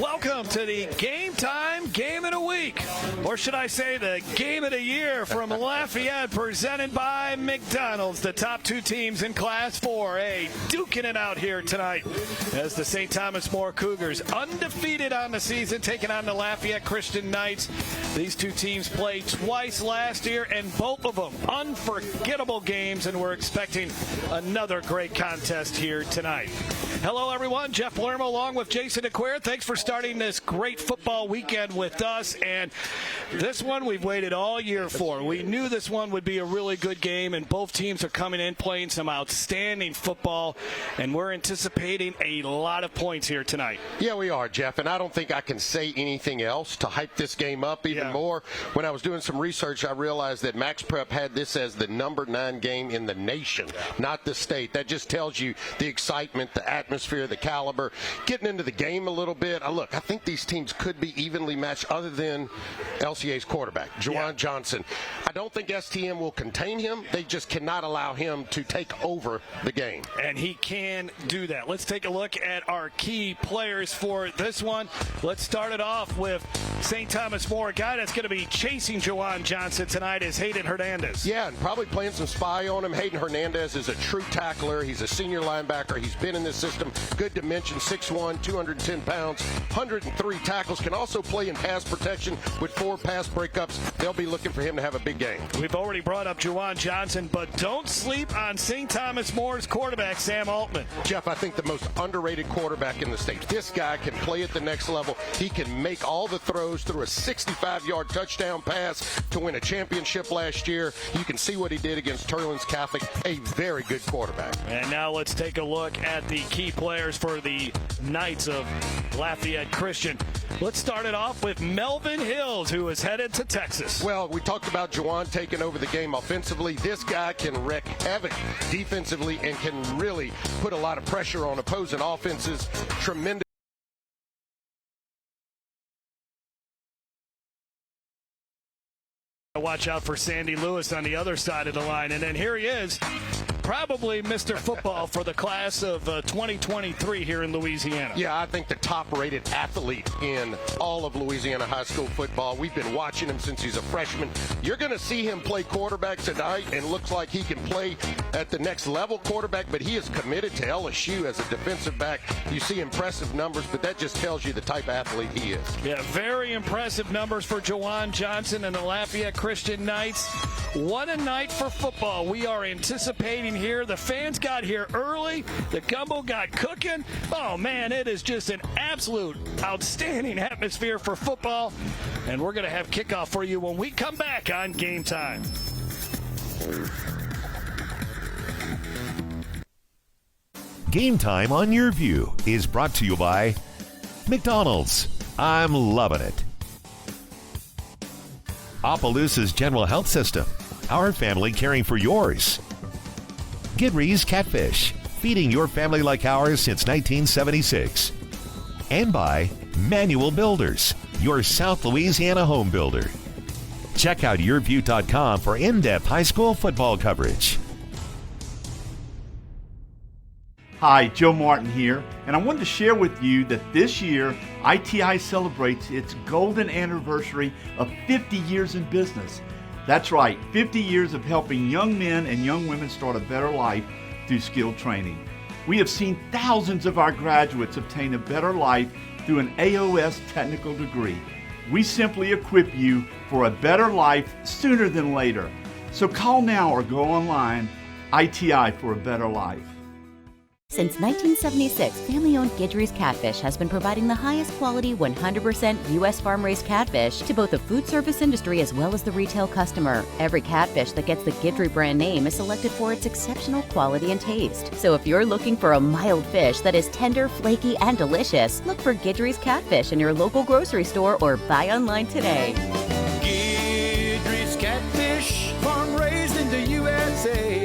Welcome to the Game Time Game of the Week, or should I say the Game of the Year from Lafayette, presented by McDonald's. The top two teams in Class 4A duking it out here tonight as the St. Thomas More Cougars, undefeated on the season, taking on the Lafayette Christian Knights. These two teams played twice last year, and both of them unforgettable games, and we're expecting another great contest here tonight. Hello, everyone. Jeff Lermo along with Jason DeQueer. Thanks for starting this great football weekend with us. And this one we've waited all year for. We knew this one would be a really good game, and both teams are coming in playing some outstanding football, and we're anticipating a lot of points here tonight. Yeah, we are, Jeff, and I don't think I can say anything else to hype this game up even more. When I was doing some research, I realized that Max Prep had this as the number 9 game in the nation, not the state. That just tells you the excitement, the atmosphere, the caliber. Getting into the game a little bit, look, I think these teams could be evenly matched other than LCA's quarterback, Juwan Johnson. I don't think STM will contain him. They just cannot allow him to take over the game. And he can do that. Let's take a look at our key players for this one. Let's start it off with St. Thomas More. A guy that's going to be chasing Juwan Johnson tonight is Hayden Hernandez. Yeah, and probably playing some spy on him. Hayden Hernandez is a true tackler. He's a senior linebacker. He's been in this system. Good dimension, 6'1", 210 pounds, 103 tackles. Can also play in pass protection with 4 pass breakups. They'll be looking for him to have a big game. We've already brought up Juwan Johnson, but don't sleep on St. Thomas More's quarterback, Sam Altman. Jeff, I think the most underrated quarterback in the state. This guy can play at the next level. He can make all the throws through a 65-yard touchdown pass to win a championship last year. You can see what he did against Turlands Catholic. A very good quarterback. And now let's take a look at the key players for the Knights of Lafayette Christian. Let's start it off with Melvin Hills, who is headed to Texas. Well, we talked about Juwan taking over the game offensively. This guy can wreak havoc defensively and can really put a lot of pressure on opposing offenses. Tremendous. Watch out for Sandy Lewis on the other side of the line. And then here he is, probably Mr. Football for the class of 2023 here in Louisiana. Yeah, I think the top-rated athlete in all of Louisiana high school football. We've been watching him since he's a freshman. You're going to see him play quarterback tonight, and looks like he can play at the next level quarterback, but he is committed to LSU as a defensive back. You see impressive numbers, but that just tells you the type of athlete he is. Yeah, very impressive numbers for Juwan Johnson and the Lafayette Christian Knights. What a night for football we are anticipating here. The fans got here early. The gumbo got cooking. Oh, man, it is just an absolute outstanding atmosphere for football. And we're going to have kickoff for you when we come back on Game Time. Game Time on Your View is brought to you by McDonald's. I'm loving it. Opelousas General Health System. Our family caring for yours. Gidry's Catfish. Feeding your family like ours since 1976. And by Manual Builders, your South Louisiana home builder. Check out yourview.com for in-depth high school football coverage. Hi, Joe Martin here, and I wanted to share with you that this year ITI celebrates its golden anniversary of 50 years in business. That's right, 50 years of helping young men and young women start a better life through skilled training. We have seen thousands of our graduates obtain a better life through an AOS technical degree. We simply equip you for a better life sooner than later. So call now or go online, ITI for a better life. Since 1976, family-owned Gidry's Catfish has been providing the highest quality 100% U.S. farm-raised catfish to both the food service industry as well as the retail customer. Every catfish that gets the Gidry brand name is selected for its exceptional quality and taste. So if you're looking for a mild fish that is tender, flaky, and delicious, look for Gidry's Catfish in your local grocery store or buy online today. Gidry's Catfish, farm-raised in the USA.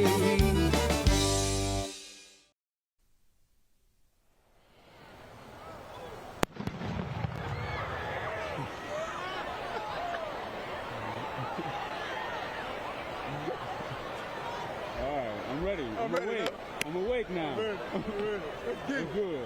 I'm awake now. Let's get it. Good.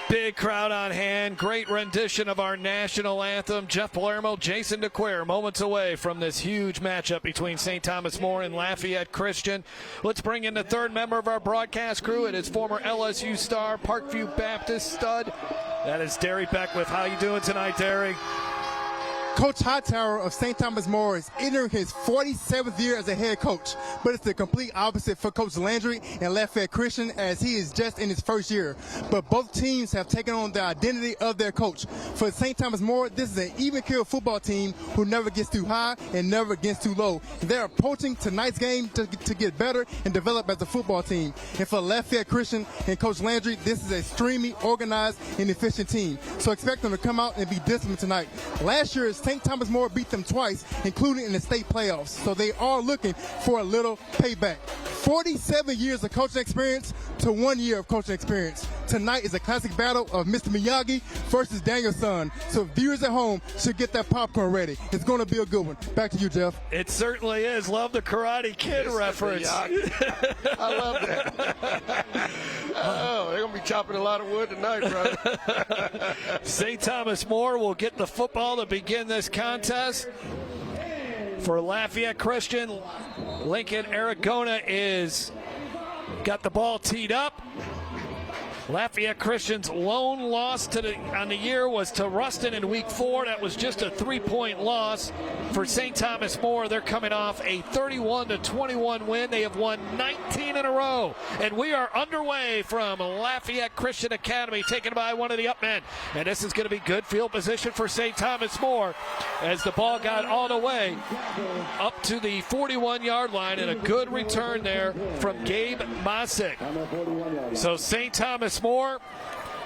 Big crowd on hand. Great rendition of our national anthem. Jeff Palermo, Jason DeQuire, moments away from this huge matchup between St. Thomas More and Lafayette Christian. Let's bring in the third member of our broadcast crew. It is former LSU star, Parkview Baptist stud. That is Derry Beckwith. How you doing tonight, Derry? Coach Hightower of St. Thomas More is entering his 47th year as a head coach, but it's the complete opposite for Coach Landry and Lafayette Christian, as he is just in his first year. But both teams have taken on the identity of their coach. For St. Thomas More, this is an even-keel football team who never gets too high and never gets too low. They're approaching tonight's game to get better and develop as a football team. And for Lafayette Christian and Coach Landry, this is a extremely organized and efficient team. So expect them to come out and be disciplined tonight. Last year, St. Thomas More beat them twice, including in the state playoffs. So they are looking for a little payback. 47 years of coaching experience to 1 year of coaching experience. Tonight is a classic battle of Mr. Miyagi versus Danielson. So viewers at home should get that popcorn ready. It's going to be a good one. Back to you, Jeff. It certainly is. Love the Karate Kid reference. I love that. Oh, they're going to be chopping a lot of wood tonight, brother. St. Thomas More will get the football to begin this contest. For Lafayette Christian, Lincoln Aragona is got the ball teed up. Lafayette Christian's lone loss on the year was to Ruston in Week 4. That was just a 3-point loss. For St. Thomas More, they're coming off a 31-21 win. They have won 19 in a row. And we are underway from Lafayette Christian Academy, taken by one of the upmen. And this is going to be good field position for St. Thomas More as the ball got all the way up to the 41-yard line, and a good return there from Gabe Mosick. So St. Thomas More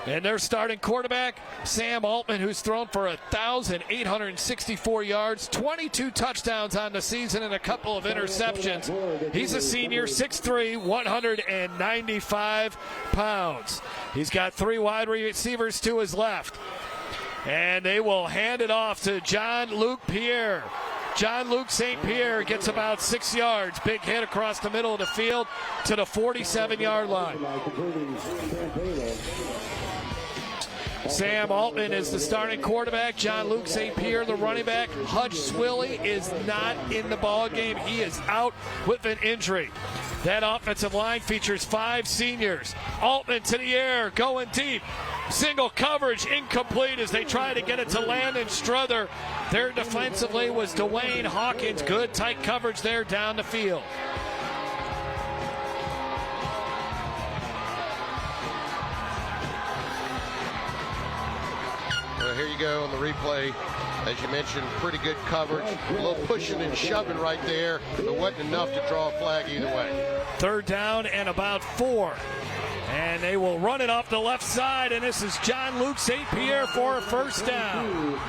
and their starting quarterback, Sam Altman, who's thrown for 1,864 yards, 22 touchdowns on the season, and a couple of interceptions. He's a senior, 6'3", 195 pounds. He's got 3 wide receivers to his left. And they will hand it off to John-Luc Pierre. John-Luc St. Pierre gets about 6 yards. Big hit across the middle of the field to the 47-yard line. Sam Altman is the starting quarterback. John-Luc St. Pierre, the running back. Hutch Swilly is not in the ball game. He is out with an injury. That offensive line features 5 seniors. Altman to the air, going deep. Single coverage incomplete as they try to get it to Landon Struther. There defensively was Dwayne Hawkins. Good tight coverage there down the field. Well, here you go on the replay. As you mentioned, pretty good coverage. A little pushing and shoving right there, but wasn't enough to draw a flag either way. 3rd down and about 4. And they will run it off the left side, and this is John Luke St. Pierre for a first down.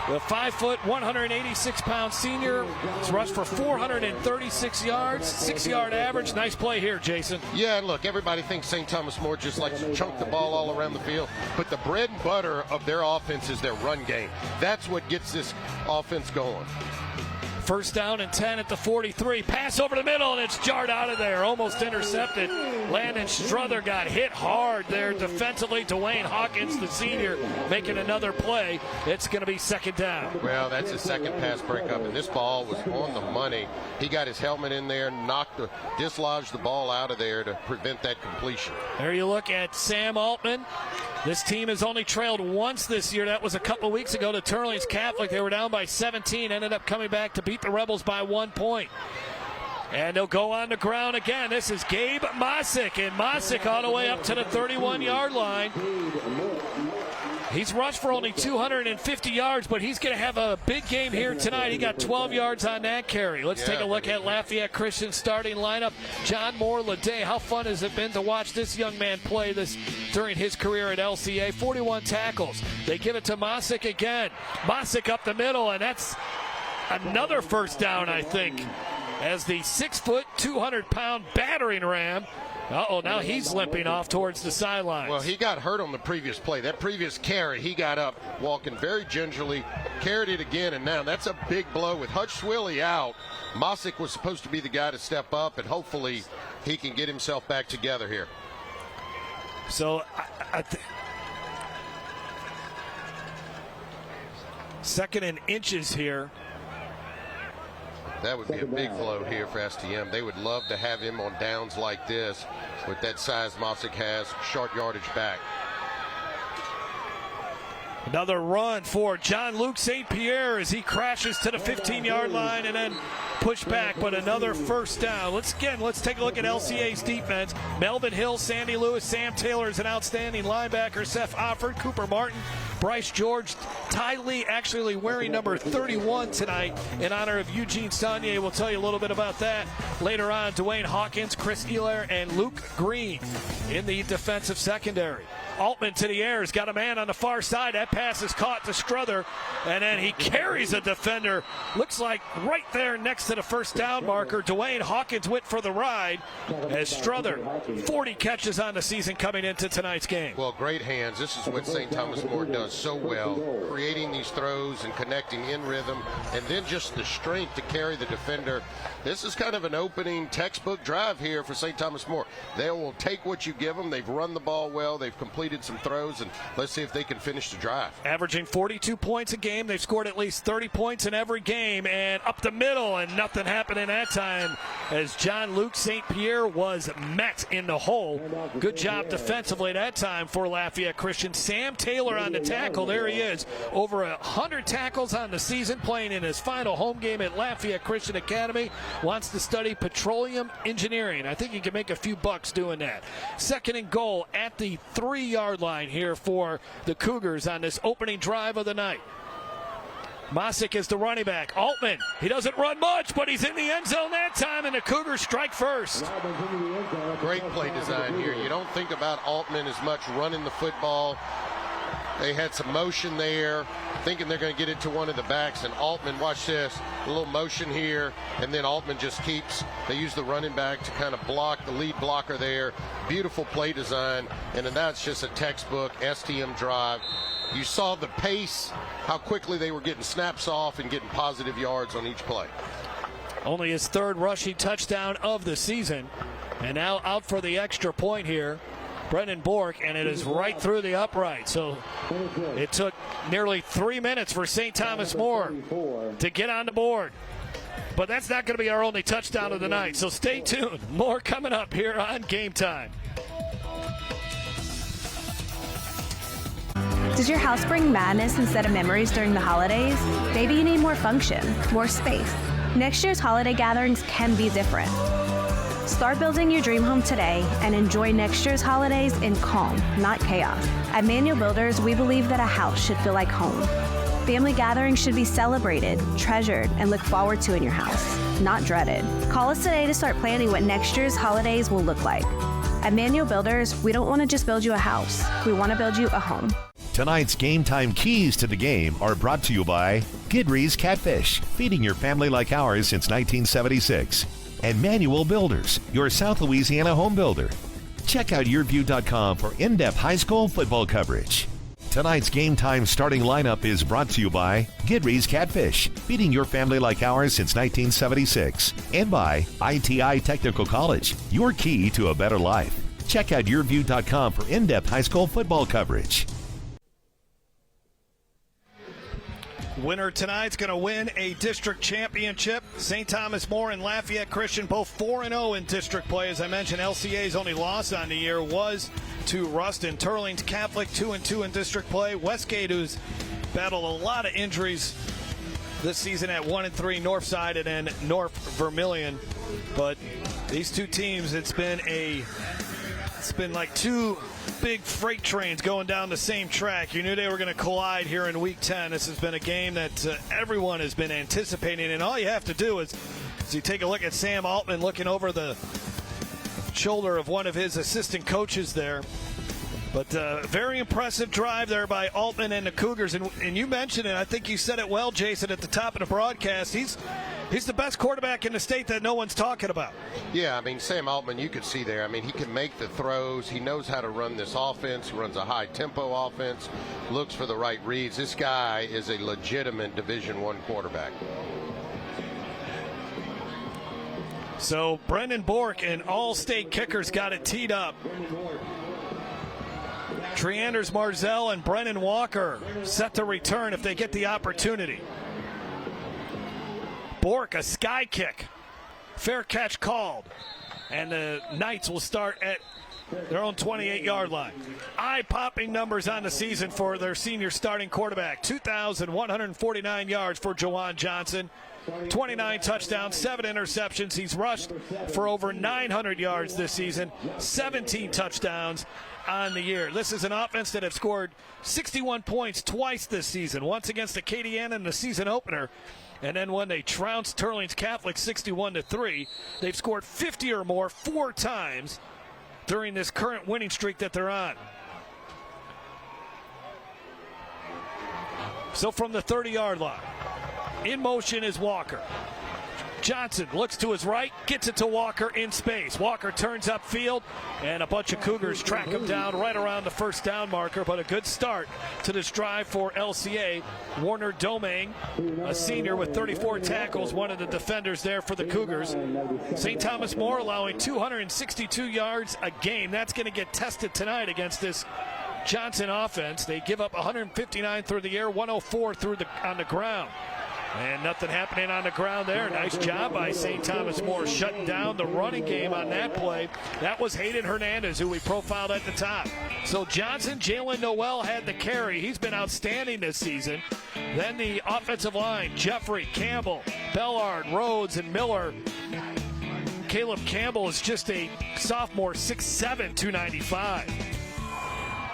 The 5', 186-pound senior has rushed for 436 yards, 6-yard average. Nice play here, Jason. Yeah, and look, everybody thinks St. Thomas More just likes to chunk the ball all around the field, but the bread and butter of their offense is their run game. That's what gets this offense going. First down and 10 at the 43. Pass over the middle, and it's jarred out of there. Almost intercepted. Landon Struther got hit hard there defensively. Dwayne Hawkins, the senior, making another play. It's going to be 2nd down. Well, that's his 2nd pass breakup, and this ball was on the money. He got his helmet in there, dislodged the ball out of there to prevent that completion. There you look at Sam Altman. This team has only trailed once this year. That was a couple weeks ago to Turlings Catholic. They were down by 17, ended up coming back to beat the Rebels by 1 point. And they'll go on the ground again. This is Gabe Mosick, and Mosick all the way up to the 31-yard line. He's rushed for only 250 yards, but he's going to have a big game here tonight. He got 12 yards on that carry. Let's take a look at Lafayette Christian's starting lineup. John Moore-Leday, how fun has it been to watch this young man play this during his career at LCA? 41 tackles. They give it to Mosick again. Mosick up the middle, and that's another first down, I think, as the 6', 200-pound battering ram. Now he's limping off towards the sidelines. Well, he got hurt on the previous play. That previous carry, he got up, walking very gingerly, carried it again, and now that's a big blow. With Hutch Swilly out, Mosick was supposed to be the guy to step up, and hopefully he can get himself back together here. So, 2nd and inches here. That would be a big blow here for STM. They would love to have him on downs like this with that size Mosick has, short yardage back. Another run for John Luke St. Pierre as he crashes to the 15-yard line and then push back, but another first down. Let's take a look at LCA's defense. Melvin Hill, Sandy Lewis, Sam Taylor is an outstanding linebacker. Seth Offord, Cooper Martin, Bryce George, Ty Lee actually wearing number 31 tonight in honor of Eugene Saunier. We'll tell you a little bit about that later on. Dwayne Hawkins, Chris Elair, and Luke Green in the defensive secondary. Altman to the air has got a man on the far side. That pass is caught to Struther, and then he carries a defender. Looks like right there next to the first down marker. Dwayne Hawkins went for the ride as Struther, 40 catches on the season coming into tonight's game. Well, great hands. This is what St. Thomas More does so well, creating these throws and connecting in rhythm, and then just the strength to carry the defender. This is kind of an opening textbook drive here for St. Thomas More. They will take what you give them. They've run the ball well. They've completed some throws, and let's see if they can finish the drive. Averaging 42 points a game. They've scored at least 30 points in every game, and up the middle, and nothing happened in that time as John Luke St. Pierre was met in the hole. Good job defensively that time for Lafayette Christian. Sam Taylor on the tackle. There he is. Over 100 tackles on the season, playing in his final home game at Lafayette Christian Academy. Wants to study petroleum engineering. I think he can make a few bucks doing that. 2nd and goal at the 3-yard line here for the Cougars on this opening drive of the night. Mosick is the running back. Altman, he doesn't run much, but he's in the end zone that time, and the Cougars strike first. Great play design here. You don't think about Altman as much running the football. They had some motion there, thinking they're going to get it to one of the backs, and Altman, watch this, a little motion here, and then Altman just keeps, they use the running back to kind of block the lead blocker there. Beautiful play design, and then that's just a textbook STM drive. You saw the pace, how quickly they were getting snaps off and getting positive yards on each play. Only his 3rd rushing touchdown of the season, and now out for the extra point here. Brendan Bork, and it is right through the upright. So it took nearly 3 minutes for St. Thomas More to get on the board. But that's not going to be our only touchdown of the night, so stay tuned. More coming up here on Game Time. Does your house bring madness instead of memories during the holidays? Maybe you need more function, more space. Next year's holiday gatherings can be different. Start building your dream home today and enjoy next year's holidays in calm, not chaos. At Manual Builders, we believe that a house should feel like home. Family gatherings should be celebrated, treasured, and looked forward to in your house, not dreaded. Call us today to start planning what next year's holidays will look like. At Manual Builders, we don't want to just build you a house. We want to build you a home. Tonight's Game Time keys to the game are brought to you by Gidry's Catfish, feeding your family like ours since 1976. And Manual Builders, your South Louisiana home builder. Check out yourview.com for in-depth high school football coverage. Tonight's Game Time starting lineup is brought to you by Gidry's Catfish, feeding your family like ours since 1976. And by ITI Technical College, your key to a better life. Check out yourview.com for in-depth high school football coverage. Winner tonight's going to win a district championship. St. Thomas More and Lafayette Christian both 4-0 in district play. As I mentioned, LCA's only loss on the year was to Ruston. Turlings Catholic 2-2 in district play. Westgate, who's battled a lot of injuries this season at 1-3. Northside and then North Vermilion. But these two teams, it's been like two big freight trains going down the same track. You knew they were going to collide here in Week 10. This has been a game that everyone has been anticipating, and all you have to do is you take a look at Sam Altman looking over the shoulder of one of his assistant coaches there. But very impressive drive there by Altman and the Cougars. And you mentioned it, I think you said it well, Jason, at the top of the broadcast. He's the best quarterback in the state that no one's talking about. Yeah, I mean, Sam Altman, you could see there. I mean, he can make the throws. He knows how to run this offense. He runs a high-tempo offense, looks for the right reads. This guy is a legitimate Division I quarterback. So Brendan Bork and All-State kickers got it teed up. Treanders Marzell and Brennan Walker set to return if they get the opportunity. Bork, a sky kick. Fair catch called. And the Knights will start at their own 28-yard line. Eye-popping numbers on the season for their senior starting quarterback. 2,149 yards for Jawan Johnson. 29 touchdowns, 7 interceptions. He's rushed for over 900 yards this season. 17 touchdowns on the year. This is an offense that have scored 61 points twice this season. Once against Acadiana in the season opener. And then when they trounced Turlings Catholic 61-3, they've scored 50 or more 4 times during this current winning streak that they're on. So from the 30-yard line, in motion is Walker. Johnson looks to his right, gets it to Walker in space. Walker turns upfield, and a bunch of Cougars track him down right around the first down marker. But a good start to this drive for LCA. Warner Domingue, a senior with 34 tackles, one of the defenders there for the Cougars. St. Thomas More allowing 262 yards a game. That's going to get tested tonight against this Johnson offense. They give up 159 through the air, 104 on the ground. And nothing happening on the ground there. Nice job by St. Thomas More shutting down the running game on that play. That was Hayden Hernandez, who we profiled at the top. So Johnson, Jalen Noel had the carry. He's been outstanding this season. Then the offensive line, Jeffrey, Campbell, Bellard, Rhodes, and Miller. Caleb Campbell is just a sophomore, 6'7", 295.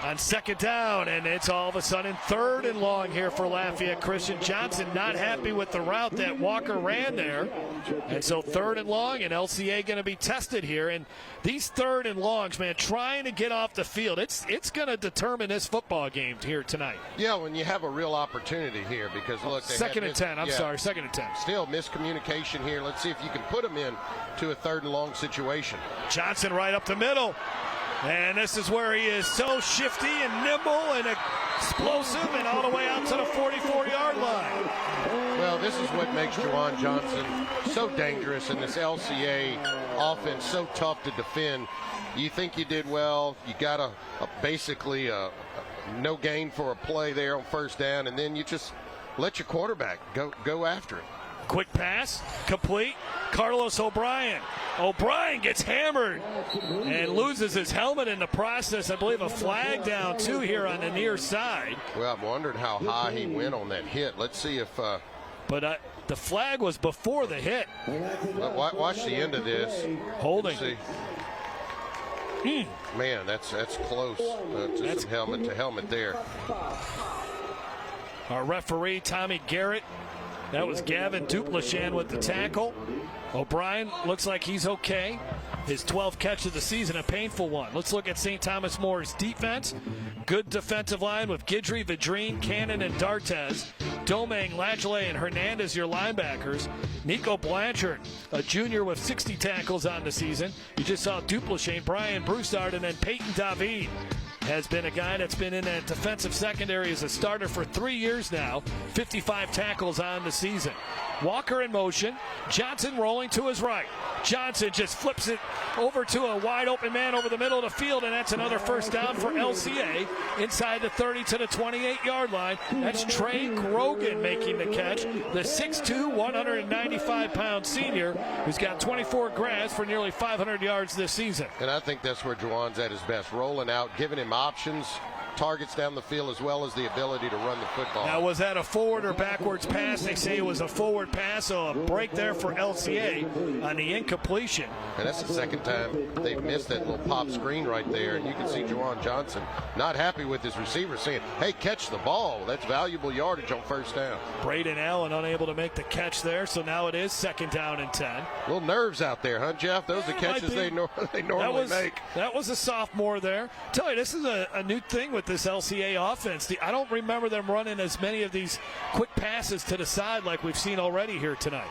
On second down, and it's all of a sudden 3rd and long here for Lafayette Christian. Johnson not happy with the route that Walker ran there. And so 3rd and long, and LCA going to be tested here. And these 3rd and longs, man, trying to get off the field, it's going to determine this football game here tonight. Yeah, when you have a real opportunity here, because look, second and 10. Second and 10. Still miscommunication here. Let's see if you can put them in to a 3rd and long situation. Johnson right up the middle. And this is where he is so shifty and nimble and explosive and all the way out to the 44-yard line. Well, this is what makes Jawan Johnson so dangerous and this LCA offense so tough to defend. You think you did well. You got basically a no gain for a play there on 1st down, and then you just let your quarterback go after it. Quick pass, complete. Carlos O'Brien. O'Brien gets hammered and loses his helmet in the process. I believe a flag down, too, here on the near side. Well, I'm wondering how high he went on that hit. Let's see if... But the flag was before the hit. Watch the end of this. Holding. Man, that's close to some helmet to helmet there. Our referee, Tommy Garrett. That was Gavin Duplashan with the tackle. O'Brien looks like he's okay. His 12th catch of the season, a painful one. Let's look at St. Thomas More's defense. Good defensive line with Guidry, Vidrine, Cannon, and D'Artes. Domingue, Lagele, and Hernandez, your linebackers. Nico Blanchard, a junior with 60 tackles on the season. You just saw Duplashan, Brian Broussard, and then Peyton David has been a guy that's been in that defensive secondary as a starter for 3 years now. 55 tackles on the season. Walker in motion. Johnson rolling to his right. Johnson just flips it over to a wide open man over the middle of the field, and that's another first down for LCA inside the 30 to the 28-yard line. That's Trey Grogan making the catch, the 6'2", 195-pound senior who's got 24 grabs for nearly 500 yards this season. And I think that's where Juwan's at his best, rolling out, giving him options, targets down the field, as well as the ability to run the football. Now, was that a forward or backwards pass? They say it was a forward pass, so a break there for LCA on the incompletion. And that's the second time they've missed that little pop screen right there. And you can see Juwan Johnson not happy with his receiver, saying, hey, catch the ball. That's valuable yardage on first down. Braden Allen unable to make the catch there, so now it is 2nd down and 10. Little nerves out there, huh, Jeff? Those are catches they normally make. That was a sophomore there. Tell you, this is a new thing with this LCA offense. I don't remember them running as many of these quick passes to the side like we've seen already here tonight.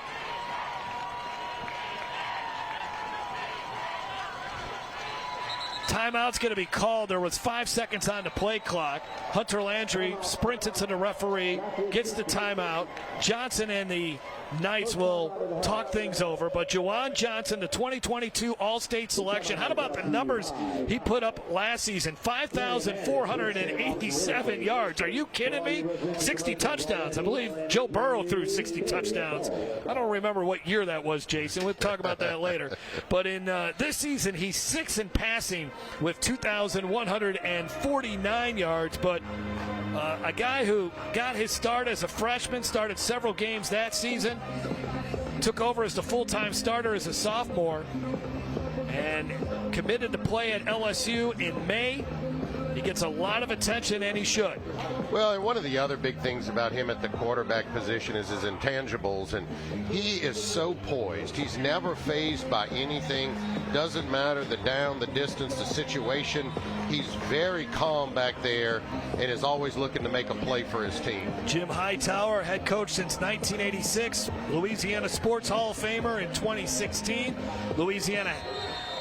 Timeout's going to be called. There was 5 seconds on the play clock. Hunter Landry sprinted to the referee, gets the timeout. Johnson and the Knights will talk things over, but Juwan Johnson, the 2022 All-State selection, how about the numbers he put up last season? 5,487 yards. Are you kidding me? 60 touchdowns. I believe Joe Burrow threw 60 touchdowns. I don't remember what year that was, Jason. We'll talk about that later. But in this season, he's 6th in passing with 2,149 yards, but a guy who got his start as a freshman, started several games that season, took over as the full-time starter as a sophomore, and committed to play at LSU in May. He gets a lot of attention, and he should. Well, and one of the other big things about him at the quarterback position is his intangibles, and he is so poised. He's never fazed by anything. Doesn't matter the down, the distance, the situation. He's very calm back there and is always looking to make a play for his team. Jim Hightower, head coach since 1986, Louisiana Sports Hall of Famer in 2016, Louisiana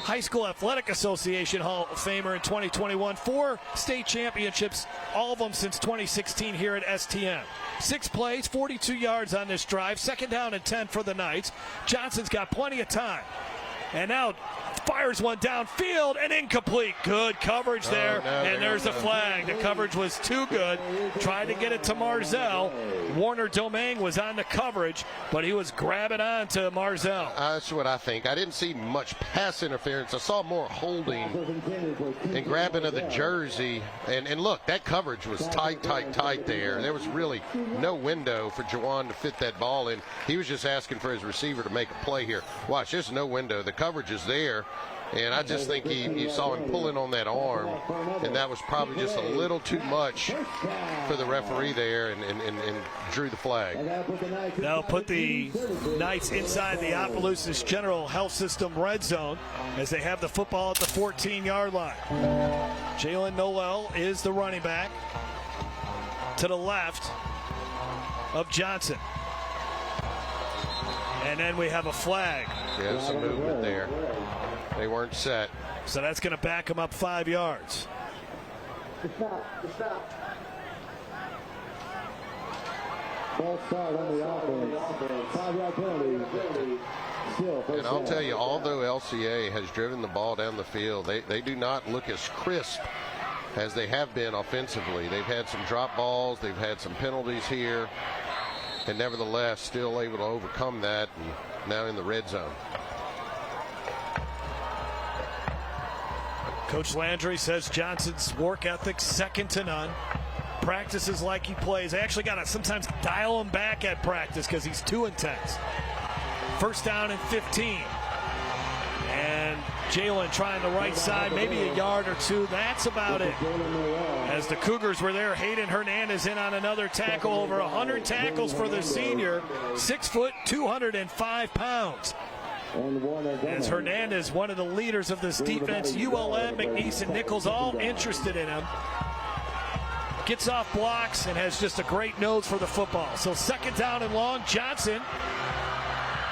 High School Athletic Association Hall of Famer in 2021. 4 state championships, all of them since 2016 here at STM. 6 plays, 42 yards on this drive. 2nd down and 10 for the Knights. Johnson's got plenty of time. And now fires one downfield and incomplete. Good coverage there, and there's a flag. The coverage was too good. Tried to get it to Marzell. Warner Domingue was on the coverage, but he was grabbing on to Marzell. That's what I think. I didn't see much pass interference. I saw more holding and grabbing of the jersey. And look, that coverage was tight there. There was really no window for Juwan to fit that ball in. He was just asking for his receiver to make a play here. Watch, there's no window. The coverage is there. And I just think you saw him pulling on that arm, and that was probably just a little too much for the referee there, and drew the flag. Now put the Knights inside the Opelousas General Health System red zone as they have the football at the 14-yard line. Jalen Noel is the running back to the left of Johnson. And then we have a flag. Yeah, some movement there. They weren't set. So that's going to back him up 5 yards. Stop. Ball start on the offense. 5-yard penalty. And I'll tell you, although LCA has driven the ball down the field, they do not look as crisp as they have been offensively. They've had some drop balls. They've had some penalties here. and nevertheless still able to overcome that, and now in the red zone. Coach Landry says Johnson's work ethic second to none. Practices like he plays. They actually got to sometimes dial him back at practice because he's too intense. First down and 15. And Jalen trying the right side, maybe a yard or two. That's about it. As the Cougars were there, Hayden Hernandez in on another tackle. Over 100 tackles for the senior. 6 foot, 205 pounds. As Hernandez, one of the leaders of this defense, ULM, McNeese, and Nichols all interested in him. Gets off blocks and has just a great nose for the football. So second down and long, Johnson.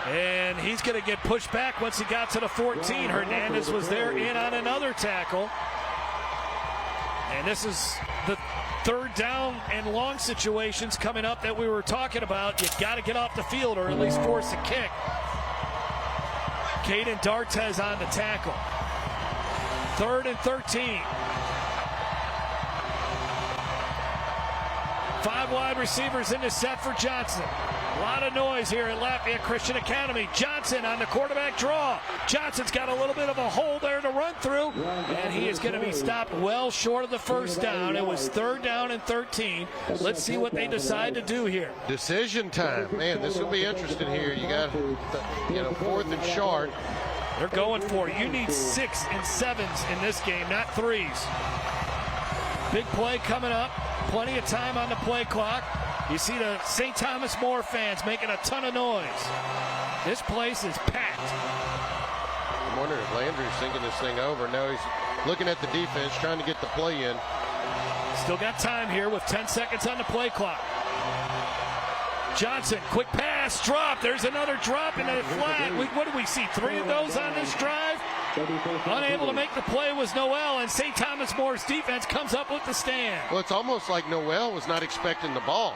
And he's going to get pushed back once he got to the 14. Hernandez was there in on another tackle. And this is the third down and long situations coming up that we were talking about. You got to get off the field or at least force a kick. Caden D'Artes on the tackle. 3rd and 13. 5 wide receivers in the set for Johnson. A lot of noise here at Lafayette Christian Academy. Johnson on the quarterback draw. Johnson's got a little bit of a hole there to run through, and he is going to be stopped well short of the first down. It was 3rd down and 13. Let's see what they decide to do here. Decision time. Man, this will be interesting here. You got, 4th and short. They're going for it. You need 6s and 7s in this game, not 3s. Big play coming up. Plenty of time on the play clock. You see the St. Thomas More fans making a ton of noise. This place is packed. I'm wondering if Landry's thinking this thing over. No, he's looking at the defense, trying to get the play in. Still got time here with 10 seconds on the play clock. Johnson, quick pass, drop. There's another drop in the flat. What do we see? 3 of those on this drive? Unable to make the play was Noel, and St. Thomas More's defense comes up with the stand. Well, it's almost like Noel was not expecting the ball.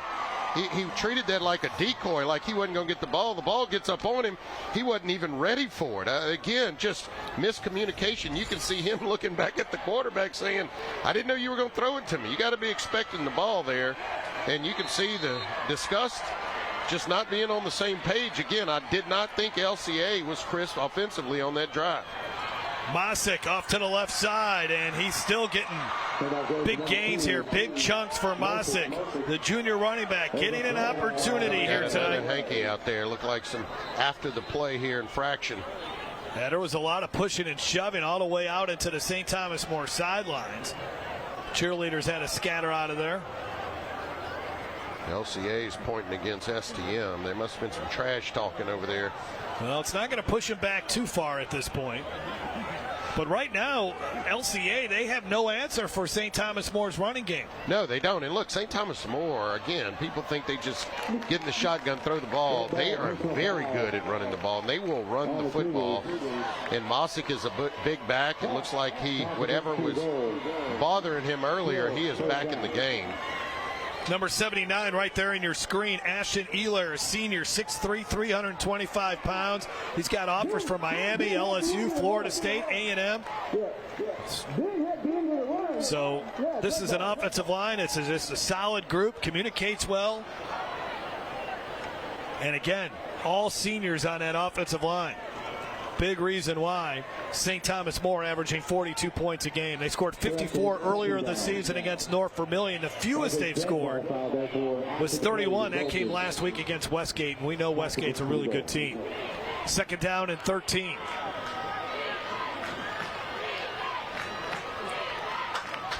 He treated that like a decoy, like he wasn't going to get the ball. The ball gets up on him. He wasn't even ready for it. Again, just miscommunication. You can see him looking back at the quarterback saying, I didn't know you were going to throw it to me. You got to be expecting the ball there. And you can see the disgust, just not being on the same page. Again, I did not think LCA was crisp offensively on that drive. Mosick off to the left side, and he's still getting big gains here, big chunks for Mosick, the junior running back, getting an opportunity here tonight. Hanky out there looked like some after the play here infraction. Yeah, there was a lot of pushing and shoving all the way out into the St. Thomas More sidelines. Cheerleaders had to scatter out of there. LCA is pointing against STM. There must have been some trash talking over there. Well, it's not going to push him back too far at this point. But right now, LCA, they have no answer for St. Thomas More's running game. No, they don't. And look, St. Thomas More, again, people think they just get in the shotgun, throw the ball. They are very good at running the ball, and they will run the football. And Mosick is a big back. It looks like whatever was bothering him earlier, he is back in the game. Number 79 right there in your screen, Ashton Ehler, a senior, 6'3", 325 pounds. He's got offers from Miami, LSU, Florida State, A&M. So this is an offensive line. It's just a solid group, communicates well. And again, all seniors on that offensive line. Big reason why St. Thomas More averaging 42 points a game. They scored 54 earlier this season against North Vermilion. The fewest they've scored was 31. That came last week against Westgate, and we know Westgate's a really good team. Second down and 13.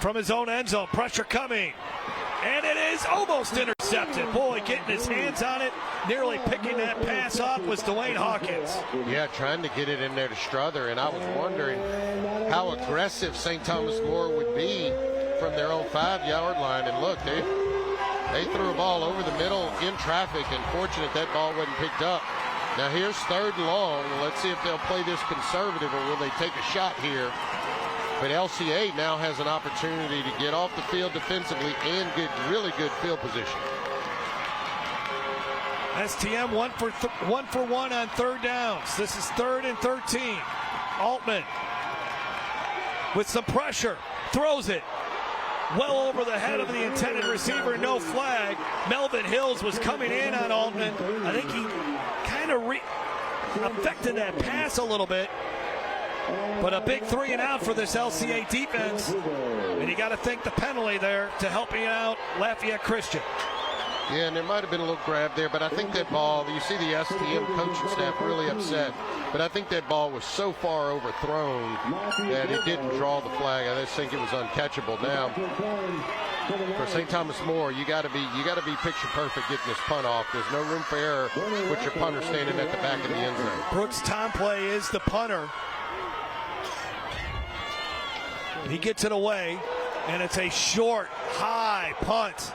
From his own end zone, pressure coming. And it is almost intercepted. Boy, getting his hands on it, nearly picking that pass off was Dwayne Hawkins. Yeah, trying to get it in there to Strother, and I was wondering how aggressive St. Thomas More would be from their own 5-yard line. And look, they threw a ball over the middle in traffic, and fortunate that ball wasn't picked up. Now here's 3rd and long. Let's see if they'll play this conservative or will they take a shot here. But LCA now has an opportunity to get off the field defensively and get really good field position. STM one for one on 3rd downs. This is 3rd and 13. Altman with some pressure, throws it. well over the head of the intended receiver, no flag. Melvin Hills was coming in on Altman. I think he kind of affected that pass a little bit. But a big 3 and out for this LCA defense. And you got to think the penalty there to helping out Lafayette Christian. Yeah, and there might have been a little grab there, but I think that ball, you see the STM coaching staff really upset, but I think that ball was so far overthrown that it didn't draw the flag. I just think it was uncatchable. Now, for St. Thomas More, you got to be picture perfect getting this punt off. There's no room for error with your punter standing at the back of the end zone. Brooks Tomplay is the punter. He gets it away, and it's a short, high punt.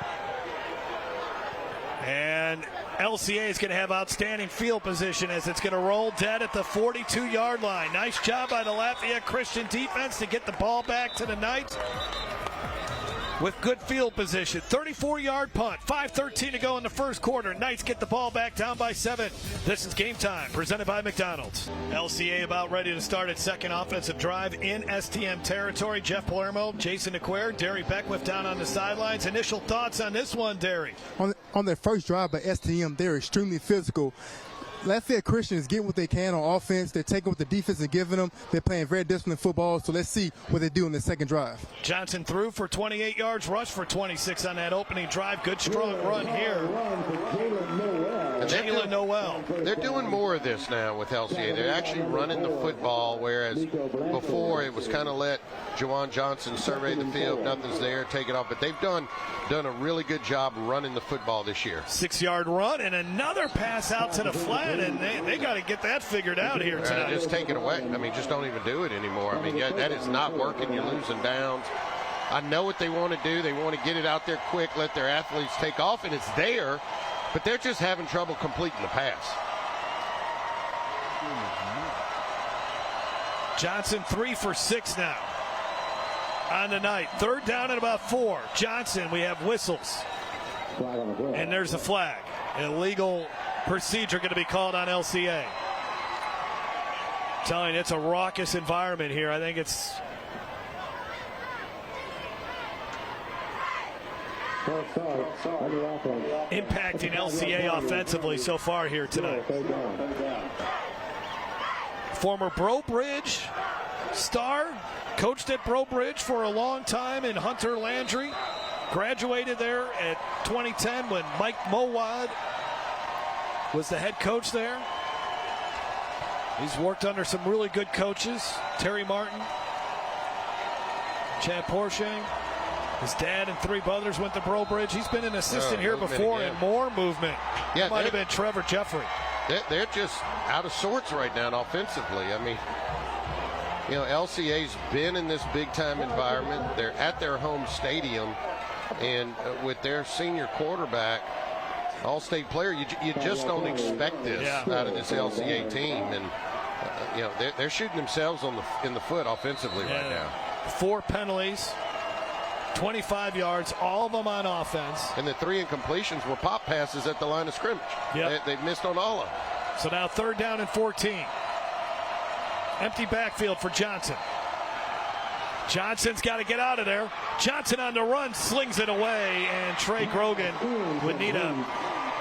And LCA is going to have outstanding field position as it's going to roll dead at the 42-yard line. Nice job by the Lafayette Christian defense to get the ball back to the Knights with good field position. 34-yard punt, 5:13 to go in the first quarter. Knights get the ball back down by 7. This is Game Time, presented by McDonald's. LCA about ready to start its second offensive drive in STM territory. Jeff Palermo, Jason Nequaire, Derry Beckwith down on the sidelines. Initial thoughts on this one, Derry? On their first drive by STM, they're extremely physical. Lafayette Christian is getting what they can on offense. They're taking what the defense is giving them. They're playing very disciplined football, so let's see what they do in the second drive. Johnson threw for 28 yards, rushed for 26 on that opening drive. Good, strong run here. Jalen Noel. They're doing more of this now with LCA. They're actually running the football, whereas before it was kind of let Juwan Johnson survey the field. Nothing's there, take it off. But they've done a really good job running the football this year. 6-yard run and another pass out to the flat, and they got to get that figured out here tonight. Just take it away. I mean, just don't even do it anymore. I mean, that is not working. You're losing downs. I know what they want to do. They want to get it out there quick, let their athletes take off, and it's there, but they're just having trouble completing the pass. Johnson 3 for 6 now on the night. Third down at about 4. Johnson, we have whistles. And there's a flag. Illegal procedure going to be called on LCA. I'm telling you, it's a raucous environment here. I think it's impacting LCA offensively so far here tonight. Former Breaux Bridge star, coached at Breaux Bridge for a long time in Hunter Landry. Graduated there at 2010 when Mike Mowad was the head coach there. He's worked under some really good coaches. Terry Martin, Chad Porchang. His dad and 3 brothers went to Breaux Bridge. He's been an assistant here before in more movement. Yeah, might have been Trevor Jeffrey. They're just out of sorts right now offensively. I mean, you know, LCA's been in this big-time environment. They're at their home stadium, and with their senior quarterback, all-state player, you just don't expect this out of this LCA team. And you know, they're shooting themselves in the foot offensively right now. 4 penalties, 25 yards, all of them on offense. And the 3 incompletions were pop passes at the line of scrimmage. They've missed on all of them. So now 3rd down and 14. Empty backfield for Johnson. Johnson's got to get out of there. Johnson on the run, slings it away, and Trey Grogan would need a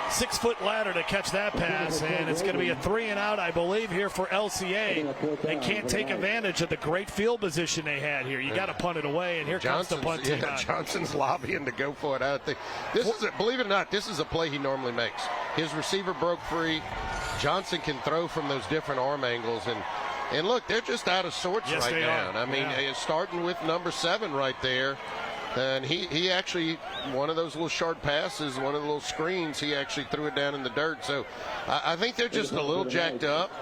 6-foot ladder to catch that pass, and it's going to be a 3 and out, I believe, here for LCA. They can't take advantage of the great field position they had here. You got to punt it away, and here comes the punt team. Johnson's lobbying to go for it. I think believe it or not, this is a play he normally makes. His receiver broke free. Johnson can throw from those different arm angles, and look, they're just out of sorts right now. I mean, it's starting with number 7 right there. And he actually, one of those little short passes, one of the little screens, he actually threw it down in the dirt. So I think they're just a little jacked up.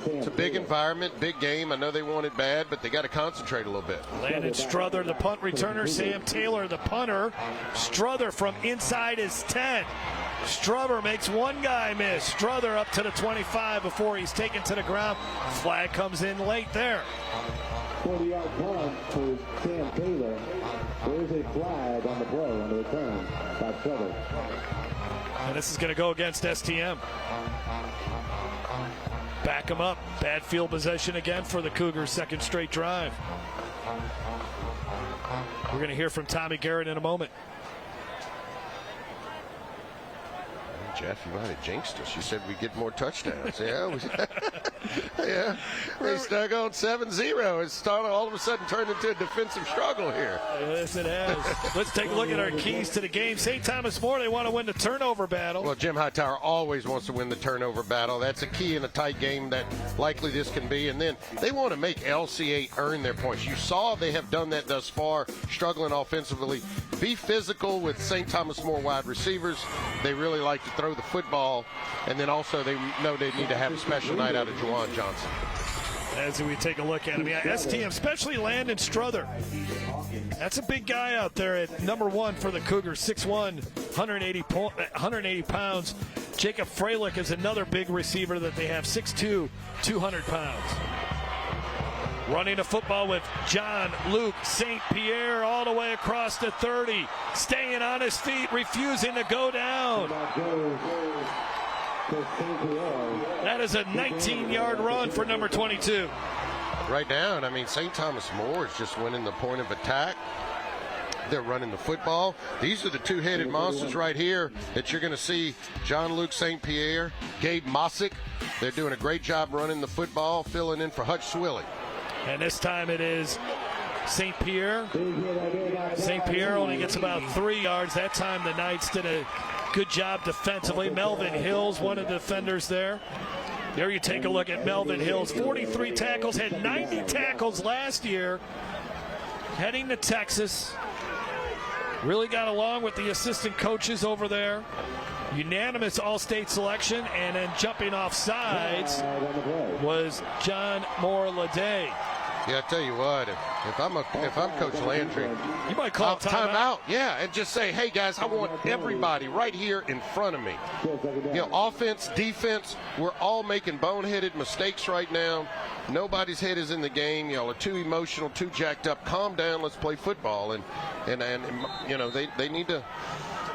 It's a big environment, big game. I know they want it bad, but they got to concentrate a little bit. Landon Struther, the punt returner. Sam Taylor, the punter. Struther from inside his 10. Struther makes one guy miss. Struther up to the 25 before he's taken to the ground. Flag comes in late there. 40-yard punt to Sam Taylor. There is a flag on the play on the return by Trevor. And this is going to go against STM. Back them up. Bad field possession again for the Cougars' second straight drive. We're going to hear from Tommy Garrett in a moment. Jeff, you might have jinxed us. You said we'd get more touchdowns. Yeah, yeah. They stuck on 7-0. It's started all of a sudden turned into a defensive struggle here. Yes, it has. Let's take a look at our keys to the game. St. Thomas More, they want to win the turnover battle. Well, Jim Hightower always wants to win the turnover battle. That's a key in a tight game that likely this can be. And then they want to make LCA earn their points. You saw they have done that thus far, struggling offensively. Be physical with St. Thomas More wide receivers. They really like to throw the football, and then also they know they need to have a special night out of Juwan Johnson. As we take a look at him, yeah, STM, especially Landon Struther. That's a big guy out there at number 1 for the Cougars, 6'1", 180 pounds. Jacob Freilich is another big receiver that they have, 6'2", 200 pounds. Running the football with John Luke St. Pierre all the way across the 30. Staying on his feet, refusing to go down. That is a 19-yard run for number 22. Right now, and I mean, St. Thomas More is just winning the point of attack. They're running the football. These are the two-headed monsters right here that you're going to see. John Luke St. Pierre, Gabe Mossick. They're doing a great job running the football, filling in for Hutch Swilly. And this time it is St. Pierre. St. Pierre only gets about 3 yards. That time the Knights did a good job defensively. Melvin Hills, one of the defenders there. There you take a look at Melvin Hills. 43 tackles, had 90 tackles last year. Heading to Texas. Really got along with the assistant coaches over there. Unanimous All-State selection, and then jumping off sides was John Moore-Lade. Yeah, I tell you what, if I'm Coach Landry, you might call timeout. Yeah, and just say, hey guys, I want everybody right here in front of me. You know, offense, defense, we're all making boneheaded mistakes right now. Nobody's head is in the game. Y'all are too emotional, too jacked up. Calm down. Let's play football. And you know, they need to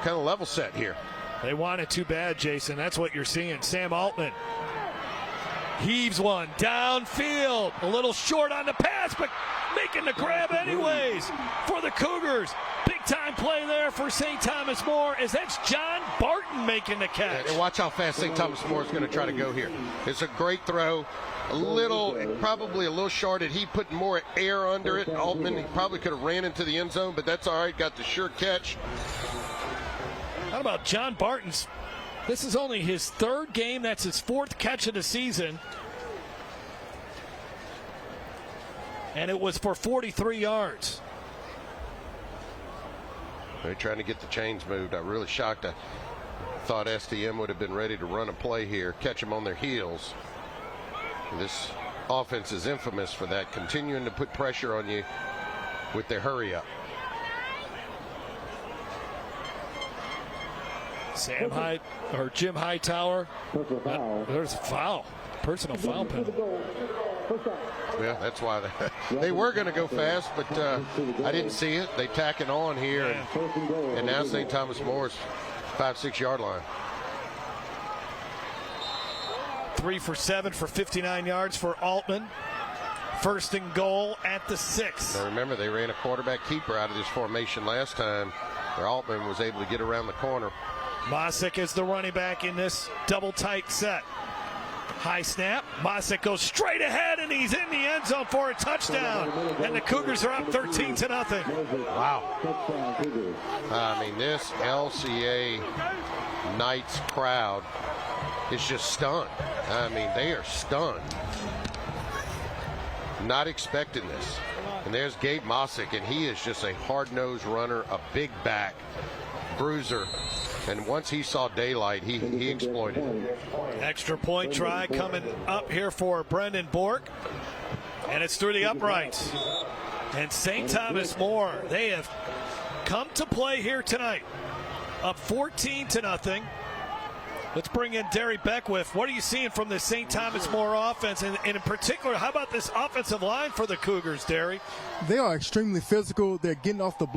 kind of level set here. They want it too bad, Jason. That's what you're seeing. Sam Altman heaves one downfield. A little short on the pass, but making the grab anyways for the Cougars. Big-time play there for St. Thomas More, as that's John Barton making the catch. And watch how fast St. Thomas More is going to try to go here. It's a great throw. Probably a little short. He put more air under it. Altman, he probably could have ran into the end zone, but that's all right. Got the sure catch. How about John Barton's? This is only his 3rd game. That's his 4th catch of the season. And it was for 43 yards. They're trying to get the chains moved. I'm really shocked. I thought STM would have been ready to run a play here, catch them on their heels. This offense is infamous for that, continuing to put pressure on you with their hurry up. Jim Hightower. There's a foul. Personal foul penalty. Yeah, that's why they were going to go fast, but I didn't see it. They tack it on here, and now St. Thomas More's 5-6 yard line. 3 for 7 for 59 yards for Altman. 1st and goal at the 6. Now remember, they ran a quarterback keeper out of this formation last time, where Altman was able to get around the corner. Mossick is the running back in this double tight set. High snap. Mossick goes straight ahead, and he's in the end zone for a touchdown. And the Cougars are up 13-0. Wow. I mean, this LCA Knights crowd is just stunned. I mean, they are stunned. Not expecting this. And there's Gabe Mossick, and he is just a hard-nosed runner, a big back, bruiser. And once he saw daylight, he exploited it. Extra point try coming up here for Brendan Bork. And it's through the uprights. And St. Thomas More, they have come to play here tonight. Up 14-0. Let's bring in Derry Beckwith. What are you seeing from the St. Thomas More offense? And in particular, how about this offensive line for the Cougars, Derry? They are extremely physical. They're getting off the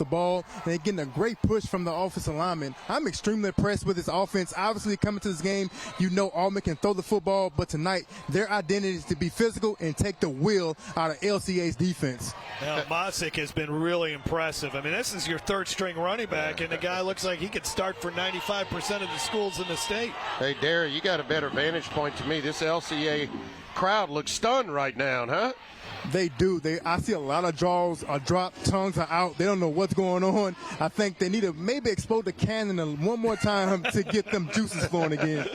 ball. And they're getting a great push from the offensive lineman. I'm extremely impressed with this offense. Obviously, coming to this game, you know Auburn can throw the football, but tonight their identity is to be physical and take the will out of LCA's defense. Now, Mosick has been really impressive. I mean, this is your third-string running back, and the guy looks like he could start for 95% of the schools in the state. Hey, Derry, you got a better vantage point to me. This LCA crowd looks stunned right now, huh? They do. I see a lot of jaws are dropped, tongues are out. They don't know what's going on. I think they need to maybe explode the cannon one more time to get them juices flowing again.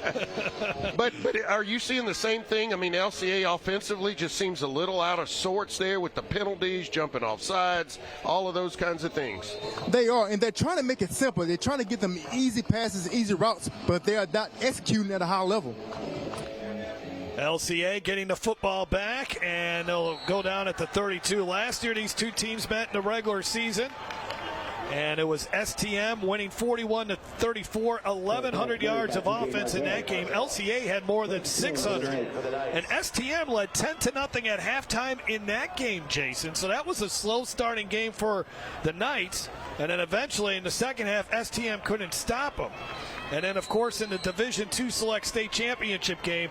But are you seeing the same thing? I mean, LCA offensively just seems a little out of sorts there with the penalties, jumping off sides, all of those kinds of things. They are, and they're trying to make it simple. They're trying to get them easy passes, easy routes, but they are not executing at a high level. LCA getting the football back, and they'll go down at the 32. Last year, these two teams met in the regular season, and it was STM winning 41-34, 1,100 yards of offense in that game. LCA had more than 600, and STM led 10-0 at halftime in that game, Jason. So that was a slow starting game for the Knights, and then eventually in the second half, STM couldn't stop them. And then, of course, in the Division II Select State Championship game,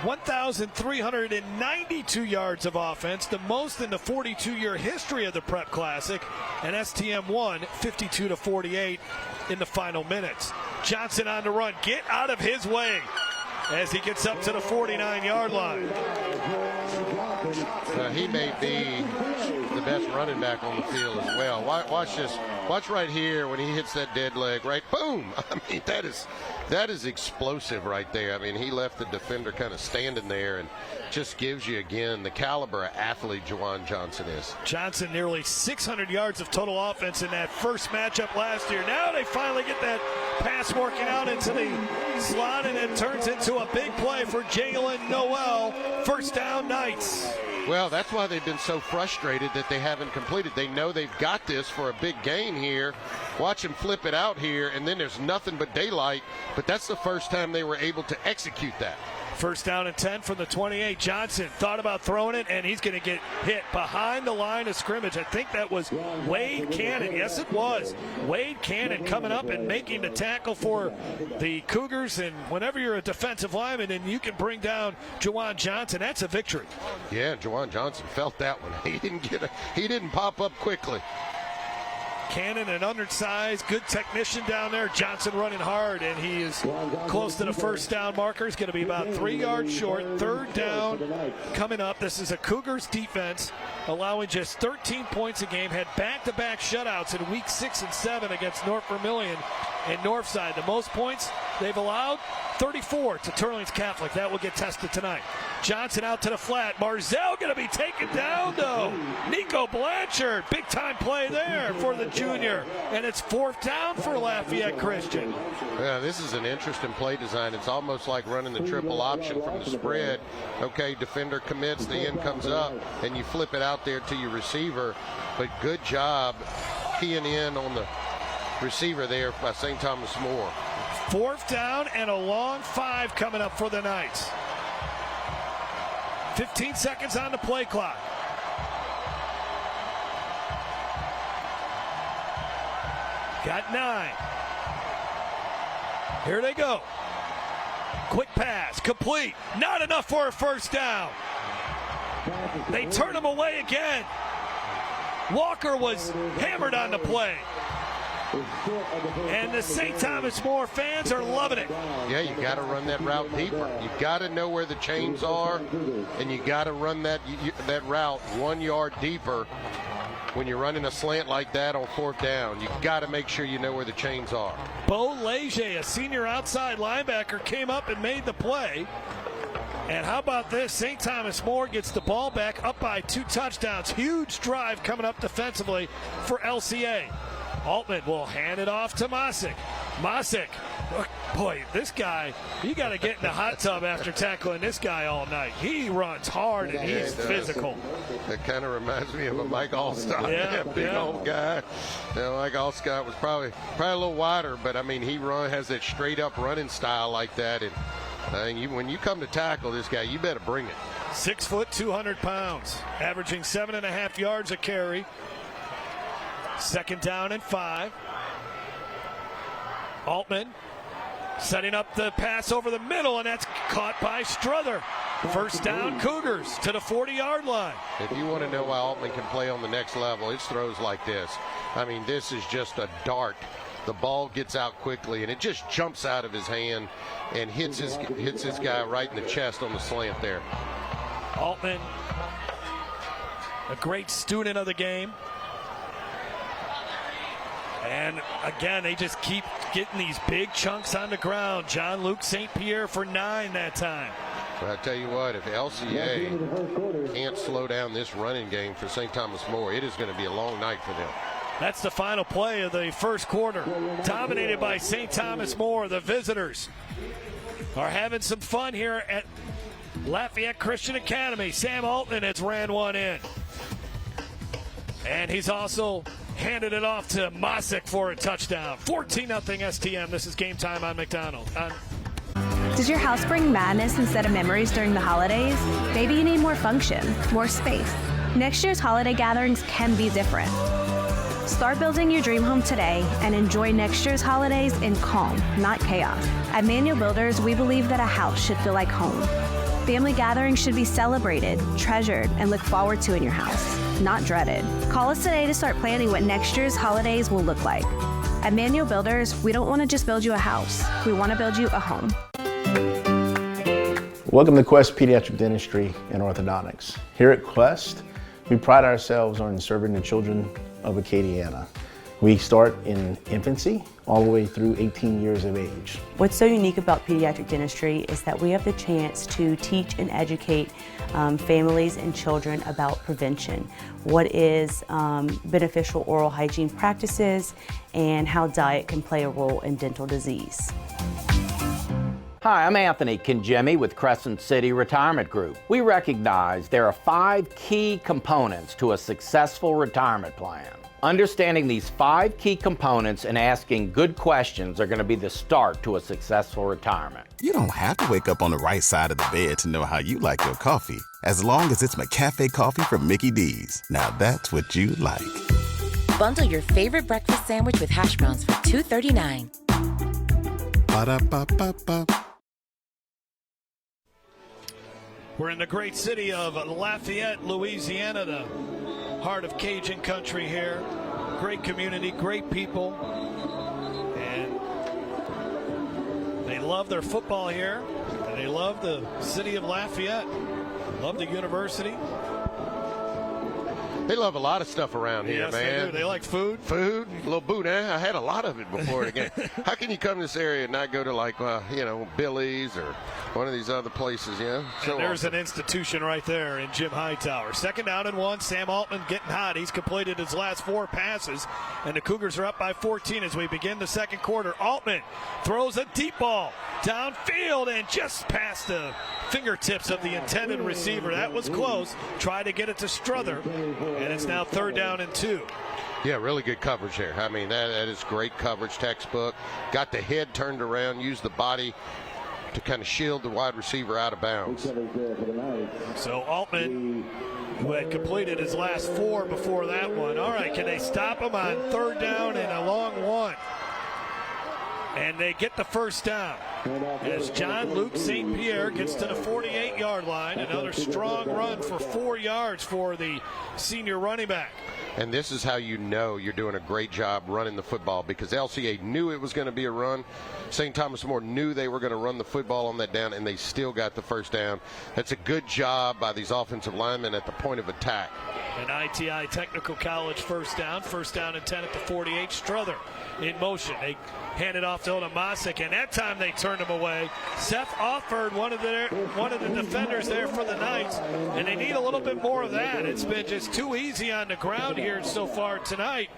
1,392 yards of offense, the most in the 42-year history of the Prep Classic, and STM won 52-48 in the final minutes. Johnson on the run. Get out of his way as he gets up to the 49-yard line. He may be the best running back on the field as well. Watch this. Watch right here when he hits that dead leg, right? Boom! I mean, that is explosive right there. I mean, he left the defender kind of standing there and just gives you, again, the caliber of athlete Juwan Johnson is. Johnson nearly 600 yards of total offense in that first matchup last year. Now they finally get that pass working out into the slot, and it turns into a big play for Jalen Noel. First down, Knights. Well, that's why they've been so frustrated that they haven't completed. They know they've got this for a big gain here. Watch him flip it out here, and then there's nothing but daylight. But that's the first time they were able to execute that. First down and 10 from the 28. Johnson thought about throwing it, and he's going to get hit behind the line of scrimmage. I think that was Wade Cannon. Yes, it was. Wade Cannon coming up and making the tackle for the Cougars. And whenever you're a defensive lineman and you can bring down Juwan Johnson, that's a victory. Yeah, Juwan Johnson felt that one. He didn't pop up quickly. Cannon, an undersized, good technician down there. Johnson running hard, and he is close to the first down marker. He's going to be about 3 yards short. Third down coming up. This is a Cougars defense allowing just 13 points a game. Had back-to-back shutouts in week 6 and 7 against North Vermilion and Northside. The most points they've allowed, 34 to Turlings Catholic. That will get tested tonight. Johnson out to the flat. Marzell going to be taken down, though. Nico Blanchard, big-time play there for the junior. And it's fourth down for Lafayette Christian. Yeah, this is an interesting play design. It's almost like running the triple option from the spread. Okay, defender commits, the end comes up, and you flip it out there to your receiver. But good job keying in on the receiver there by St. Thomas More. Fourth down and a long 5 coming up for the Knights. 15 seconds on the play clock. Got 9. Here they go. Quick pass, complete. Not enough for a first down. They turn him away again. Walker was hammered on the play. And the St. Thomas More fans are loving it. Yeah, you got to run that route deeper. You got to know where the chains are, and you got to run that route 1 yard deeper. When you're running a slant like that on fourth down, you got to make sure you know where the chains are. Bo Leger, a senior outside linebacker, came up and made the play. And how about this? St. Thomas More gets the ball back, up by 2 touchdowns. Huge drive coming up defensively for LCA. Altman will hand it off to Mosick. Mosick Boy, this guy, you got to get in the hot tub after tackling this guy all night. He runs hard and he's physical. That kind of reminds me of a Mike Allstott, big old guy. You know, Mike Allstott was probably a little wider, but I mean, he has that straight up running style like that. And when you come to tackle this guy, you better bring it. 6 foot, 200 pounds, averaging 7.5 yards a carry. 2nd down and 5. Altman setting up the pass over the middle, and that's caught by Strother. 1st down, Cougars to the 40-yard line. If you want to know why Altman can play on the next level, it's throws like this. I mean, this is just a dart. The ball gets out quickly, and it just jumps out of his hand and hits his guy right in the chest on the slant there. Altman, a great student of the game. And again, they just keep getting these big chunks on the ground. John Luke St. Pierre for 9 that time. But I tell you what, if LCA can't slow down this running game for St. Thomas More, it is going to be a long night for them. That's the final play of the first quarter. Dominated by St. Thomas More. The visitors are having some fun here at Lafayette Christian Academy. Sam Altman has ran one in. And he's also handed it off to Mosick for a touchdown. 14-0 STM. This is Game Time on McDonald's. Does your house bring madness instead of memories during the holidays? Maybe you need more function, more space. Next year's holiday gatherings can be different. Start building your dream home today and enjoy next year's holidays in calm, not chaos. At Manual Builders, we believe that a house should feel like home. Family gatherings should be celebrated, treasured, and looked forward to in your house, not dreaded. Call us today to start planning what next year's holidays will look like. At Manual Builders, we don't want to just build you a house. We want to build you a home. Welcome to Quest Pediatric Dentistry and Orthodontics. Here at Quest, we pride ourselves on serving the children of Acadiana. We start in infancy all the way through 18 years of age. What's so unique about pediatric dentistry is that we have the chance to teach and educate families and children about prevention, what is beneficial oral hygiene practices, and how diet can play a role in dental disease. Hi, I'm Anthony Kingemi with Crescent City Retirement Group. We recognize there are 5 key components to a successful retirement plan. Understanding these 5 key components and asking good questions are going to be the start to a successful retirement. You don't have to wake up on the right side of the bed to know how you like your coffee, as long as it's McCafe coffee from Mickey D's. Now that's what you like. Bundle your favorite breakfast sandwich with hash browns for $2.39. Ba-da-ba-ba-ba. We're in the great city of Lafayette, Louisiana, the heart of Cajun country here. Great community, great people. And they love their football here. And they love the city of Lafayette. Love the university. They love a lot of stuff around here, yes, man. They do. They like food. Food, a little boudin. I had a lot of it before the game. How can you come to this area and not go to, like, Billy's or one of these other places, yeah? So and there's an institution right there in Jim Hightower. 2nd down and 1. Sam Altman getting hot. He's completed his last 4 passes, and the Cougars are up by 14 as we begin the second quarter. Altman throws a deep ball downfield and just past the fingertips of the intended receiver. That was close. Tried to get it to Strother, and it's now 3rd down and 2. Yeah, really good coverage there. I mean, that is great coverage, textbook. Got the head turned around, used the body to kind of shield the wide receiver out of bounds. So Altman, who had completed his last 4 before that one. All right, can they stop him on 3rd down and a long one? And they get the 1st down as John Luke St. Pierre gets to the 48-yard line. Another strong run for 4 yards for the senior running back. And this is how you know you're doing a great job running the football, because LCA knew it was going to be a run. St. Thomas More knew they were going to run the football on that down, and they still got the 1st down. That's a good job by these offensive linemen at the point of attack. An ITI Technical College 1st down. 1st down and 10 at the 48. Strother in motion. They hand it off to Mosick, and that time they turned him away. Seth offered one of the defenders there for the Knights, and they need a little bit more of that. It's been just too easy on the ground here so far tonight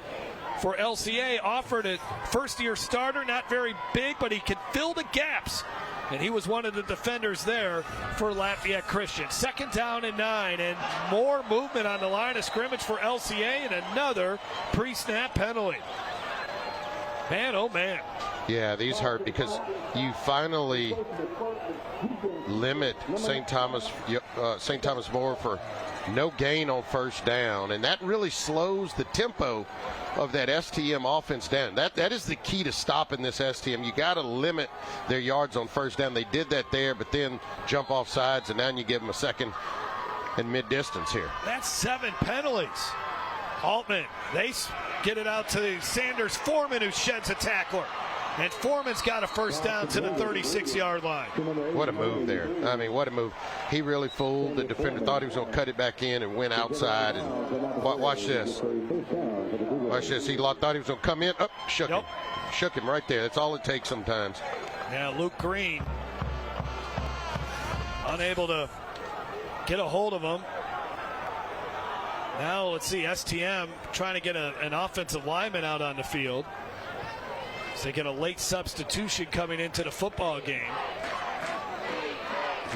for LCA. Offered a 1st-year starter, not very big, but he could fill the gaps. And he was one of the defenders there for Lafayette Christian. 2nd down and 9, and more movement on the line of scrimmage for LCA, and another pre-snap penalty. Man, oh man. Yeah, these hurt because you finally limit St. Thomas More for no gain on 1st down, and that really slows the tempo of that STM offense down. That is the key to stopping this STM. You got to limit their yards on 1st down. They did that there, but then jump off sides, and now you give them a 2nd and mid-distance here. That's 7 penalties. Altman, they get it out to Sanders Foreman, who sheds a tackler. And Foreman's got a 1st down to the 36-yard line. What a move there. I mean, what a move. He really fooled the defender, thought he was going to cut it back in and went outside. And watch this. Watch this. He thought he was going to come in. Oh, shook him. Shook him right there. That's all it takes sometimes. Now Luke Green unable to get a hold of him. Now let's see, STM trying to get an offensive lineman out on the field. So they get a late substitution coming into the football game.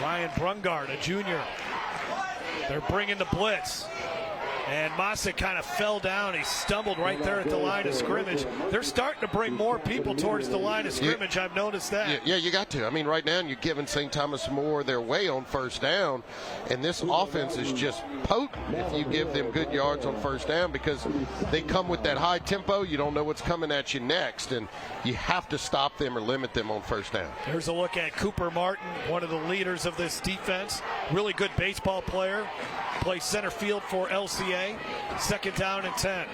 Ryan Brungard, a junior. They're bringing the blitz. And Massa kind of fell down. He stumbled right there at the line of scrimmage. They're starting to bring more people towards the line of scrimmage. I've noticed that. Yeah, you got to. I mean, right now you're giving St. Thomas More their way on 1st down, and this offense is just potent if you give them good yards on 1st down because they come with that high tempo. You don't know what's coming at you next, and you have to stop them or limit them on 1st down. Here's a look at Cooper Martin, one of the leaders of this defense. Really good baseball player. Plays center field for LCA. 2nd down and 10.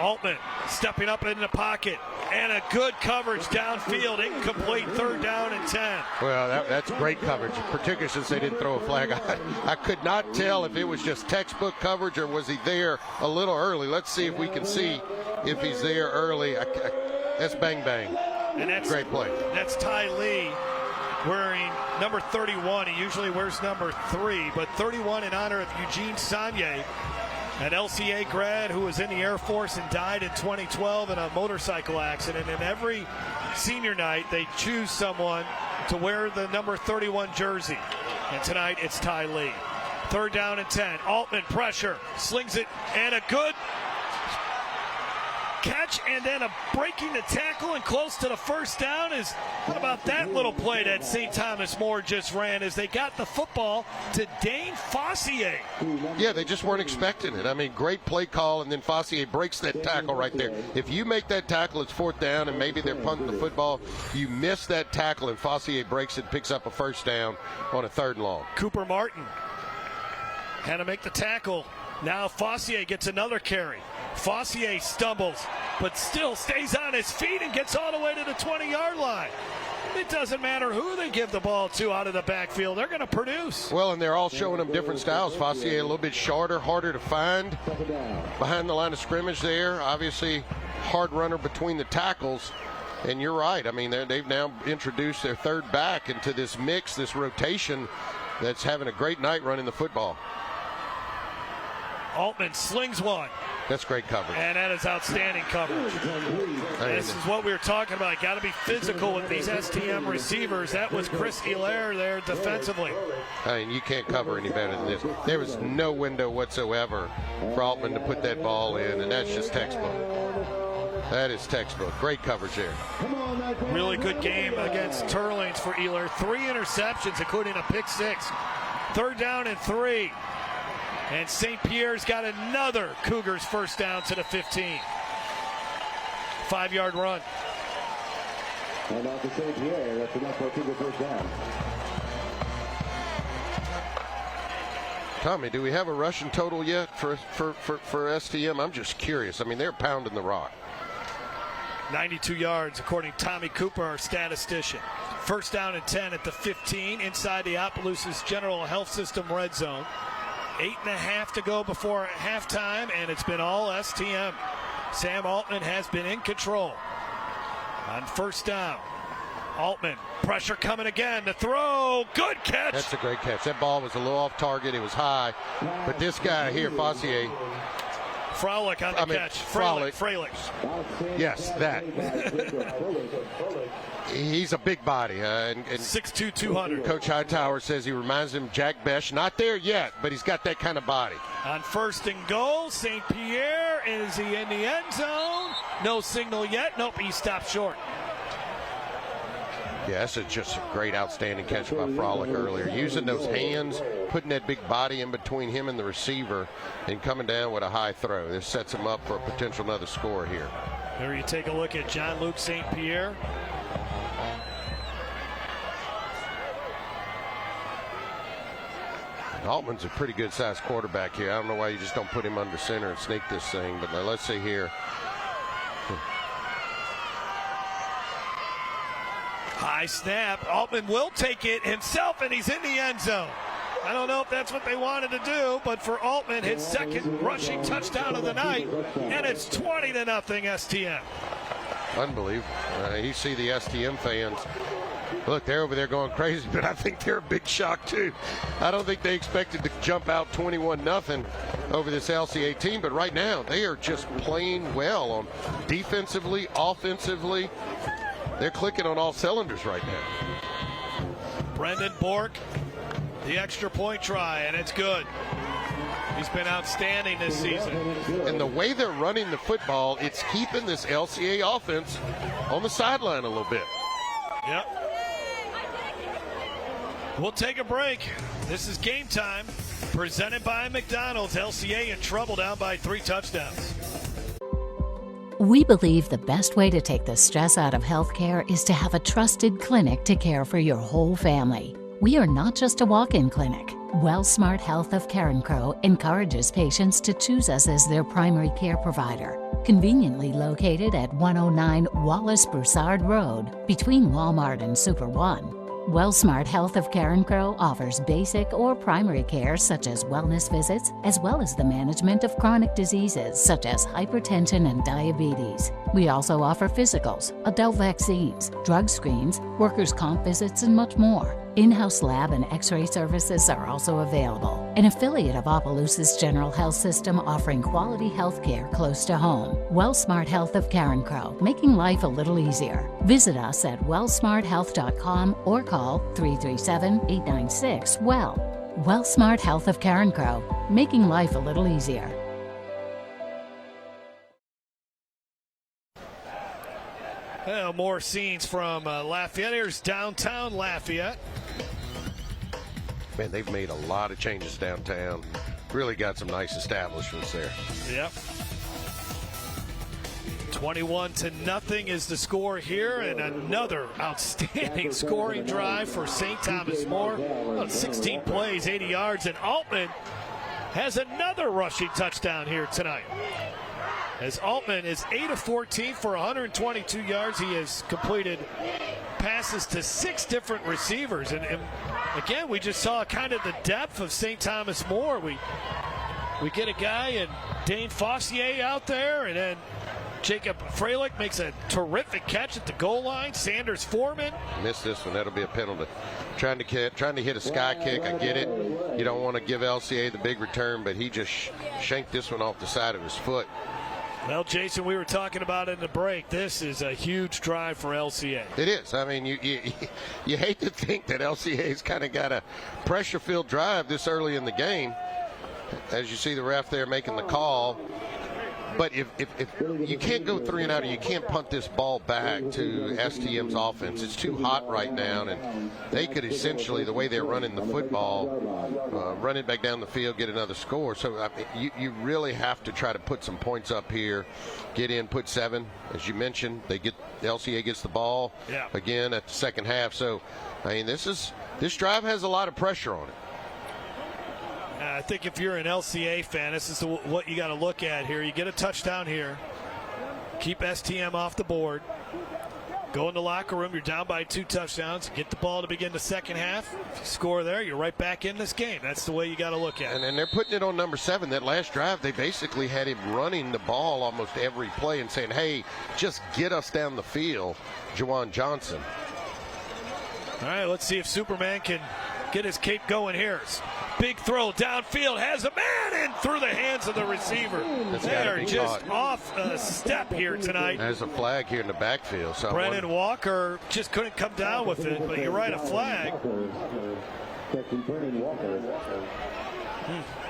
Altman stepping up in the pocket. And a good coverage downfield. Incomplete. 3rd down and 10. Well, that's great coverage, particularly since they didn't throw a flag. I could not tell if it was just textbook coverage or was he there a little early. Let's see if we can see if he's there early. That's bang, bang. And that's great play. That's Ty Lee wearing number 31. He usually wears number 3, but 31 in honor of Eugene Sagne, an LCA grad who was in the Air Force and died in 2012 in a motorcycle accident. And every senior night, they choose someone to wear the number 31 jersey. And tonight, it's Ty Lee. 3rd down and 10. Altman pressure, slings it, and a good catch, and then a breaking the tackle and close to the 1st down. Is what about that little play that St. Thomas More just ran as they got the football to Dane Fossier? Yeah, they just weren't expecting it. I mean, great play call, and then Fossier breaks that tackle right there. If you make that tackle, it's 4th down, and maybe they're punting the football. You miss that tackle, and Fossier breaks it, picks up a 1st down on a 3rd and long. Cooper Martin had to make the tackle. Now Fossier gets another carry. Fossier stumbles, but still stays on his feet and gets all the way to the 20-yard line. It doesn't matter who they give the ball to out of the backfield. They're going to produce. Well, and they're all showing them different styles. Fossier a little bit shorter, harder to find behind the line of scrimmage there. Obviously, hard runner between the tackles. And you're right. I mean, they've now introduced their 3rd back into this mix, this rotation that's having a great night running the football. Altman slings one. That's great coverage. And that is outstanding coverage. This is what we were talking about. Got to be physical with these STM receivers. That was Chris Hilaire there defensively. I mean, you can't cover any better than this. There was no window whatsoever for Altman to put that ball in, and that's just textbook. That is textbook. Great coverage there. Really good game against Turlings for Hilaire. 3 interceptions, including a pick 6. 3rd down and 3. And St. Pierre's got another Cougars 1st down to the 15. 5-yard run. And off to St. Pierre, that's enough for a Cougar 1st down. Tommy, do we have a rushing total yet for STM? I'm just curious. I mean, they're pounding the rock. 92 yards, according to Tommy Cooper, our statistician. 1st down and 10 at the 15 inside the Opelousas General Health System red zone. 8.5 to go before halftime, and it's been all STM. Sam Altman has been in control on 1st down. Altman, pressure coming again. The throw, good catch. That's a great catch. That ball was a little off target. It was high. But this guy here, Fossier. Frolic on the catch. Freilich. Yes, that. He's a big body. And 6'2", 200. Coach Hightower says he reminds him of Jack Besh. Not there yet, but he's got that kind of body. On 1st and goal, St. Pierre. Is he in the end zone? No signal yet. Nope, he stopped short. Yeah, that's just a great, outstanding catch by Frolic earlier. Using those hands, putting that big body in between him and the receiver, and coming down with a high throw. This sets him up for a potential another score here. Here you take a look at John Luke St. Pierre. Altman's a pretty good-sized quarterback here. I don't know why you just don't put him under center and sneak this thing, but let's see here. High snap. Altman will take it himself, and he's in the end zone. I don't know if that's what they wanted to do, but for Altman, his second rushing touchdown of the night, and it's 20-0 STM. Unbelievable. You see the STM fans. Look, they're over there going crazy, but I think they're a big shock, too. I don't think they expected to jump out 21-0 over this LCA team, but right now they are just playing well on defensively, offensively. They're clicking on all cylinders right now. Brendan Bork, the extra point try, and it's good. He's been outstanding this season. And the way they're running the football, it's keeping this LCA offense on the sideline a little bit. Yep. We'll take a break. This is Game Time, presented by McDonald's. LCA in trouble, down by 3 touchdowns. We believe the best way to take the stress out of healthcare is to have a trusted clinic to care for your whole family. We are not just a walk-in clinic. WellSmart Health of Karen Crow encourages patients to choose us as their primary care provider. Conveniently located at 109 Wallace Broussard Road, between Walmart and Super One. WellSmart Health of Karen Crow offers basic or primary care such as wellness visits, as well as the management of chronic diseases such as hypertension and diabetes. We also offer physicals, adult vaccines, drug screens, workers' comp visits, and much more. In-house lab and x-ray services are also available. An affiliate of Opelousas General Health System offering quality health care close to home. WellSmart Health of Karen Crow, making life a little easier. Visit us at wellsmarthealth.com or call 337-896-WELL. WellSmart Health of Karen Crow, making life a little easier. Well, more scenes from Lafayette. Here's downtown Lafayette. Man, they've made a lot of changes downtown. Really got some nice establishments there. Yep. 21-0 is the score here, and another outstanding scoring drive for St. Thomas More. About 16 plays, 80 yards, and Altman has another rushing touchdown here tonight. As Altman is 8 of 14 for 122 yards. He has completed passes to 6 different receivers. And again, we just saw kind of the depth of St. Thomas More. We get a guy and Dane Fossier out there, and then Jacob Freilich makes a terrific catch at the goal line. Sanders Foreman missed this one. That'll be a penalty. Trying to hit a sky kick. I get it. You don't want to give LCA the big return, but he just shanked this one off the side of his foot. Well, Jason, we were talking about it in the break. This is a huge drive for LCA. It is. I mean, you hate to think that LCA's kind of got a pressure-filled drive this early in the game. As you see the ref there making the call. But if you can't go 3 and out, or you can't punt this ball back to STM's offense. It's too hot right now, and they could essentially, the way they're running the football, run it back down the field, get another score. So you really have to try to put some points up here, get in, put 7. As you mentioned, LCA gets the ball again at the second half. So, I mean, this drive has a lot of pressure on it. I think if you're an LCA fan, this is what you got to look at here. You get a touchdown here, keep STM off the board, go in the locker room. You're down by 2 touchdowns. Get the ball to begin the second half. If you score there, you're right back in this game. That's the way you got to look at it. And they're putting it on number 7. That last drive, they basically had him running the ball almost every play and saying, hey, just get us down the field, Juwan Johnson. All right, let's see if Superman can get his cape going here. Big throw downfield, has a man in through the hands of the receiver. They are just off a step here tonight. There's a flag here in the backfield. So Brennan Walker just couldn't come down with it, but you're right, a flag.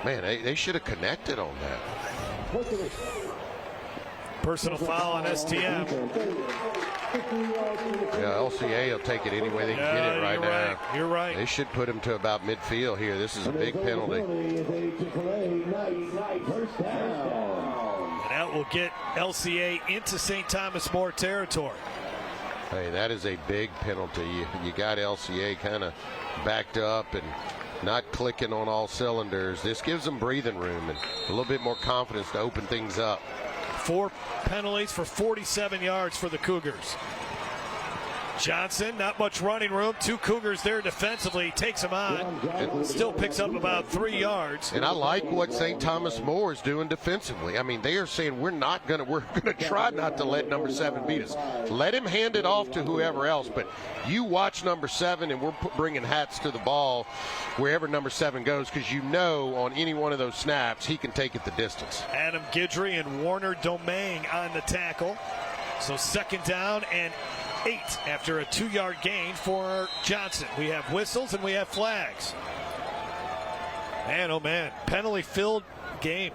Man, they should have connected on that. Personal foul on STM. Yeah, LCA will take it any way they can get it right now. You're right. They should put him to about midfield here. This is a big penalty. And that will get LCA into St. Thomas More territory. Hey, that is a big penalty. You got LCA kind of backed up and not clicking on all cylinders. This gives them breathing room and a little bit more confidence to open things up. 4 penalties for 47 yards for the Cougars. Johnson, not much running room. 2 Cougars there defensively. Takes them on. And still picks up about 3 yards. And I like what St. Thomas More is doing defensively. I mean, they are saying we're going to try not to let number 7 beat us. Let him hand it off to whoever else. But you watch number 7, and we're bringing hats to the ball wherever number 7 goes, because you know on any one of those snaps he can take it the distance. Adam Guidry and Warner Domingue on the tackle. So second down and 8 after a 2-yard gain for Johnson. We have whistles and we have flags. Man, oh man, penalty-filled game.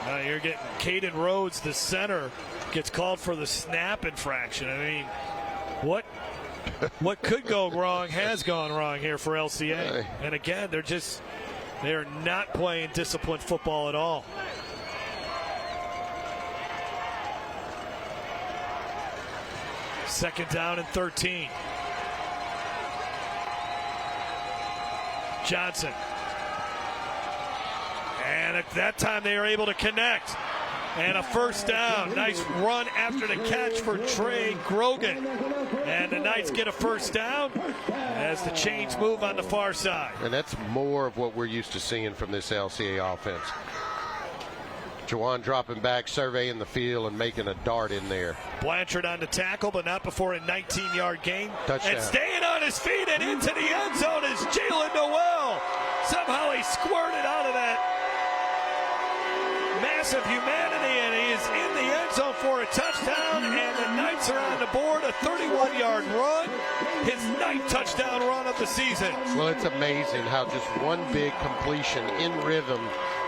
Now you're getting Caden Rhodes, the center, gets called for the snap infraction. I mean, what could go wrong has gone wrong here for LCA. And again, they're not playing disciplined football at all. Second down and 13. Johnson. And at that time they are able to connect. And a first down. Nice run after the catch for Trey Grogan. And the Knights get a first down as the chains move on the far side. And that's more of what we're used to seeing from this LCA offense. Jawan dropping back, surveying the field, and making a dart in there. Blanchard on the tackle, but not before a 19-yard gain. Touchdown. And staying on his feet and into the end zone is Jalen Noel. Somehow he squirted out of that massive humanity, and he is in the end zone for a touchdown, and the Knights are on the board, a 31-yard run, his 9th touchdown run of the season. Well, it's amazing how just one big completion in rhythm,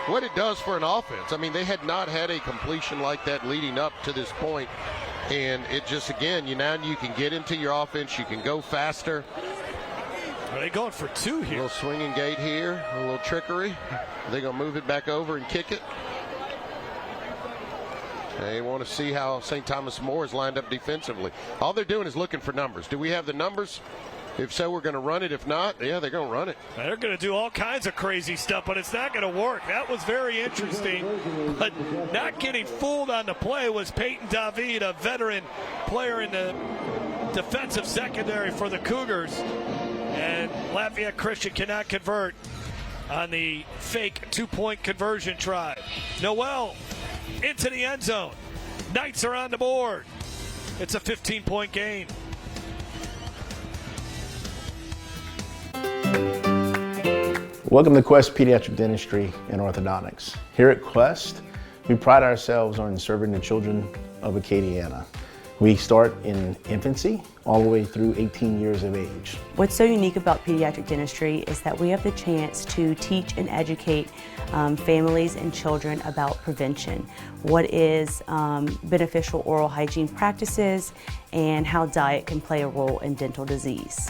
what it does for an offense. I mean, they had not had a completion like that leading up to this point, and it just, again, now you can get into your offense, you can go faster. Are they going for 2 here? A little swinging gate here, a little trickery. They're going to move it back over and kick it. They want to see how St. Thomas More is lined up defensively. All they're doing is looking for numbers. Do we have the numbers? If so, we're going to run it. If not, yeah, they're going to run it. They're going to do all kinds of crazy stuff, but it's not going to work. That was very interesting. But not getting fooled on the play was Peyton David, a veteran player in the defensive secondary for the Cougars. And Lafayette Christian cannot convert on the fake 2-point conversion try. Noel into the end zone. Knights are on the board. It's a 15-point game. Welcome to Quest Pediatric Dentistry and Orthodontics. Here at Quest, we pride ourselves on serving the children of Acadiana. We start in infancy all the way through 18 years of age. What's so unique about pediatric dentistry is that we have the chance to teach and educate families and children about prevention, what is beneficial oral hygiene practices, and how diet can play a role in dental disease.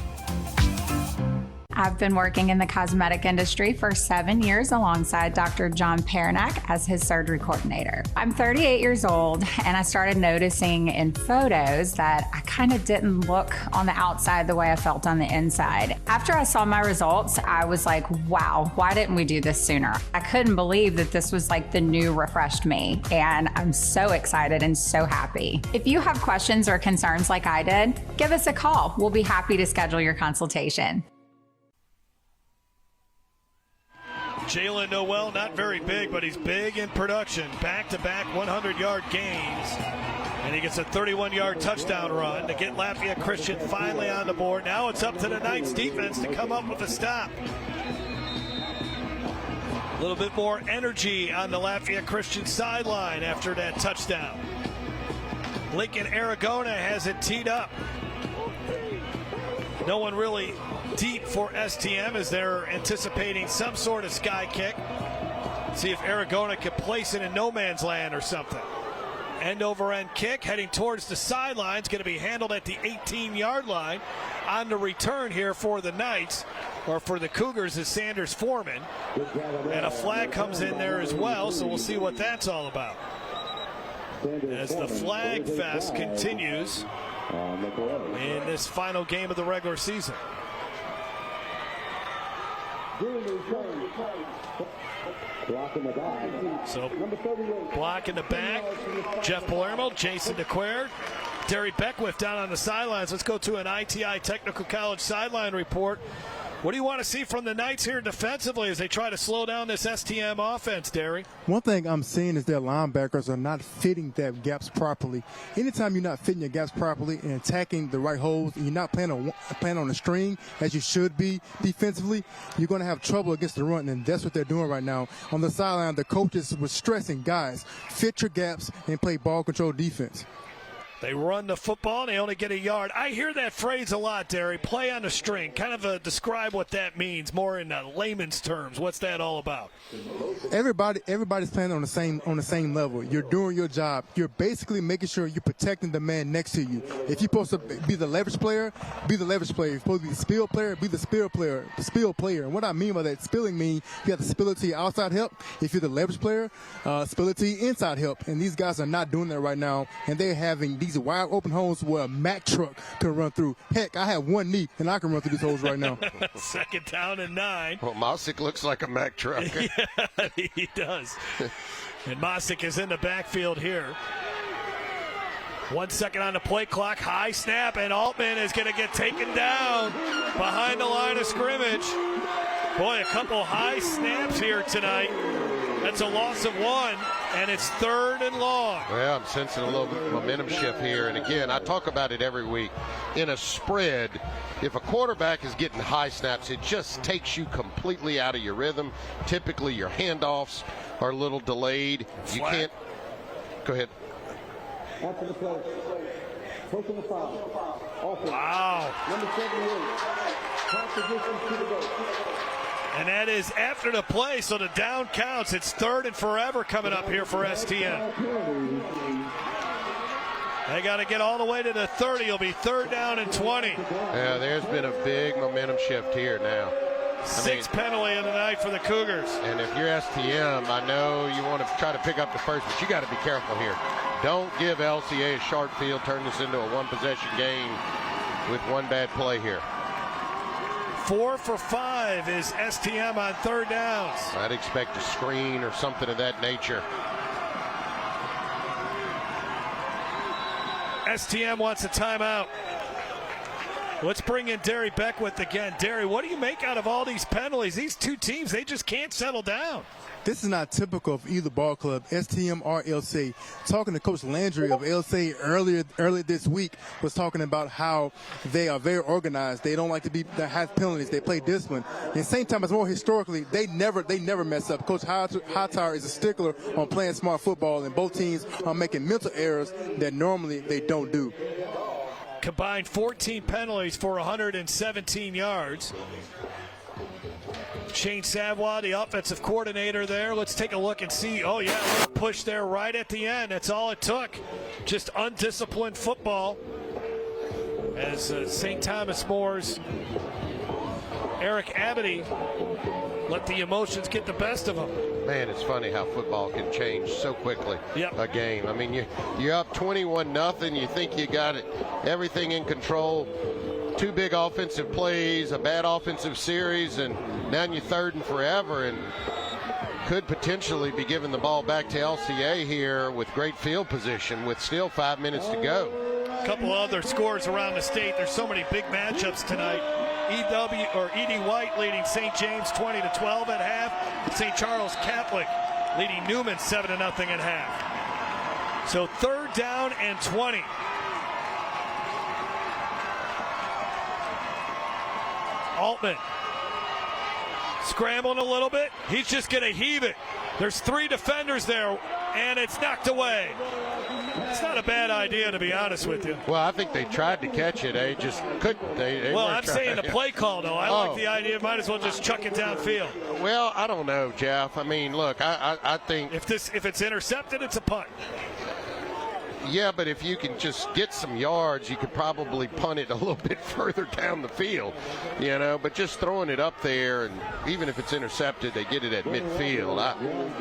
I've been working in the cosmetic industry for 7 years alongside Dr. John Pernak as his surgery coordinator. I'm 38 years old, and I started noticing in photos that I kind of didn't look on the outside the way I felt on the inside. After I saw my results, I was like, wow, why didn't we do this sooner? I couldn't believe that this was like the new refreshed me, and I'm so excited and so happy. If you have questions or concerns like I did, give us a call. We'll be happy to schedule your consultation. Jalen Noel, not very big, but he's big in production. Back-to-back 100-yard gains. And he gets a 31-yard touchdown run to get Lafayette Christian finally on the board. Now it's up to the Knights defense to come up with a stop. A little bit more energy on the Lafayette Christian sideline after that touchdown. Lincoln Aragona has it teed up. No one really deep for STM as they're anticipating some sort of sky kick. See if Aragona can place it in no man's land or something. End over end kick heading towards the sidelines, going to be handled at the 18-yard line. On the return here for the Knights, or for the Cougars, is Sanders Foreman. And a flag comes in there as well, so we'll see what that's all about. As the flag fest continues in this final game of the regular season. So, block in the back, Jeff Palermo, Jason DeQuaire, Derry Beckwith down on the sidelines. Let's go to an ITI Technical College sideline report. What do you want to see from the Knights here defensively as they try to slow down this STM offense, Derry? One thing I'm seeing is their linebackers are not fitting their gaps properly. Anytime you're not fitting your gaps properly and attacking the right holes, and you're not playing on a string as you should be defensively, you're going to have trouble against the run, and that's what they're doing right now. On the sideline, the coaches were stressing, guys, fit your gaps and play ball control defense. They run the football, and they only get a yard. I hear that phrase a lot, Derry, play on the string. Kind of describe what that means more in layman's terms. What's that all about? Everybody's playing on the same level. You're doing your job. You're basically making sure you're protecting the man next to you. If you're supposed to be the leverage player, be the leverage player. If you're supposed to be the spill player, be the spill player. The spill player. And what I mean by that, spilling means you have to spill it to your outside help. If you're the leverage player, spill it to your inside help. And these guys are not doing that right now, and they're having these wide open holes where a Mack truck can run through. Heck, I have one knee, and I can run through these holes right now. Second down and 9. Well, Mosick looks like a Mack truck. Yeah, he does. And Mosick is in the backfield here. 1 second on the play clock. High snap, and Altman is going to get taken down behind the line of scrimmage. Boy, a couple high snaps here tonight. That's a loss of 1, and it's 3rd and long. Well, I'm sensing a little bit of momentum shift here. And again, I talk about it every week. In a spread, if a quarterback is getting high snaps, it just takes you completely out of your rhythm. Typically, your handoffs are a little delayed. You can't. Go ahead. After the play, taking the foul. Wow. Number 78. Position to the goal. And that is after the play, so the down counts. It's 3rd and forever coming up here for STM. They got to get all the way to the 30. It'll be 3rd down and 20. Yeah, there's been a big momentum shift here now. Six penalty of the night for the Cougars. And if you're STM, I know you want to try to pick up the first, but you got to be careful here. Don't give LCA a short field, turn this into a one-possession game with one bad play here. 4 for 5 is STM on 3rd downs. I'd expect a screen or something of that nature. STM wants a timeout. Let's bring in Derry Beckwith again. Derry, what do you make out of all these penalties? These two teams, they just can't settle down. This is not typical of either ball club, STM or LCA. Talking to Coach Landry of LCA earlier this week was talking about how they are very organized. They don't like to have penalties. They play discipline. And St. Thomas more historically, they never mess up. Coach Hightower is a stickler on playing smart football, and both teams are making mental errors that normally they don't do. Combined 14 penalties for 117 yards. Shane Savoie, the offensive coordinator there. Let's take a look and see. Oh, yeah, a little push there right at the end. That's all it took. Just undisciplined football. As St. Thomas More's Eric Abity let the emotions get the best of him. Man, it's funny how football can change so quickly. Yep. A game. I mean, you're up 21-0. You think you got it, everything in control. 2 big offensive plays, a bad offensive series, and now you're 3rd and forever, and could potentially be giving the ball back to LCA here with great field position with still 5 minutes to go. A couple other scores around the state. There's so many big matchups tonight. ED White leading St. James 20-12 at half. St. Charles Catholic leading Newman 7-0 at half. So 3rd down and 20. Altman scrambling a little bit. He's just going to heave it. There's 3 defenders there, and it's knocked away. It's not a bad idea, to be honest with you. Well, I think they tried to catch it. They just couldn't. They well, I'm saying the play call, though. I like the idea. Might as well just chuck it downfield. Well, I don't know, Jeff. I mean, look, I think if it's intercepted, it's a punt. Yeah, but if you can just get some yards, you could probably punt it a little bit further down the field, you know. But just throwing it up there, and even if it's intercepted, they get it at midfield.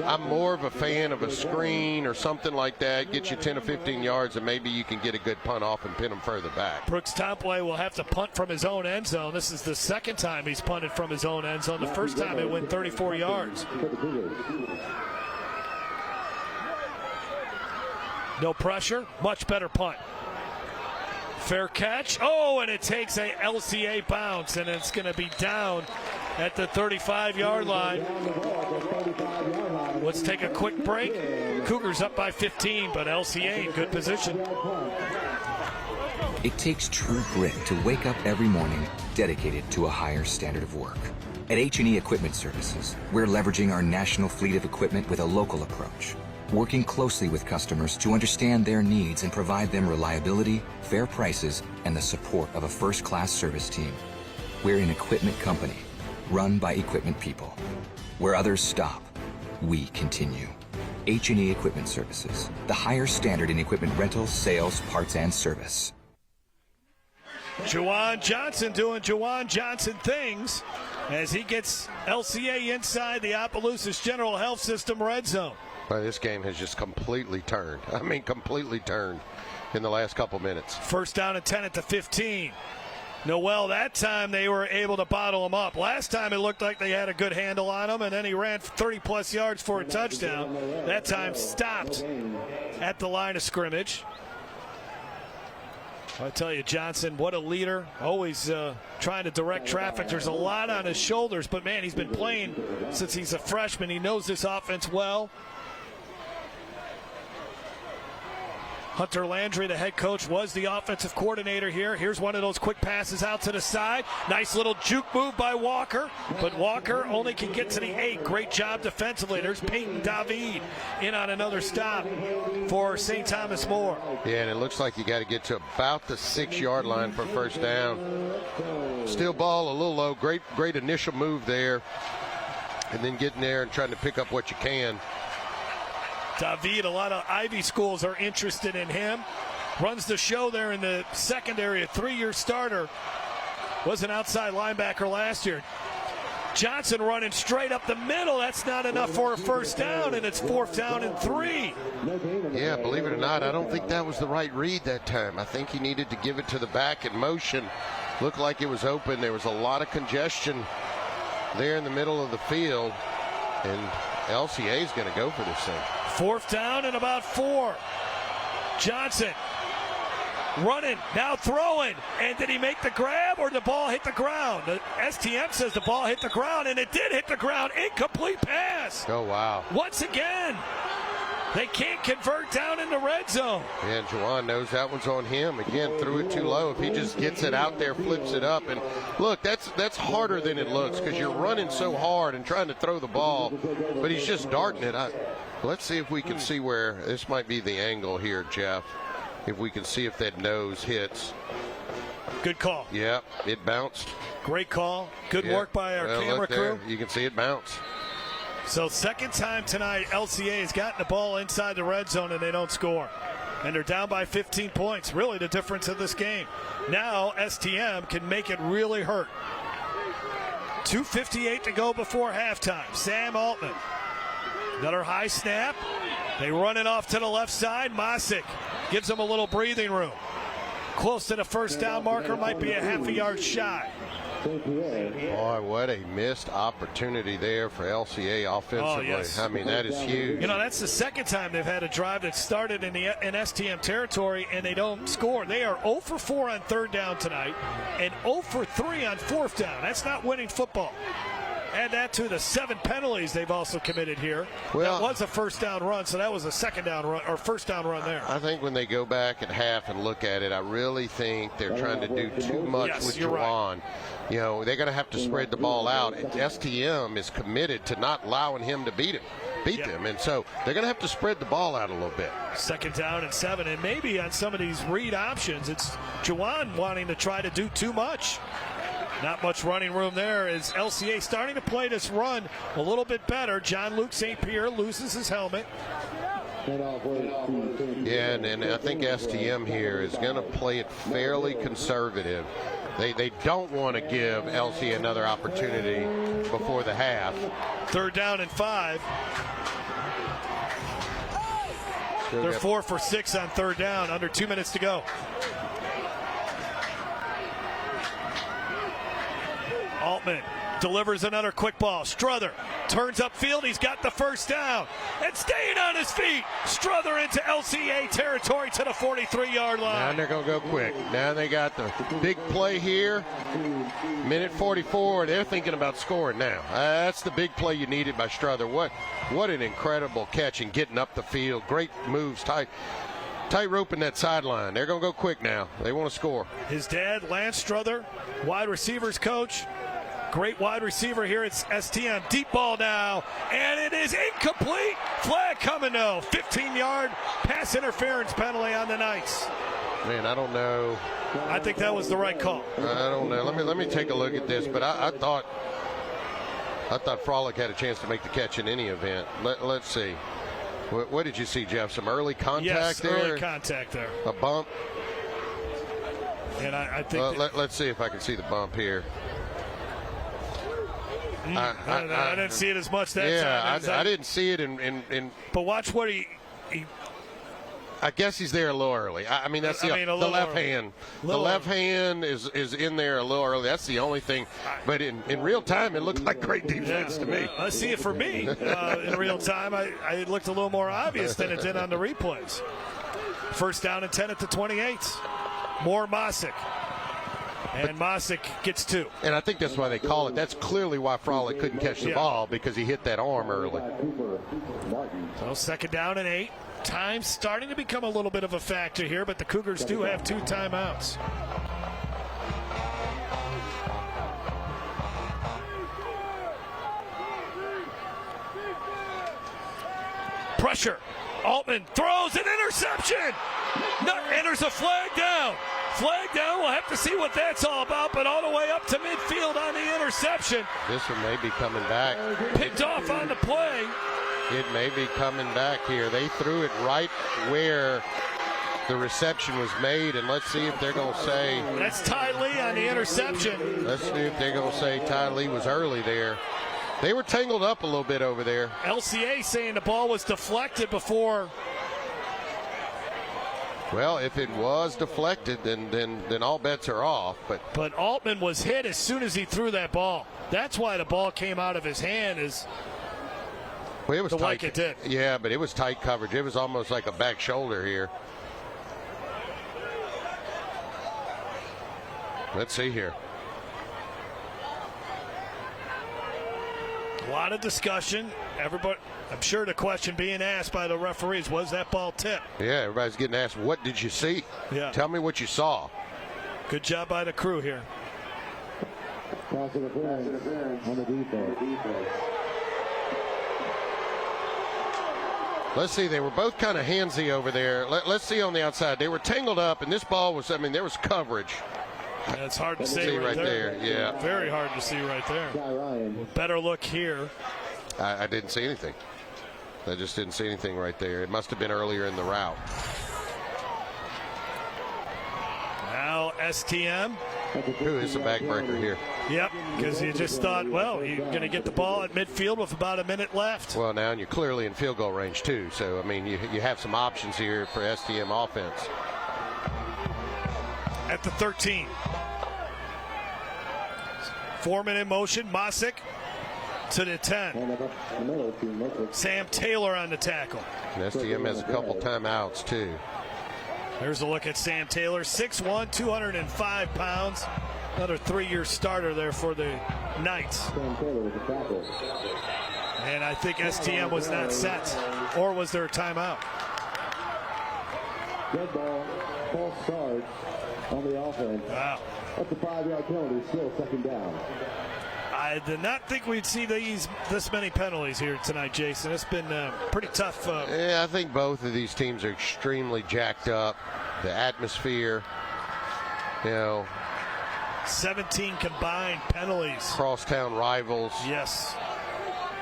I'm more of a fan of a screen or something like that. Get you 10 or 15 yards, and maybe you can get a good punt off and pin them further back. Brooks Topley will have to punt from his own end zone. This is the 2nd time he's punted from his own end zone. The first time it went 34 yards. No pressure, much better punt. Fair catch. Oh, and it takes a LCA bounce, and it's going to be down at the 35-yard line. Let's take a quick break. Cougars up by 15, but LCA in good position. It takes true grit to wake up every morning dedicated to a higher standard of work. At H&E Equipment Services, we're leveraging our national fleet of equipment with a local approach, working closely with customers to understand their needs and provide them reliability, fair prices, and the support of a first-class service team. We're an equipment company, run by equipment people. Where others stop, we continue. H&E Equipment Services, the higher standard in equipment rentals, sales, parts, and service. Juwan Johnson doing Juwan Johnson things as he gets LCA inside the Opelousas General Health System red zone. Well, this game has just completely turned. I mean, completely turned in the last couple minutes. 1st down and 10 at the 15. Noel, that time they were able to bottle him up. Last time it looked like they had a good handle on him, and then he ran 30-plus yards for a touchdown. That time stopped at the line of scrimmage. I tell you, Johnson, what a leader. Always trying to direct traffic. There's a lot on his shoulders, but, man, he's been playing since he's a freshman. He knows this offense well. Hunter Landry, the head coach, was the offensive coordinator here. Here's one of those quick passes out to the side. Nice little juke move by Walker, but Walker only can get to the 8. Great job defensively. There's Peyton David in on another stop for St. Thomas More. Yeah, and it looks like you got to get to about the 6-yard line for 1st down. Still ball a little low. Great initial move there, and then getting there and trying to pick up what you can. David, a lot of Ivy schools are interested in him. Runs the show there in the secondary, a 3-year starter. Was an outside linebacker last year. Johnson running straight up the middle. That's not enough for a 1st down, and it's 4th down and 3. Yeah, believe it or not, I don't think that was the right read that time. I think he needed to give it to the back in motion. Looked like it was open. There was a lot of congestion there in the middle of the field, and LCA is going to go for this thing. 4th down and about 4. Johnson running, now throwing. And did he make the grab or the ball hit the ground? The STM says the ball hit the ground, and it did hit the ground. Incomplete pass. Oh, wow. Once again, they can't convert down in the red zone. And Juwan knows that one's on him. Again, threw it too low. If he just gets it out there, flips it up. And look, that's harder than it looks because you're running so hard and trying to throw the ball, but he's just darting it. Let's see if we can see where this might be the angle here, Jeff. If we can see if that nose hits. Good call. Yeah, it bounced. Great call. Good work by our camera crew. You can see it bounce. So 2nd time tonight, LCA has gotten the ball inside the red zone and they don't score. And they're down by 15 points. Really the difference of this game. Now STM can make it really hurt. 2:58 to go before halftime. Sam Altman. Another high snap. They run it off to the left side. Masick gives them a little breathing room. Close to the 1st down marker. Might be a half a yard shy. Boy, what a missed opportunity there for LCA offensively. Oh, yes. I mean, that is huge. You know, that's the 2nd time they've had a drive that started in STM territory and they don't score. They are 0 for 4 on 3rd down tonight and 0 for 3 on 4th down. That's not winning football. Add that to the 7 penalties they've also committed here. Well, that was a first down run, so that was a second down run or first down run there. I think when they go back at half and look at it, I really think they're trying to do too much with Juwan. Right. You know, they're going to have to spread the ball out. STM is committed to not allowing him to beat them, and so they're going to have to spread the ball out a little bit. Second down and 7, and maybe on some of these read options, it's Juwan wanting to try to do too much. Not much running room there. Is LCA starting to play this run a little bit better? John Luke St. Pierre loses his helmet. Yeah, and I think STM here is going to play it fairly conservative. They don't want to give LCA another opportunity before the half. Third down and 5. They're 4 for 6 on third down, under 2 minutes to go. Altman delivers another quick ball. Strother turns upfield. He's got the first down. And staying on his feet. Strother into LCA territory to the 43-yard line. Now they're going to go quick. Now they got the big play here. Minute 44. They're thinking about scoring now. That's the big play you needed by Strother. What an incredible catch and getting up the field. Great moves. Tight rope in that sideline. They're going to go quick now. They want to score. His dad, Lance Strother, wide receivers coach. Great wide receiver here. It's STM. Deep ball now, and it is incomplete. Flag coming though. 15-yard pass interference penalty on the Knights. Man, I don't know. I think that was the right call. I don't know. Let me take a look at this. But I thought Frolic had a chance to make the catch in any event. Let's see. What did you see, Jeff? Some early contact there? Yes, early contact there. A bump. And I think. Let's see if I can see the bump here. I didn't see it as much that time. Yeah, I didn't see it in. But watch what he I guess he's there a little early. I mean, that's the left hand. The left hand is in there a little early. That's the only thing. But in real time, it looked like great defense to me. I see it for me in real time. It looked a little more obvious than it did on the replays. First down and 10 at the 28. More Mosick. And Mosick gets 2. And I think that's why they call it. That's clearly why Frolic couldn't catch the ball, because he hit that arm early. So second down and 8. Time starting to become a little bit of a factor here, but the Cougars do have 2 timeouts. Pressure. Altman throws an interception. Enters a flag down. Flag down. We'll have to see what that's all about, but all the way up to midfield on the interception. This one may be coming back. Picked off on the play. It may be coming back here. They threw it right where the reception was made, and let's see if they're going to say. That's Ty Lee on the interception. Let's see if they're going to say Ty Lee was early there. They were tangled up a little bit over there. LCA saying the ball was deflected before. Well, if it was deflected, then all bets are off. But Altman was hit as soon as he threw that ball. That's why the ball came out of his hand. Well, it was tight. Like it did. Yeah, but it was tight coverage. It was almost like a back shoulder here. Let's see here. A lot of discussion. Everybody, I'm sure the question being asked by the referees, was that ball tipped? Yeah, everybody's getting asked, what did you see? Yeah. Tell me what you saw. Good job by the crew here. Pass interference on the defense. Let's see, they were both kind of handsy over there. Let's see on the outside. They were tangled up, and this ball was, there was coverage. Yeah, it's hard to see right there. Yeah. Very hard to see right there. Better look here. I didn't see anything. I just didn't see anything right there. It must have been earlier in the route. Now STM. Who is the backbreaker here? Yep, because you just thought, well, you're going to get the ball at midfield with about a minute left. Well, now, and you're clearly in field goal range, too. So, I mean, you have some options here for STM offense. At the 13. Foreman in motion. Mosick to the 10. Sam Taylor on the tackle. And STM has a couple timeouts, too. There's a look at Sam Taylor. 6'1", 205 pounds. Another 3-year starter there for the night. Sam Taylor with the tackle. And I think STM was not set. Or was there a timeout? Dead ball, false start on the offense. Wow. That's a 5-yard penalty, still second down. I did not think we'd see this many penalties here tonight, Jason. It's been pretty tough. Yeah, I think both of these teams are extremely jacked up. The atmosphere, 17 combined penalties. Crosstown rivals. Yes.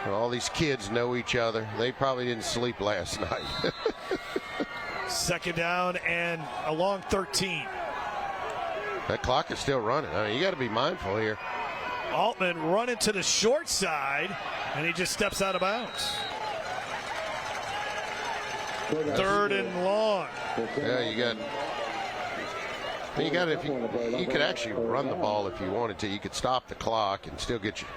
All these kids know each other. They probably didn't sleep last night. Second down and a long 13. That clock is still running. I mean, you got to be mindful here. Altman running to the short side, and he just steps out of bounds. Third and long. Yeah, if you could actually run the ball if you wanted to. You could stop the clock and still get your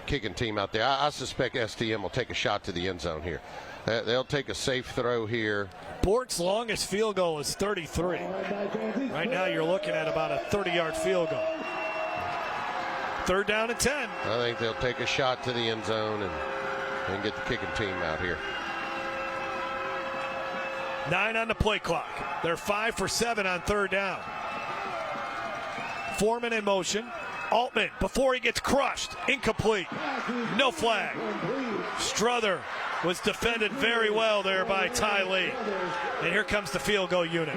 kicking team out there. I suspect STM will take a shot to the end zone here. They'll take a safe throw here. Bork's longest field goal is 33. Right now you're looking at about a 30-yard field goal. Third down and 10. I think they'll take a shot to the end zone and get the kicking team out here. 9 on the play clock. They're 5 for 7 on third down. Foreman in motion. Altman, before he gets crushed, incomplete. No flag. Strother was defended very well there by Ty Lee. And here comes the field goal unit.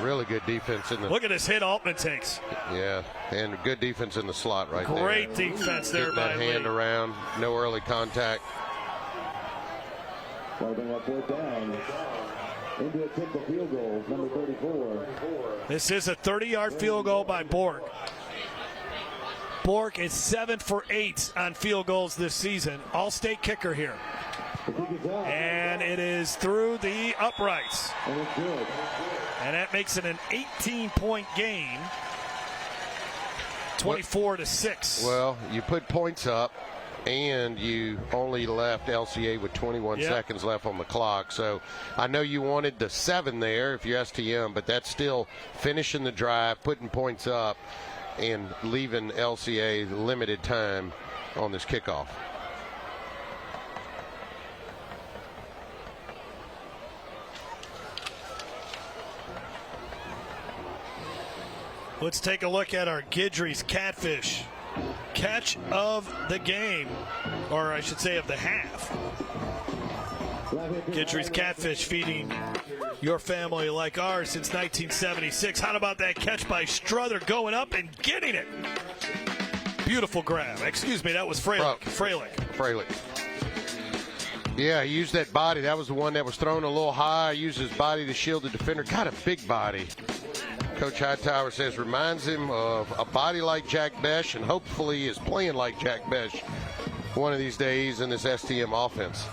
Really good defense in the... Look at this hit Altman takes. Yeah, and good defense in the slot right there. Great defense there by Lee. Hand around, no early contact. Fourth down. Into attempt the field goal, number 34. This is a 30-yard field goal by Bork. Bork is 7 for 8 on field goals this season. All-state kicker here. And it is through the uprights. And that makes it an 18-point game. 24-6. Well, you put points up, and you only left LCA with 21 seconds left on the clock. So I know you wanted the 7 there if you're STM, but that's still finishing the drive, putting points up, and leaving LCA limited time on this kickoff. Let's take a look at our Guidry's Catfish catch of the game, or I should say of the half. Guidry's Catfish, feeding your family like ours since 1976. How about that catch by Strother, going up and getting it? Beautiful grab. Excuse me, that was Freilich. Yeah, he used that body. That was the one that was thrown a little high. Used his body to shield the defender. Got a big body. Coach Hightower says reminds him of a body like Jack Besh, and hopefully is playing like Jack Besh one of these days in this STM offense.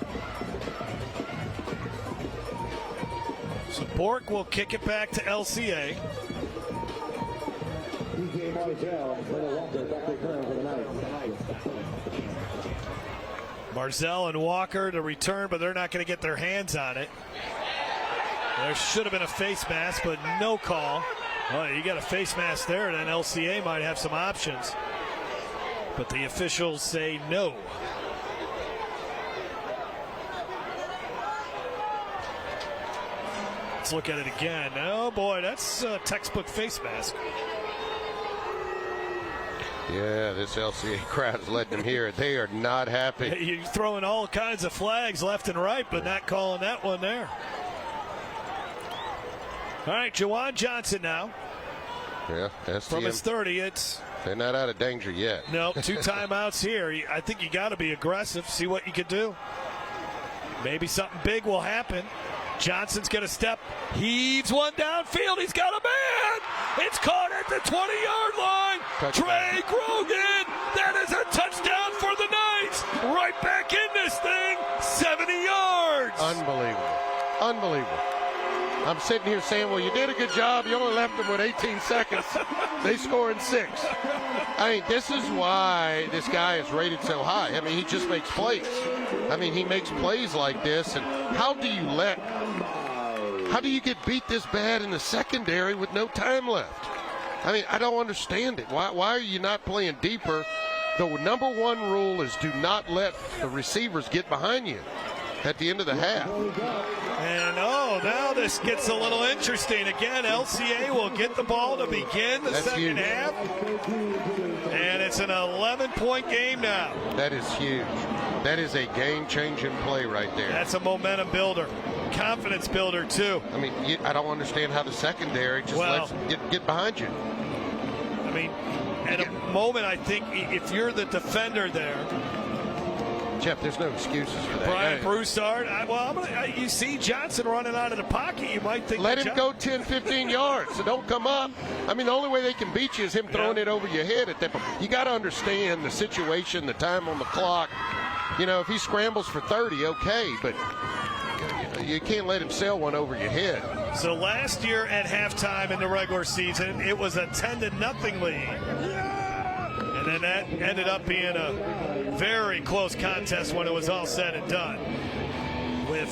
So Bork will kick it back to LCA. Marzell and Walker to return, but they're not going to get their hands on it. There should have been a face mask, but no call. Oh, you got a face mask there, then LCA might have some options. But the officials say no. Let's look at it again. Oh, boy, that's a textbook face mask. Yeah, this LCA crowd's letting them hear it. They are not happy. You're throwing all kinds of flags left and right, but not calling that one there. All right, Jawan Johnson now. Yeah, STM. From his 30, they're not out of danger yet. No, 2 timeouts here. I think you got to be aggressive, see what you can do. Maybe something big will happen. Johnson's going to step, heaves one downfield. He's got a man. It's caught at the 20-yard line. Trey Grogan. That is a touchdown for the Knights. Right back in this thing. 70 yards. Unbelievable. I'm sitting here saying, well, you did a good job. You only left them with 18 seconds. They score in 6. I mean, this is why this guy is rated so high. I mean, he just makes plays. I mean, he makes plays like this. And how do you get beat this bad in the secondary with no time left? I mean, I don't understand it. Why are you not playing deeper? The number one rule is do not let the receivers get behind you at the end of the half. And, now this gets a little interesting. Again, LCA will get the ball to begin the second half. And it's an 11-point game now. That is huge. That is a game-changing play right there. That's a momentum builder. Confidence builder, too. I mean, I don't understand how the secondary just lets get behind you. I mean, at a moment, I think if you're the defender there, Jeff, there's no excuses for that. Brian Broussard. You see Johnson running out of the pocket. You might think. Let him go 10, 15 yards. So don't come up. I mean, the only way they can beat you is him throwing it over your head at that point. You got to understand the situation, the time on the clock. You know, if he scrambles for 30, okay, but you can't let him sail one over your head. So last year at halftime in the regular season, it was a 10-0 lead. And then that ended up being a very close contest when it was all said and done, with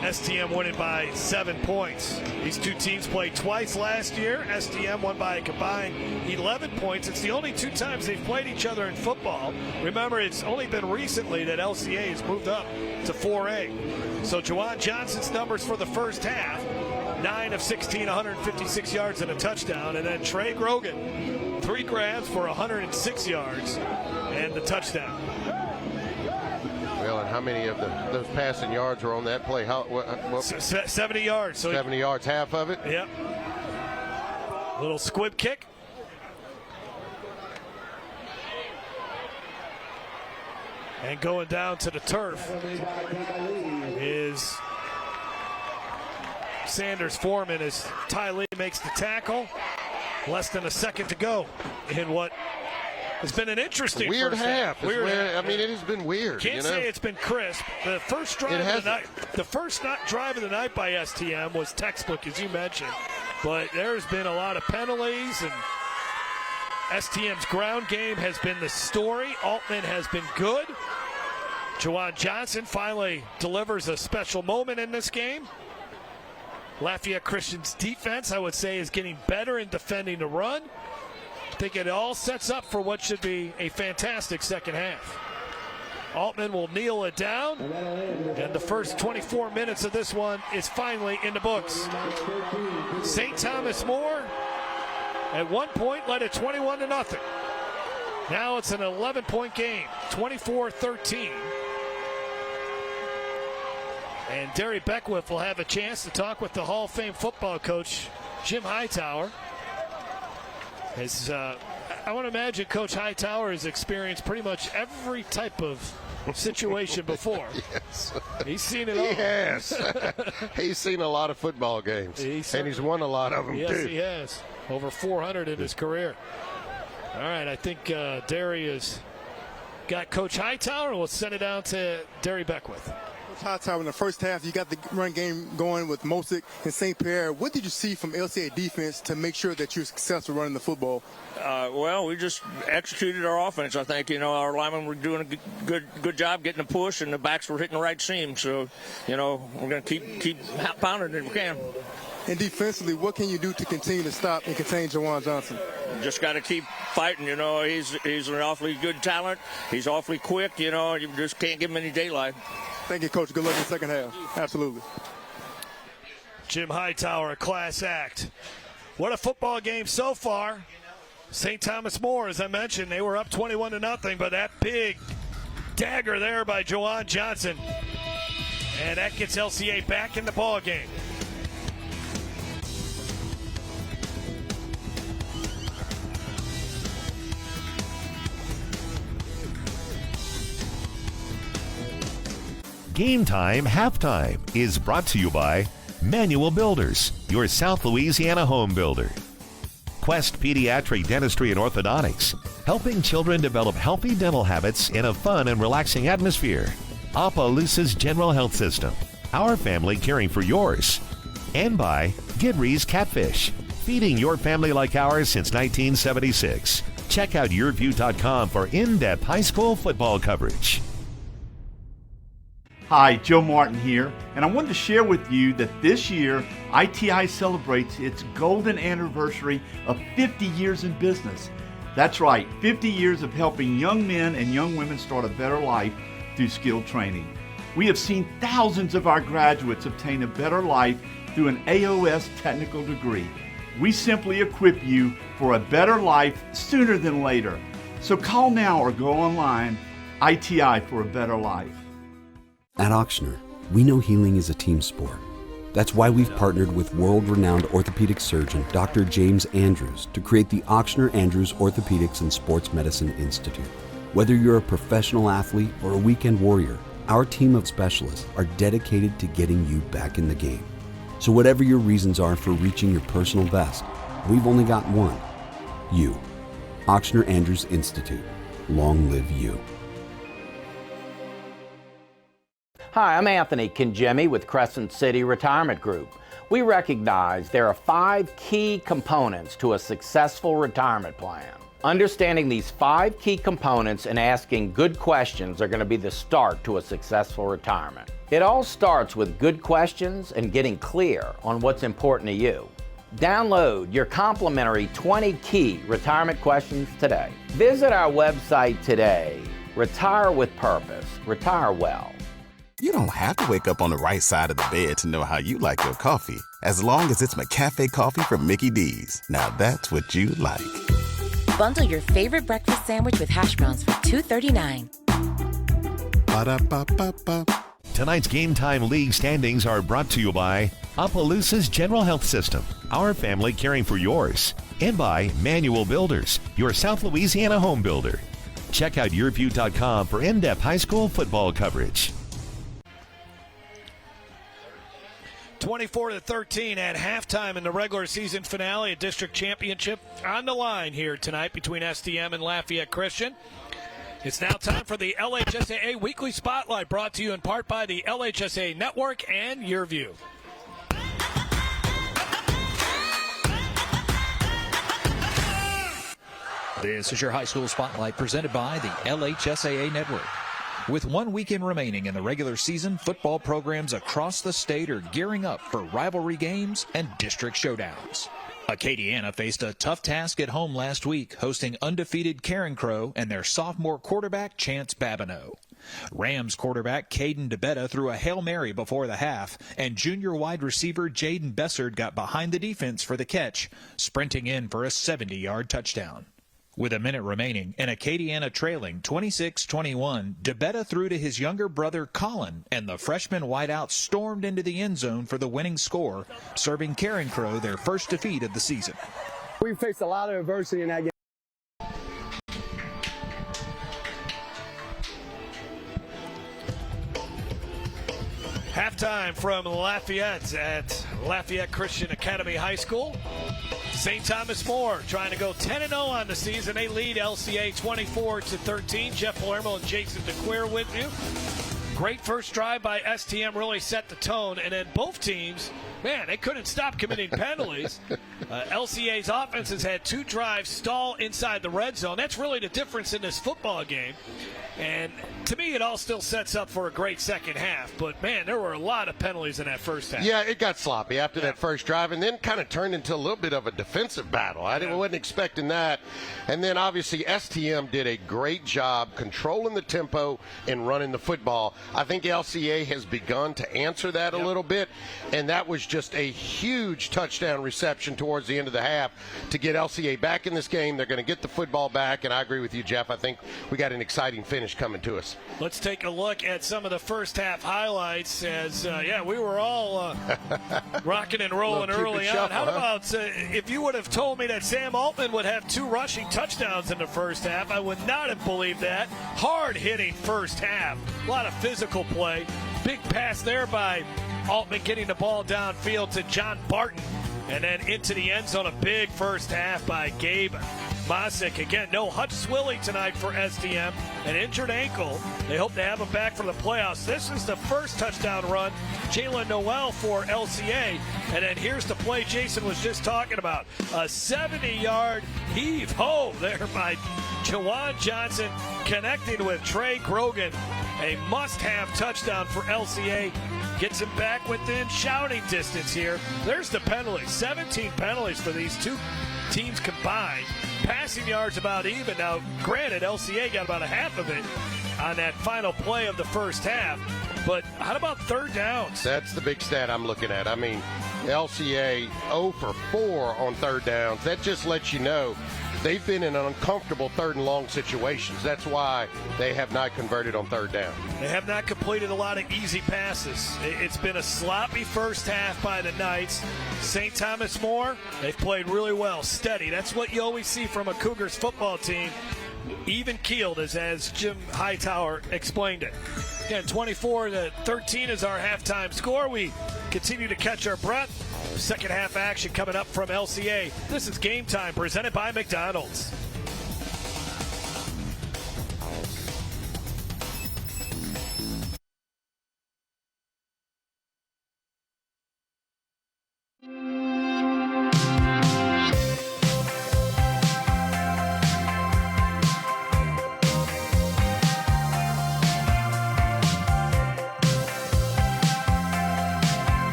STM winning by 7 points. These two teams played twice last year. STM won by a combined 11 points. It's the only 2 times they've played each other in football. Remember, it's only been recently that LCA has moved up to 4A. So Juwan Johnson's numbers for the first half, 9 of 16, 156 yards and a touchdown. And then Trey Grogan, 3 grabs for 106 yards and the touchdown. Well, and how many of those passing yards were on that play? 70 yards. So 70 yards, half of it? Yep. Little squib kick. And going down to the turf is Sanders Foreman as Ty Lee makes the tackle. Less than a second to go in what has been an interesting weird first half. I mean, it has been weird. Can't say it's been crisp. The first drive of the night, drive of the night by STM was textbook, as you mentioned. But there's been a lot of penalties, and STM's ground game has been the story. Altman has been good. Juwan Johnson finally delivers a special moment in this game. Lafayette Christian's defense, I would say, is getting better in defending the run. I think it all sets up for what should be a fantastic second half. Altman will kneel it down, and the first 24 minutes of this one is finally in the books. St. Thomas More, at one point, led it 21-0. Now it's an 11-point game, 24-13. And Derry Beckwith will have a chance to talk with the Hall of Fame football coach, Jim Hightower. I want to imagine Coach Hightower has experienced pretty much every type of situation before. Yes. He's seen it all. He has. He's seen a lot of football games, and he's won a lot of them, yes, too. Yes, he has. Over 400 in his career. All right, I think Derry has got Coach Hightower, and we'll send it down to Derry Beckwith. Hightower, in the first half, you got the run game going with Mosick and St. Pierre. What did you see from LCA defense to make sure that you're successful running the football? Well, we just executed our offense. I think, our linemen were doing a good job getting the push, and the backs were hitting the right seam. So, we're going to keep pounding it if we can. And defensively, what can you do to continue to stop and contain Juwan Johnson? Just got to keep fighting. He's an awfully good talent. He's awfully quick. You just can't give him any daylight. Thank you, Coach. Good luck in the second half. Absolutely. Jim Hightower, a class act. What a football game so far. St. Thomas More, as I mentioned, they were up 21-0, but that big dagger there by Juwan Johnson. And that gets LCA back in the ball game. Game Time Halftime is brought to you by Manual Builders, your South Louisiana home builder. Quest Pediatric Dentistry and Orthodontics, helping children develop healthy dental habits in a fun and relaxing atmosphere. Opelousas General Health System, our family caring for yours. And by Gidry's Catfish, feeding your family like ours since 1976. Check out yourview.com for in-depth high school football coverage. Hi, Joe Martin here, and I wanted to share with you that this year, ITI celebrates its golden anniversary of 50 years in business. That's right, 50 years of helping young men and young women start a better life through skilled training. We have seen thousands of our graduates obtain a better life through an AOS technical degree. We simply equip you for a better life sooner than later. So call now or go online, ITI for a better life. At Ochsner, we know healing is a team sport. That's why we've partnered with world-renowned orthopedic surgeon Dr. James Andrews to create the Ochsner Andrews Orthopedics and Sports Medicine Institute. Whether you're a professional athlete or a weekend warrior, our team of specialists are dedicated to getting you back in the game. So whatever your reasons are for reaching your personal best, we've only got one: you. Ochsner Andrews Institute. Long live you. Hi, I'm Anthony Kinjemi with Crescent City Retirement Group. We recognize there are 5 key components to a successful retirement plan. Understanding these 5 key components and asking good questions are going to be the start to a successful retirement. It all starts with good questions and getting clear on what's important to you. Download your complimentary 20 key retirement questions today. Visit our website today. Retire with purpose. Retire well. You don't have to wake up on the right side of the bed to know how you like your coffee, as long as it's McCafe coffee from Mickey D's. Now that's what you like. Bundle your favorite breakfast sandwich with hash browns for $2.39. Ba-da-ba-ba-ba. Tonight's Game Time League standings are brought to you by Opelousas General Health System, our family caring for yours, and by Manual Builders, your South Louisiana home builder. Check out yourview.com for in-depth high school football coverage. 24-13 at halftime in the regular season finale, a district championship on the line here tonight between STM and Lafayette Christian. It's now time for the LHSAA Weekly Spotlight, brought to you in part by the LHSAA Network and YourView. This is your high school spotlight presented by the LHSAA Network. With 1 weekend remaining in the regular season, football programs across the state are gearing up for rivalry games and district showdowns. Acadiana faced a tough task at home last week, hosting undefeated Karen Crow and their sophomore quarterback Chance Babineau. Rams quarterback Caden DeBetta threw a Hail Mary before the half, and junior wide receiver Jaden Bessard got behind the defense for the catch, sprinting in for a 70-yard touchdown. With a minute remaining and Acadiana trailing 26-21, DeBetta threw to his younger brother Colin, and the freshman wideout stormed into the end zone for the winning score, serving Karen Crow their first defeat of the season. We faced a lot of adversity in that game. Halftime from Lafayette at Lafayette Christian Academy High School. St. Thomas More trying to go 10-0 on the season. They lead LCA 24-13. Jeff Palermo and Jason DeQueer with you. Great first drive by STM, really set the tone. And then both teams, man, they couldn't stop committing penalties. LCA's offense has had 2 drives stall inside the red zone. That's really the difference in this football game. And to me, it all still sets up for a great second half. But, man, there were a lot of penalties in that first half. Yeah, it got sloppy after that first drive and then kind of turned into a little bit of a defensive battle. I wasn't expecting that. And then, obviously, STM did a great job controlling the tempo and running the football. I think LCA has begun to answer that a little bit, and that was just a huge touchdown reception towards the end of the half to get LCA back in this game. They're going to get the football back, and I agree with you, Jeff. I think we got an exciting finish coming to us. Let's take a look at some of the first half highlights as, we were all rocking and rolling early on. How about if you would have told me that Sam Altman would have 2 rushing touchdowns in the first half, I would not have believed that. Hard-hitting first half. A lot of physical play. Big pass there by Altman, getting the ball downfield to John Barton. And then into the end zone, a big first half by Gabe Mosick. Again, no Hutch Swilly tonight for STM. An injured ankle. They hope to have him back for the playoffs. This is the first touchdown run, Jalen Noel for LCA. And then here's the play Jason was just talking about. A 70-yard heave-ho there by Jawan Johnson, connecting with Trey Grogan. A must-have touchdown for LCA. Gets him back within shouting distance here. There's the penalty. 17 penalties for these two teams combined. Passing yards about even. Now, granted, LCA got about a half of it on that final play of the first half. But how about third downs? That's the big stat I'm looking at. I mean, LCA 0 for 4 on third downs. That just lets you know they've been in uncomfortable third and long situations. That's why they have not converted on third down. They have not completed a lot of easy passes. It's been a sloppy first half by the Knights. St. Thomas More, they've played really well, steady. That's what you always see from a Cougars football team. Even keeled, as Jim Hightower explained it. Again, 24-13 is our halftime score. We continue to catch our breath. Second half action coming up from LCA. This is Game Time, presented by McDonald's.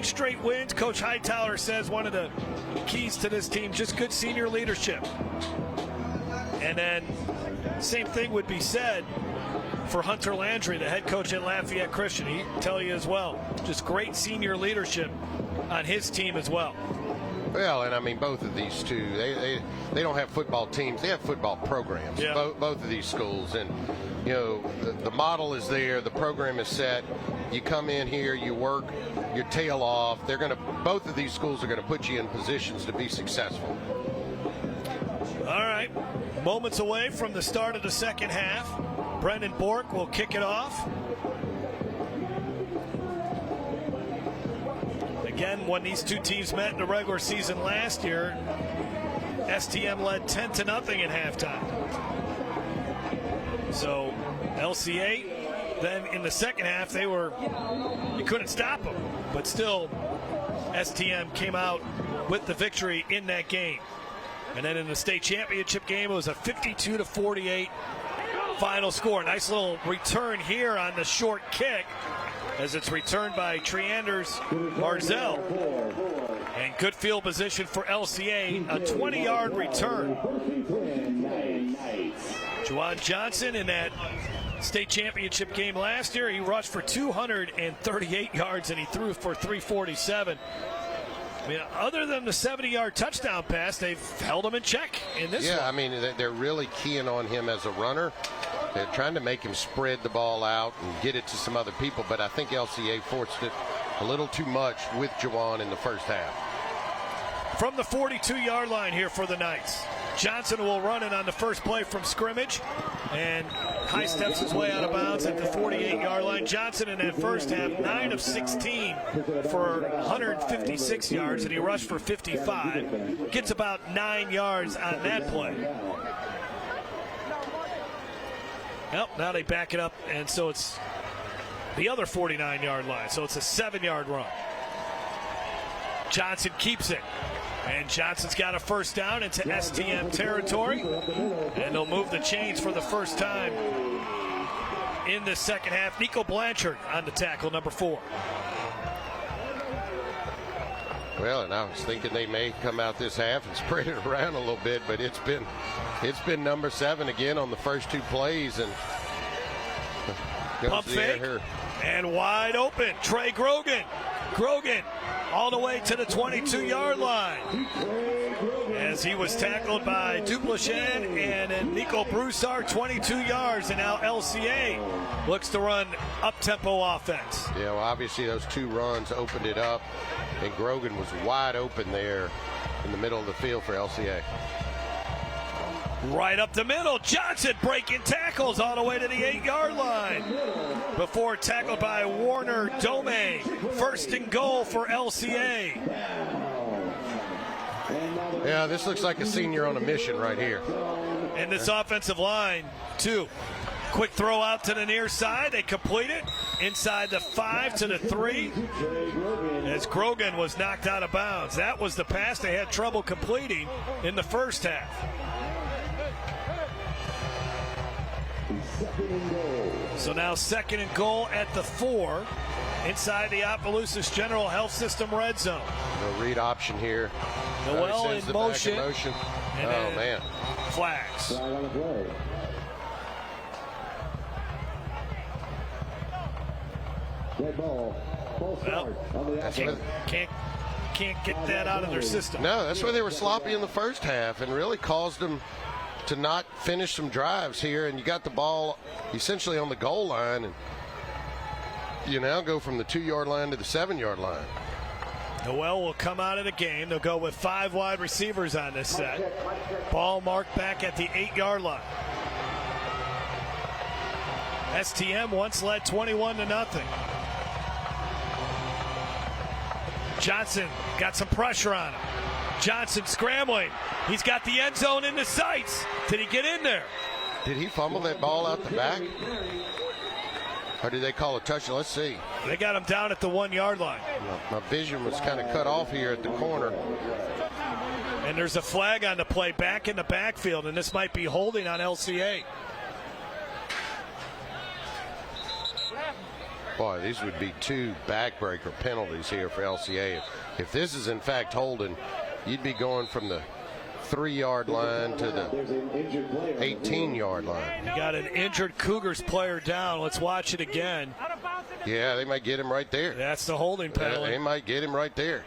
Straight wins. Coach Hightower says one of the keys to this team, just good senior leadership. And then same thing would be said for Hunter Landry, the head coach at Lafayette Christian. He'd tell you as well, just great senior leadership on his team as well. Well, and I mean, both of these two, they don't have football teams. They have football programs, yeah. both of these schools. And, you know, the model is there. The program is set. You come in here, you work your tail off. Both of these schools are going to put you in positions to be successful. All right. Moments away from the start of the second half. Brendan Bork will kick it off. Again, when these two teams met in the regular season last year, STM led 10-0 at halftime. So LCA, then in the second half, you couldn't stop them. But still, STM came out with the victory in that game. And then in the state championship game, it was a 52-48 final score. Nice little return here on the short kick, as it's returned by Treanders Marzell. And good field position for LCA, a 20-yard return. Juwan Johnson in that state championship game last year, he rushed for 238 yards and he threw for 347. I mean, other than the 70-yard touchdown pass, they've held him in check in this one. I mean, they're really keying on him as a runner. They're trying to make him spread the ball out and get it to some other people, but I think LCA forced it a little too much with Juwan in the first half. From the 42-yard line here for the Knights, Johnson will run it on the first play from scrimmage, and high steps his way out of bounds at the 48-yard line. Johnson in that first half, 9 of 16 for 156 yards, and he rushed for 55. Gets about 9 yards on that play. Well, now they back it up, and so it's the other 49-yard line. So it's a 7-yard run. Johnson keeps it. And Johnson's got a first down into STM territory. And they'll move the chains for the first time in the second half. Nico Blanchard on the tackle, number 4. Well, and I was thinking they may come out this half and spread it around a little bit, but it's been number 7 again on the first 2 plays, and pump fake and wide open. Trey Grogan all the way to the 22-yard line as he was tackled by Dupleshin and then Nico Broussard, 22 yards, and now LCA looks to run up-tempo offense. Yeah, well, obviously those 2 runs opened it up, and Grogan was wide open there in the middle of the field for LCA. Right up the middle, Johnson breaking tackles all the way to the 8-yard line before tackled by Warner Dome. First and goal for LCA. Yeah, this looks like a senior on a mission right here. And this offensive line, too. Quick throw out to the near side. They complete it inside the 5 to the 3 as Grogan was knocked out of bounds. That was the pass they had trouble completing in the first half. So now second and goal at the 4 inside the Opelousas General Health System red zone. No read option here. Noel in motion. Oh, man. Flags. Well, can't get that out of their system. No, that's why they were sloppy in the first half and really caused them to not finish some drives here. And you got the ball essentially on the goal line, and you now go from the 2-yard line to the 7-yard line. Noel will come out of the game. They'll go with 5 wide receivers on this set. Ball marked back at the 8-yard line. STM once led 21-0. Johnson got some pressure on him. Johnson scrambling. He's got the end zone in the sights. Did he get in there? Did he fumble that ball out the back? Or did they call a touchdown? Let's see. They got him down at the 1-yard line. My vision was kind of cut off here at the corner. And there's a flag on the play back in the backfield, and this might be holding on LCA. Boy, these would be 2 backbreaker penalties here for LCA. If this is in fact holding, you'd be going from the 3-yard line to the 18-yard line. You got an injured Cougars player down. Let's watch it again. Yeah, they might get him right there. That's the holding penalty. They might get him right there.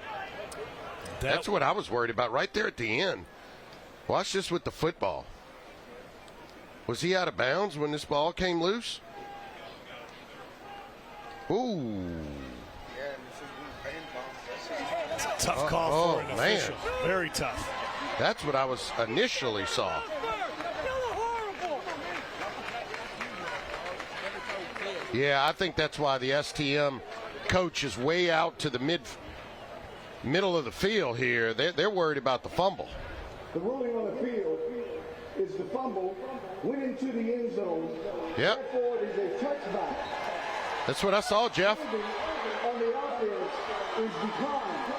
That's what I was worried about right there at the end. Watch this with the football. Was he out of bounds when this ball came loose? Ooh. It's a tough call for an official. Very tough. That's what I was initially saw. Yeah, I think that's why the STM coach is way out to the middle of the field here. They're worried about the fumble. The ruling on the field is the fumble went into the end zone. Yep. Therefore, it is a touchback. That's what I saw, Jeff. On the offense is declined.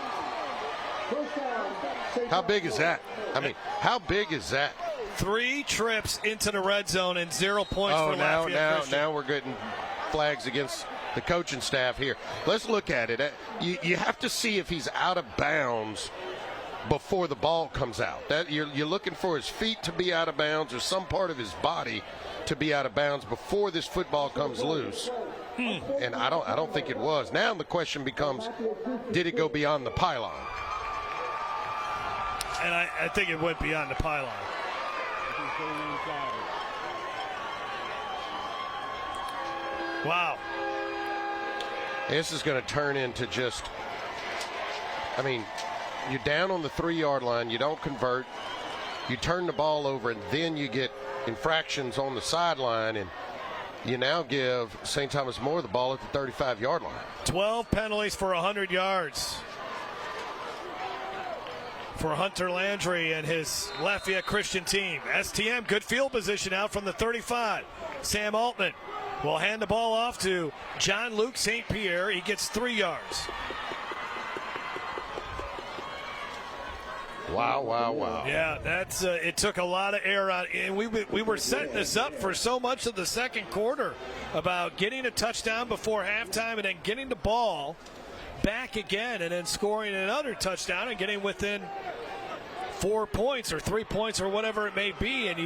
First down. How big is that? I mean, how big is that? 3 trips into the red zone and 0 points for Lafayette. Now we're getting flags against the coaching staff here. Let's look at it. You have to see if he's out of bounds before the ball comes out. That you're looking for his feet to be out of bounds or some part of his body to be out of bounds before this football comes loose. And I don't think it was. Now the question becomes, did it go beyond the pylon? And I think it went beyond the pylon. Wow. This is going to turn into just, I mean, you're down on the 3-yard line, you don't convert, you turn the ball over, and then you get infractions on the sideline, and you now give St. Thomas More the ball at the 35-yard line. 12 penalties for 100 yards for Hunter Landry and his Lafayette Christian team. STM, good field position out from the 35. Sam Altman will hand the ball off to John Luke St. Pierre. He gets 3 yards. Wow. Yeah, that's it took a lot of air out. And we were setting this up for so much of the second quarter about getting a touchdown before halftime and then getting the ball back again and then scoring another touchdown and getting within 4 points or 3 points or whatever it may be. And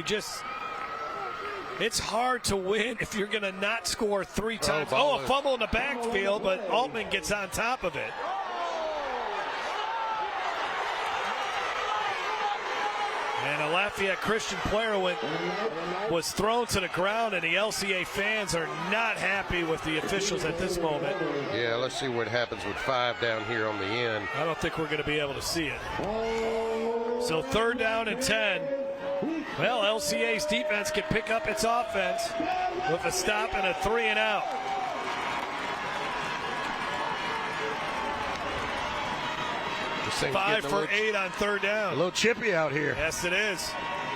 it's hard to win if you're going to not score 3 times. A fumble in the backfield, but Altman gets on top of it. And a Lafayette Christian player was thrown to the ground, and the LCA fans are not happy with the officials at this moment. Yeah, let's see what happens with 5 down here on the end. I don't think we're going to be able to see it. So 3rd down and 10. Well, LCA's defense can pick up its offense with a stop and a 3 and out. This 5 for 8 on 3rd down. A little chippy out here. Yes, it is.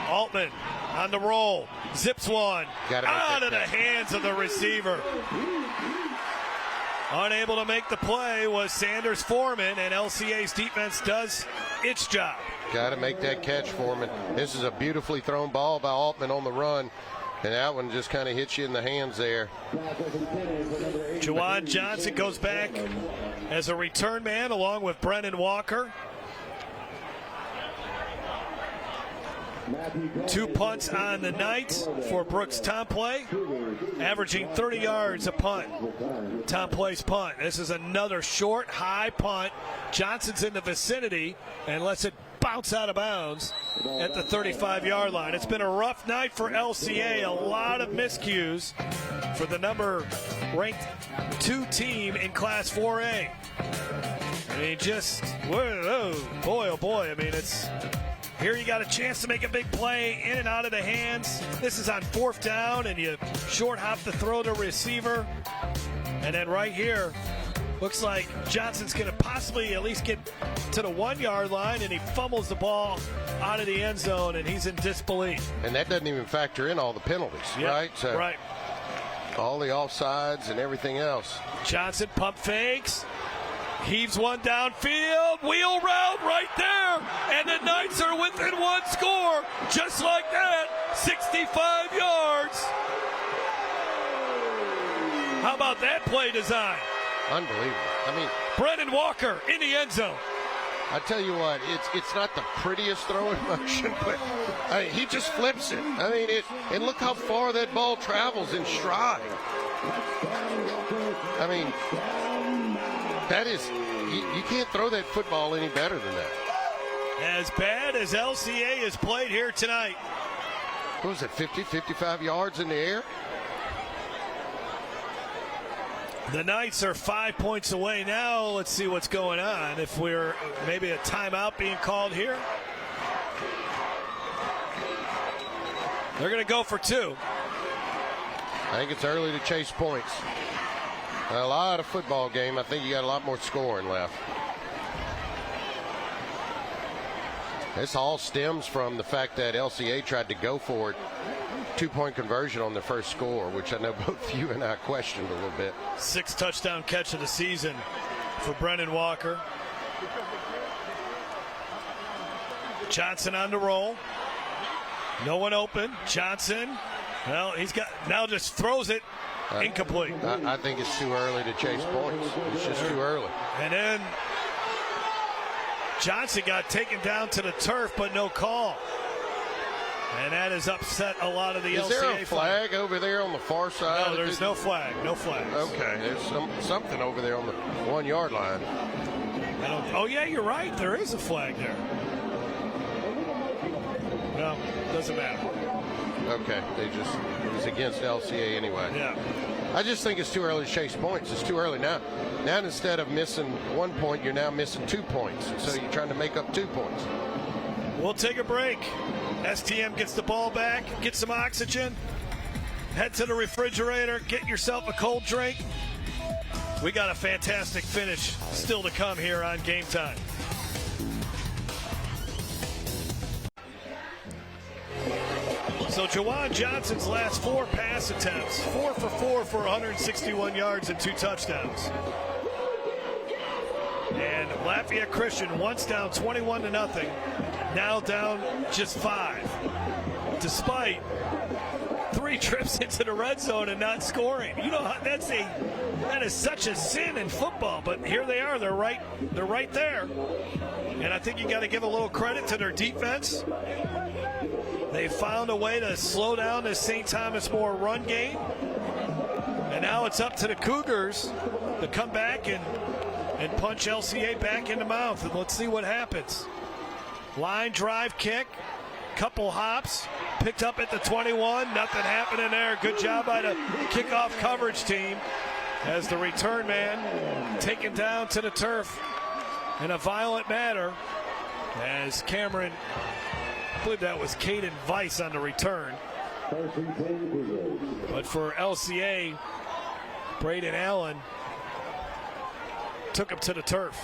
Altman on the roll. Zips one. Out of the hands of the receiver. Unable to make the play was Sanders Foreman, and LCA's defense does its job. Got to make that catch, Foreman. This is a beautifully thrown ball by Altman on the run, and that one just kind of hits you in the hands there. Juwan Johnson goes back as a return man along with Brennan Walker. 2 punts on the night for Brooks Tomplay, averaging 30 yards a punt. Tomplay's punt. This is another short, high punt. Johnson's in the vicinity and lets it bounce out of bounds at the 35-yard line. It's been a rough night for LCA. A lot of miscues for the ranked 2 team in Class 4A. I mean, whoa, boy, oh boy. I mean, here you got a chance to make a big play in and out of the hands. This is on 4th down, and you short hop the throw to receiver. And then right here, looks like Johnson's going to possibly at least get to the 1-yard line, and he fumbles the ball out of the end zone, and he's in disbelief. And that doesn't even factor in all the penalties, right? So right. All the offsides and everything else. Johnson pump fakes. Heaves one downfield, wheel route right there, and the Knights are within 1 score, just like that, 65 yards. How about that play design? Unbelievable. I mean, Brennan Walker in the end zone. I tell you what, it's not the prettiest throwing motion, but he just flips it. I mean, and look how far that ball travels in stride. I mean, that is, you can't throw that football any better than that. As bad as LCA has played here tonight. What was it, 50, 55 yards in the air? The Knights are 5 points away now. Let's see what's going on. If we're maybe a timeout being called here. They're going to go for 2. I think it's early to chase points. A lot of football game. I think you got a lot more scoring left. This all stems from the fact that LCA tried to go for it. 2-point conversion on the first score, which I know both you and I questioned a little bit. 6th touchdown catch of the season for Brennan Walker. Johnson on the roll. No one open. Johnson, well, now just throws it. Incomplete. I think it's too early to chase points. It's just too early. And then Johnson got taken down to the turf, but no call. And that has upset a lot of the LCA. Is there a flag over there on the far side? No, there's no flag. No flags. Okay, there's something over there on the 1-yard line. Oh, yeah, you're right. There is a flag there. No, doesn't matter. Okay, it was against LCA anyway. Yeah. I just think it's too early to chase points. It's too early now. Now instead of missing 1 point, you're now missing 2 points. So you're trying to make up 2 points. We'll take a break. STM gets the ball back, get some oxygen, head to the refrigerator, get yourself a cold drink. We got a fantastic finish still to come here on Game Time. So Juwan Johnson's last 4 pass attempts, 4 for 4 for 161 yards and 2 touchdowns. And Lafayette Christian once down 21-0. now down just 5, despite 3 trips into the red zone and not scoring. You know, that is such a sin in football, but here they are. They're right there. And I think you got to give a little credit to their defense. They found a way to slow down the St. Thomas More run game. And now it's up to the Cougars to come back and punch LCA back in the mouth. And let's see what happens. Line drive kick, couple hops, picked up at the 21. Nothing happening there. Good job by the kickoff coverage team as the return man taken down to the turf in a violent manner as Cameron, I believe that was Caden Weiss on the return. But for LCA, Braden Allen took him to the turf.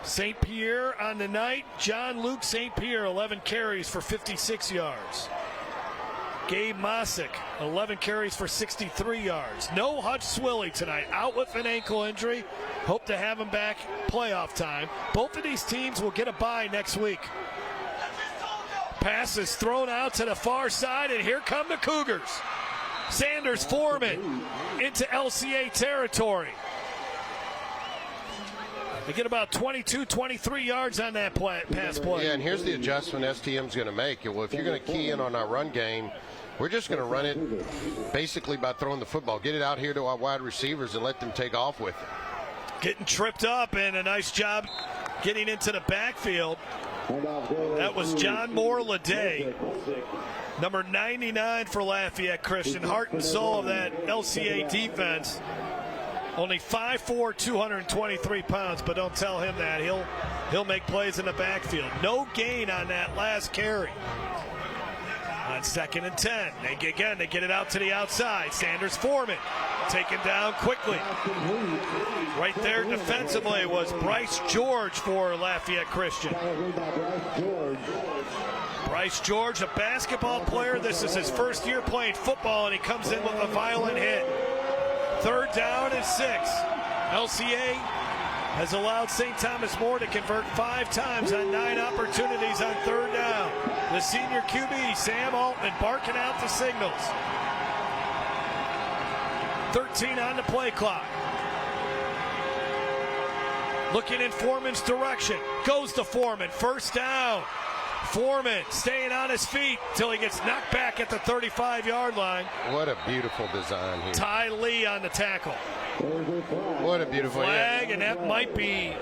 St. Pierre on the night. John Luke St. Pierre, 11 carries for 56 yards. Gabe Mosick, 11 carries for 63 yards. No Hutch Swilly tonight, out with an ankle injury. Hope to have him back playoff time. Both of these teams will get a bye next week. Pass is thrown out to the far side, and here come the Cougars. Sanders Foreman into LCA territory. They get about 22, 23 yards on that pass play. Yeah, and here's the adjustment STM's going to make. Well, if you're going to key in on our run game, we're just going to run it basically by throwing the football. Get it out here to our wide receivers and let them take off with it. Getting tripped up, and a nice job getting into the backfield. That was John Moore Leday, number 99 for Lafayette Christian, heart and soul of that LCA defense. Only 5'4", 223 pounds, but don't tell him that. He'll make plays in the backfield. No gain on that last carry. On 2nd and 10, they get it out to the outside. Sanders Foreman taken down quickly. Right there defensively was Bryce George for Lafayette Christian. Bryce George, a basketball player. This is his first year playing football, and he comes in with a violent hit. 3rd down and 6. LCA has allowed St. Thomas More to convert 5 times on 9 opportunities on 3rd down. The senior QB, Sam Altman, barking out the signals. 13 on the play clock. Looking in Foreman's direction. Goes to Foreman. 1st down. Foreman staying on his feet until he gets knocked back at the 35-yard line. What a beautiful design here. Ty Lee on the tackle. What a beautiful flag, and that might be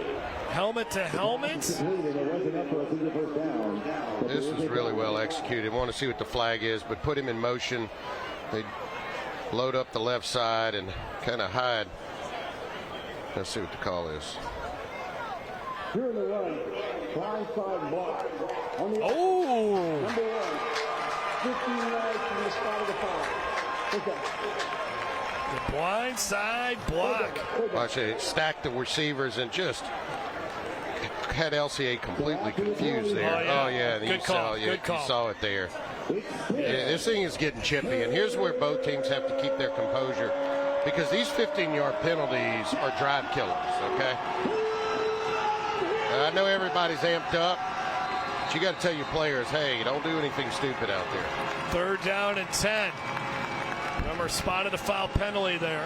helmet to helmet. This is really well executed. Want to see what the flag is, but put him in motion. They load up the left side and kind of hide. Let's see what the call is. Here in the run, blindside block. Oh! Number 1, 15 yards from the spot of the foul. The blindside block. Watch it, stacked the receivers and just had LCA completely confused there. Oh yeah, Good call. You saw it there. Yeah, this thing is getting chippy, and here's where both teams have to keep their composure, because these 15-yard penalties are drive killers. Okay. I know everybody's amped up, but you got to tell your players, hey, don't do anything stupid out there. 3rd down and 10. Remember, spotted a foul penalty there.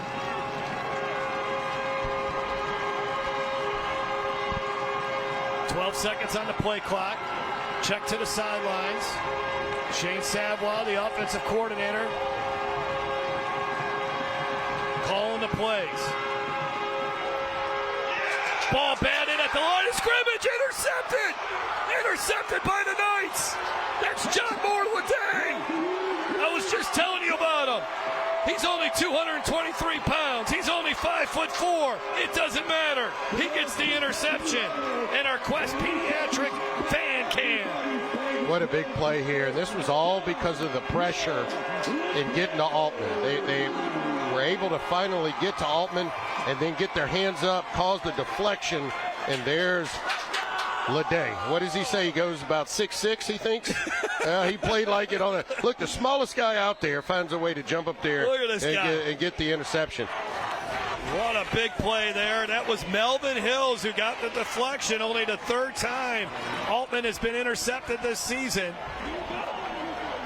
"12 seconds on the play clock. Check to the sidelines. Shane Savoie, the offensive coordinator, calling the plays. Ball batted at the line of scrimmage. Intercepted! Intercepted by the Knights. That's John Moore Leday. I was just telling you about him. He's only 223 pounds. He's only 5'4". It doesn't matter. He gets the interception. And our Quest Pediatric fan cam. What a big play here. This was all because of the pressure in getting to Altman. They were able to finally get to Altman and then get their hands up, cause the deflection, and there's Leday. What does he say? He goes about 6'6", he thinks? He played like it on a... Look, the smallest guy out there finds a way to jump up there Look at this guy. And get the interception. What a big play there. That was Melvin Hills who got the deflection, only the third time Altman has been intercepted this season.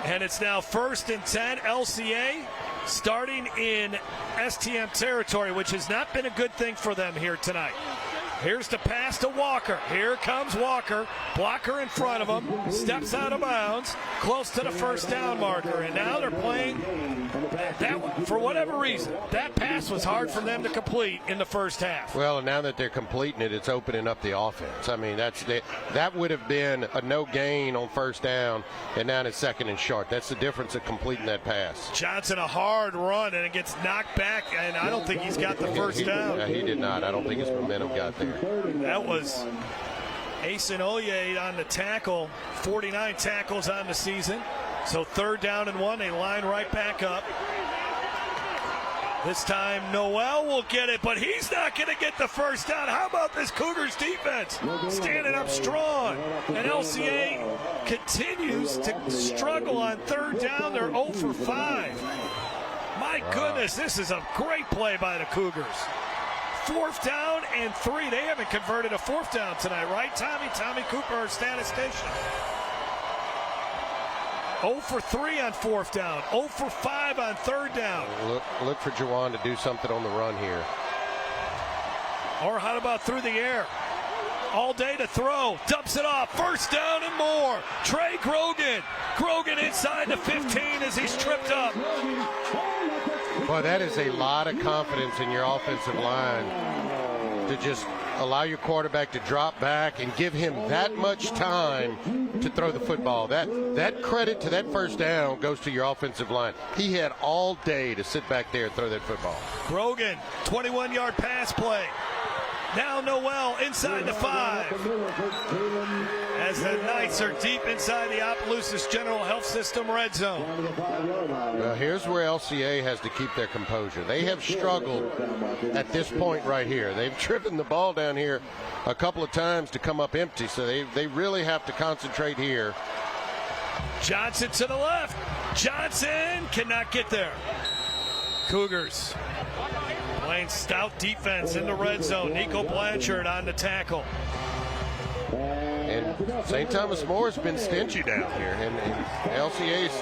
And it's now 1st and 10, LCA starting in STM territory, which has not been a good thing for them here tonight. Here's the pass to Walker. Here comes Walker. Blocker in front of him. Steps out of bounds. Close to the first down marker. And now they're playing that, for whatever reason, that pass was hard for them to complete in the first half. Well, and now that they're completing it, it's opening up the offense. I mean, that would have been a no gain on first down, and now it's 2nd and short. That's the difference of completing that pass. Johnson, a hard run, and it gets knocked back, and I don't think he's got the first down. Yeah, he did not. I don't think his momentum got there. That was Asen Oye on the tackle, 49 tackles on the season. So 3rd down and 1, they line right back up. This time Noel will get it, but he's not going to get the first down. How about this Cougars defense standing up strong? And LCA continues to struggle on 3rd down. They're 0 for 5. My goodness, this is a great play by the Cougars. 4th down and 3. They haven't converted a 4th down tonight, right, Tommy? Tommy Cooper, our statistician. 0 for 3 on 4th down. 0 for 5 on 3rd down. Look for Jawan to do something on the run here. Or how about through the air? All day to throw. Dumps it off. 1st down and more. Trey Grogan. Grogan inside the 15 as he's tripped up. Boy, that is a lot of confidence in your offensive line to just allow your quarterback to drop back and give him that much time to throw the football. That credit to that 1st down goes to your offensive line. He had all day to sit back there and throw that football. Grogan, 21-yard pass play. Now Noel inside the 5. As the Knights are deep inside the Opelousas General Health System red zone. Well, here's where LCA has to keep their composure. They have struggled at this point right here. They've driven the ball down here a couple of times to come up empty, so they really have to concentrate here. Johnson to the left. Johnson cannot get there. Cougars playing stout defense in the red zone. Nico Blanchard on the tackle. And St. Thomas More has been stingy down here, and LCA's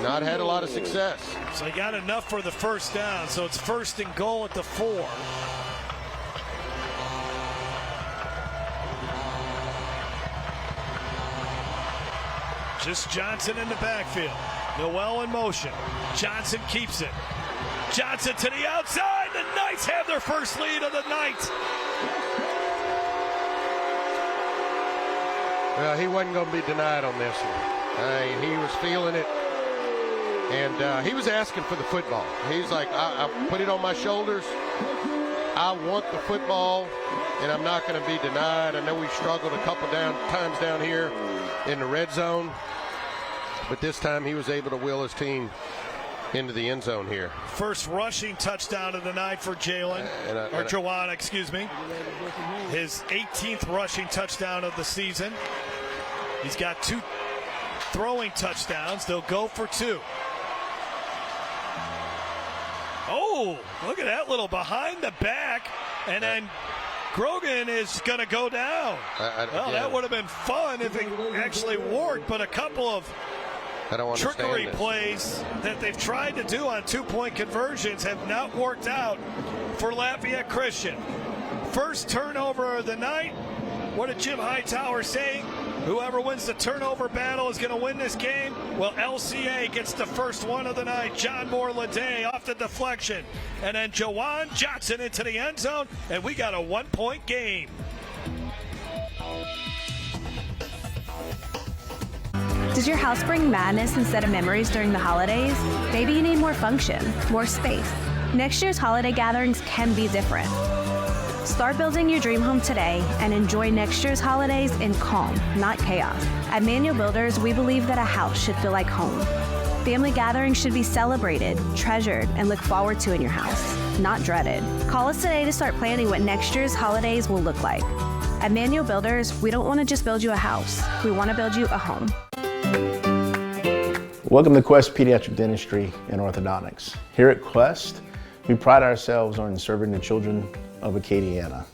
not had a lot of success. So he got enough for the 1st down, so it's 1st and goal at the 4. Just Johnson in the backfield. Noel in motion. Johnson keeps it. Johnson to the outside. The Knights have their first lead of the night. Well, he wasn't going to be denied on this one. He was feeling it, and he was asking for the football. He's like, I put it on my shoulders. I want the football, and I'm not going to be denied. I know we struggled a couple times down here in the red zone, but this time he was able to will his team into the end zone here. First rushing touchdown of the night for Jalen, or Jawan, excuse me. His 18th rushing touchdown of the season. He's got 2 throwing touchdowns. They'll go for 2. Oh, look at that little behind the back, and then Grogan is going to go down. Well, that would have been fun if it actually worked, but a couple of trickery plays that they've tried to do on 2-point conversions have not worked out for Lafayette Christian. First turnover of the night. What did Jim Hightower say? Whoever wins the turnover battle is going to win this game. Well, LCA gets the first one of the night. John Moore-Leday off the deflection. And then Jawan Johnson into the end zone. And we got a 1-point game. Does your house bring madness instead of memories during the holidays? Maybe you need more function, more space. Next year's holiday gatherings can be different. Start building your dream home today and enjoy next year's holidays in calm, not chaos. At Manual Builders, we believe that a house should feel like home. Family gatherings should be celebrated, treasured, and looked forward to in your house, not dreaded. Call us today to start planning what next year's holidays will look like. At Manual Builders, we don't want to just build you a house. We want to build you a home. Welcome to Quest Pediatric Dentistry and Orthodontics. Here at Quest, We pride ourselves on serving the children of Acadiana.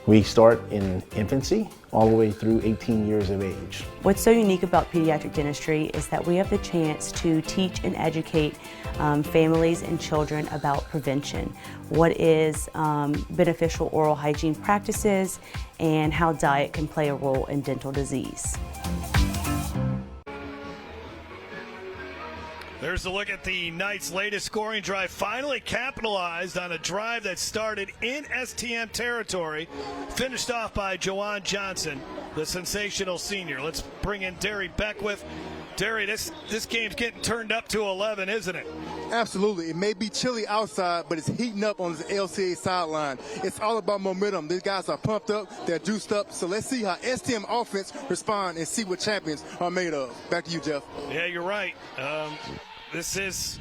We start in infancy all the way through 18 years of age. What's so unique about pediatric dentistry is that we have the chance to teach and educate families and children about prevention, what is beneficial oral hygiene practices, and how diet can play a role in dental disease. There's a look at the Knights' latest scoring drive. Finally capitalized on a drive that started in STM territory. Finished off by Jawan Johnson, the sensational senior. Let's bring in Derry Beckwith. Derry, this game's getting turned up to 11, isn't it? Absolutely. It may be chilly outside, but it's heating up on the LCA sideline. It's all about momentum. These guys are pumped up. They're juiced up. So let's see how STM offense respond and see what champions are made of. Back to you, Jeff. Yeah, you're right. This is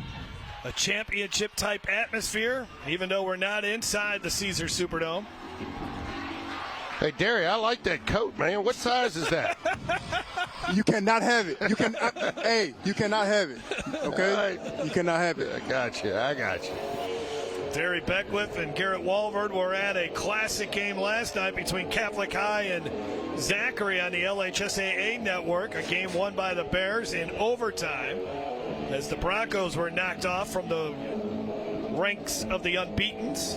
a championship-type atmosphere, even though we're not inside the Caesars Superdome. Hey, Derry, I like that coat, man. What size is that? You cannot have it. You cannot have it. Okay? Right. You cannot have it. I got you. Derry Beckwith and Garrett Walford were at a classic game last night between Catholic High and Zachary on the LHSAA network, a game won by the Bears in overtime as the Broncos were knocked off from the ranks of the unbeatens.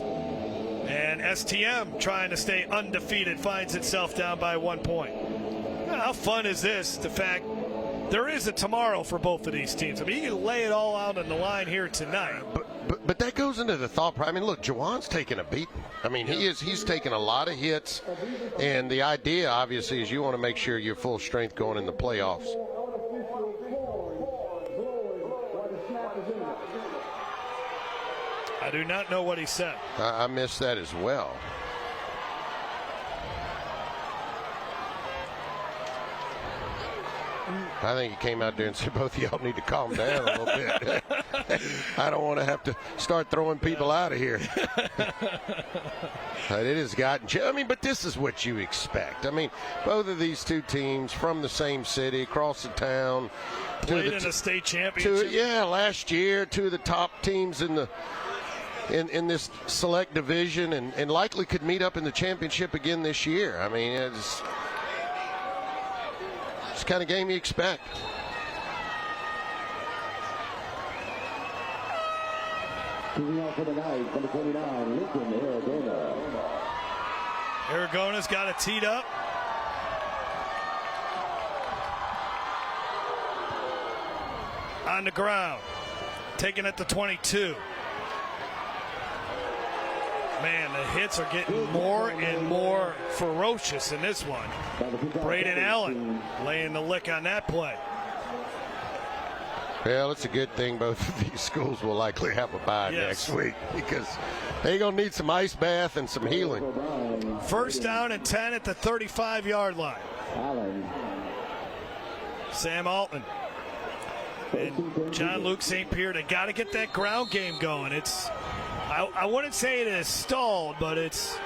And STM, trying to stay undefeated, finds itself down by 1 point. How fun is this? The fact there is a tomorrow for both of these teams. I mean, you can lay it all out on the line here tonight. But that goes into the thought. I mean, look, Jawan's taking a beating. I mean, he's taking a lot of hits, and the idea, obviously, is you want to make sure you're full strength going in the playoffs. I do not know what he said. I missed that as well. I think he came out there and said, both of y'all need to calm down a little bit. I don't want to have to start throwing people out of here. It has gotten, but this is what you expect. I mean, both of these two teams from the same city, across the town. Played in a state championship. Last year, two of the top teams in the in this select division, and likely could meet up in the championship again this year. I mean, it's the kind of game you expect. Moving on for the night, number 29, Lincoln Aragona. Aragona's got it teed up. On the ground, taking it to 22. Man, the hits are getting more and more ferocious in this one. Braden Allen laying the lick on that play. Well, it's a good thing both of these schools will likely have a bye next week, because they're going to need some ice bath and some healing. First down and 10 at the 35-yard line. Sam Altman and John Luke St. Pierre, they got to get that ground game going. I wouldn't say it is stalled, but it's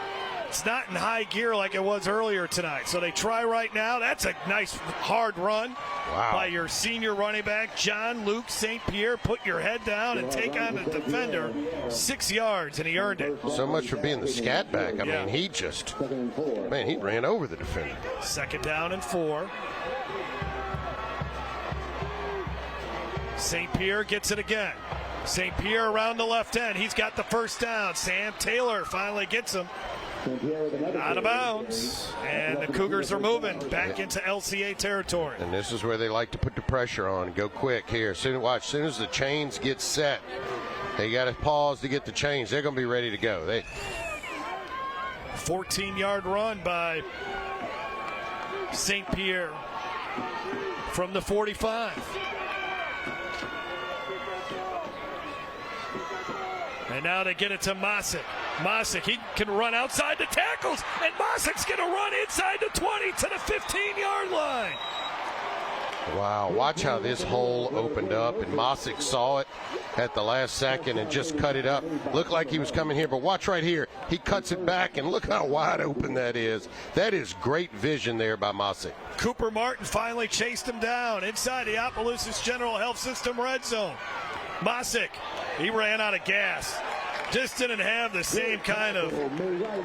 not in high gear like it was earlier tonight. So they try right now. That's a nice hard run by your senior running back, John Luke St. Pierre. Put your head down and take on the defender. 6 yards, and he earned it. So much for being the scat back. I mean, he ran over the defender. Second down and 4. St. Pierre gets it again. St. Pierre around the left end. He's got the first down. Sam Taylor finally gets him out of bounds. And the Cougars are moving back into LCA territory. And this is where they like to put the pressure on. Go quick here. Soon as the chains get set, they got to pause to get the chains. They're going to be ready to go. 14-yard run by St. Pierre from the 45. And now they get it to Mosick. Mosick, he can run outside the tackles, and Mosick's going to run inside the 20 to the 15-yard line. Wow, watch how this hole opened up, and Mosick saw it at the last second and just cut it up. Looked like he was coming here, but watch right here. He cuts it back, and look how wide open that is. That is great vision there by Mosick. Cooper Martin finally chased him down inside the Opelousas General Health System red zone. Mosick, he ran out of gas. Just didn't have the same kind of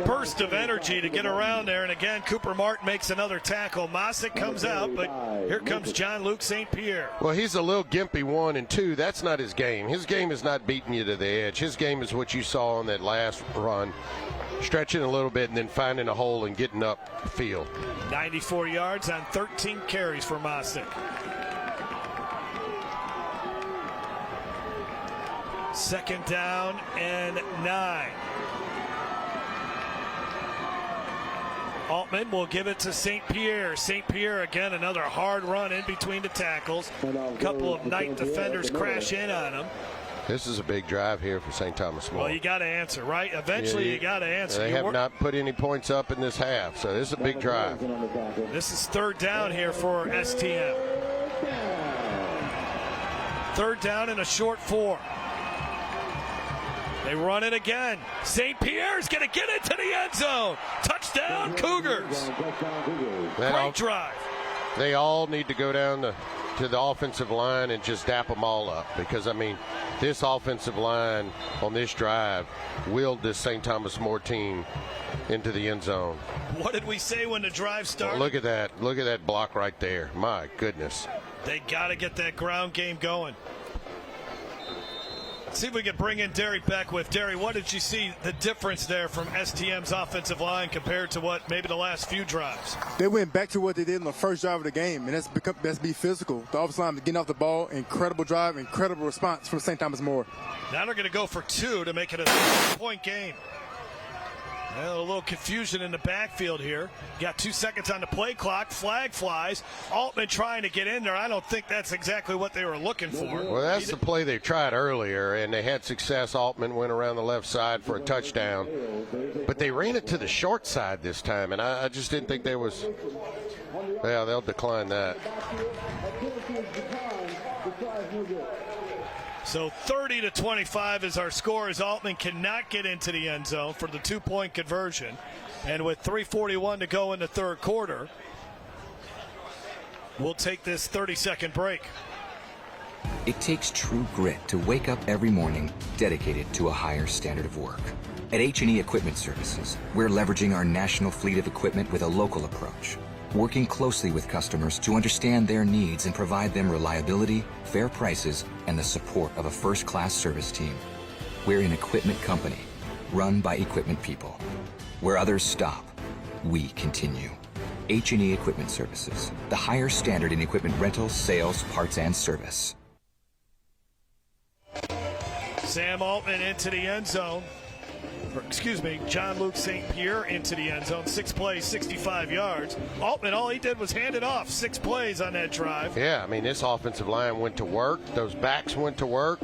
burst of energy to get around there. And again, Cooper Martin makes another tackle. Mosick comes out, but here comes John Luke St. Pierre. Well, he's a little gimpy, 1 and 2. That's not his game. His game is not beating you to the edge. His game is what you saw on that last run, stretching a little bit and then finding a hole and getting up the field. 94 yards on 13 carries for Mosick. Second down and 9. Altman will give it to St. Pierre. St. Pierre, again, another hard run in between the tackles. A couple of Knight defenders crash in on him. This is a big drive here for St. Thomas More. Well, you got to answer, right? Eventually, you got to answer. They have not put any points up in this half, so this is a big drive. This is third down here for STM. Third down and a short 4. They run it again. St. Pierre's going to get into the end zone. Touchdown, Cougars. Great drive. They all need to go down to the offensive line and just dap them all up, because, I mean, this offensive line on this drive willed this St. Thomas More team into the end zone. What did we say when the drive started? Well, look at that. Look at that block right there. My goodness. They got to get that ground game going. See if we can bring in Derry Beckwith. Derry, what did you see the difference there from STM's offensive line compared to what maybe the last few drives? They went back to what they did in the first drive of the game, and that's be physical. The offensive line getting off the ball, incredible drive, incredible response from St. Thomas More. Now they're going to go for 2 to make it a 3-point game. Well, a little confusion in the backfield here. Got 2 seconds on the play clock. Flag flies. Altman trying to get in there. I don't think that's exactly what they were looking for. Well, that's the play they tried earlier, and they had success. Altman went around the left side for a touchdown. But they ran it to the short side this time, and I just didn't think there was – yeah, they'll decline that. So 30-25 is our score, as Altman cannot get into the end zone for the 2-point conversion. And with 3:41 to go in the third quarter, we'll take this 30-second break. It takes true grit to wake up every morning dedicated to a higher standard of work. At H&E Equipment Services, we're leveraging our national fleet of equipment with a local approach, working closely with customers to understand their needs and provide them reliability, fair prices, and the support of a first-class service team. We're an equipment company, run by equipment people. Where others stop, we continue. H&E Equipment Services, the higher standard in equipment rentals, sales, parts, and service. Sam Altman into the end zone. John Luke St. Pierre into the end zone. 6 plays, 65 yards. Altman, all he did was hand it off. 6 plays on that drive. Yeah, I mean, this offensive line went to work. Those backs went to work.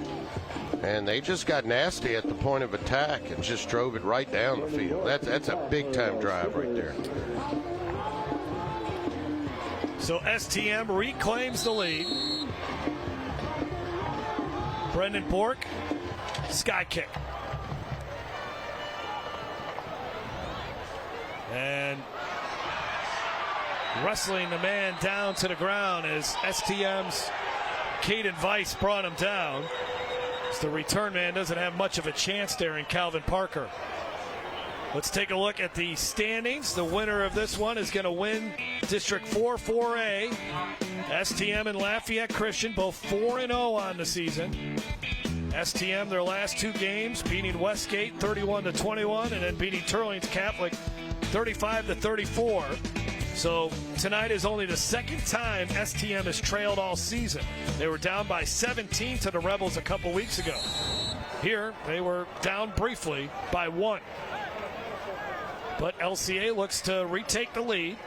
And they just got nasty at the point of attack and just drove it right down the field. That's a big-time drive right there. So STM reclaims the lead. Brendan Bork, sky kick. And wrestling the man down to the ground as STM's Caden Weiss brought him down. As the return man doesn't have much of a chance there in Calvin Parker. Let's take a look at the standings. The winner of this one is going to win District 4 4A. STM and Lafayette Christian, both 4-0 on the season. STM, their last 2 games, beating Westgate 31-21, and then beating Turlington Catholic 35-34. So tonight is only the second time STM has trailed all season. They were down by 17 to the Rebels a couple weeks ago. Here, they were down briefly by 1. But LCA looks to retake the lead.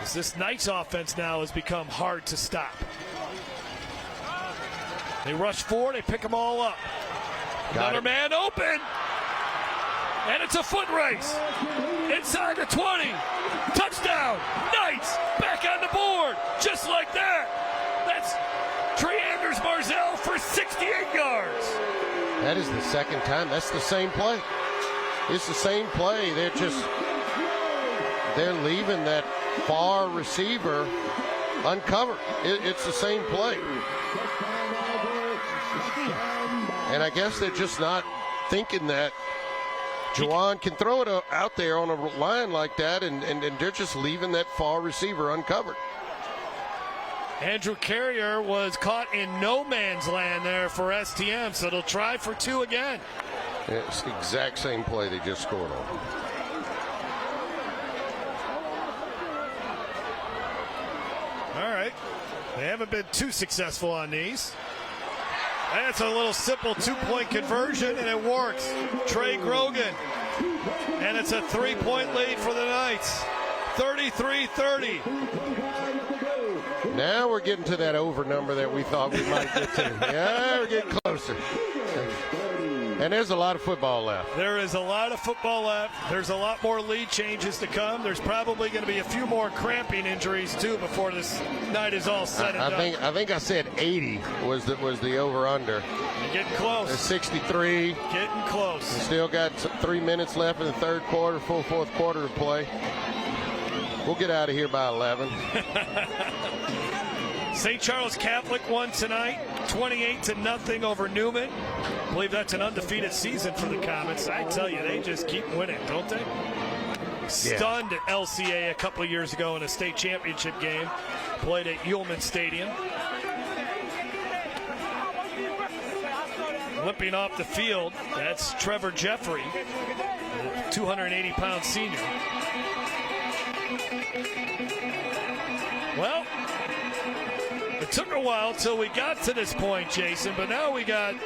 As this Knights offense now has become hard to stop. They rush 4, they pick them all up. Another man open. And it's a foot race. Inside the 20. Touchdown. Knights back on the board. Just like that. That's Treanders Marzell for 68 yards. That is the second time. That's the same play. It's the same play. They're leaving that far receiver uncovered. It's the same play. And I guess they're just not thinking that Juwan can throw it out there on a line like that, and they're just leaving that far receiver uncovered. Andrew Carrier was caught in no man's land there for STM, so they'll try for 2 again. It's the exact same play they just scored on. All right. They haven't been too successful on these. That's a little simple 2-point conversion, and it works. Trey Grogan. And it's a 3-point lead for the Knights. 33-30. Now we're getting to that over number that we thought we might get to. Yeah, we're getting closer. And there's a lot of football left. There is a lot of football left. There's a lot more lead changes to come. There's probably going to be a few more cramping injuries, too, before this night is all said and done. I think I said 80 was the over-under. You're getting close. There's 63. Getting close. We still got 3 minutes left in the third quarter, full fourth quarter to play. We'll get out of here by 11. St. Charles Catholic won tonight, 28-0 over Newman. I believe that's an undefeated season for the Comets. I tell you, they just keep winning, don't they? Stunned at LCA a couple of years ago in a state championship game. Played at Ullman Stadium. Limping off the field, that's Trevor Jeffrey, the 280-pound senior. Well, it took a while till we got to this point, Jason, but now we got 2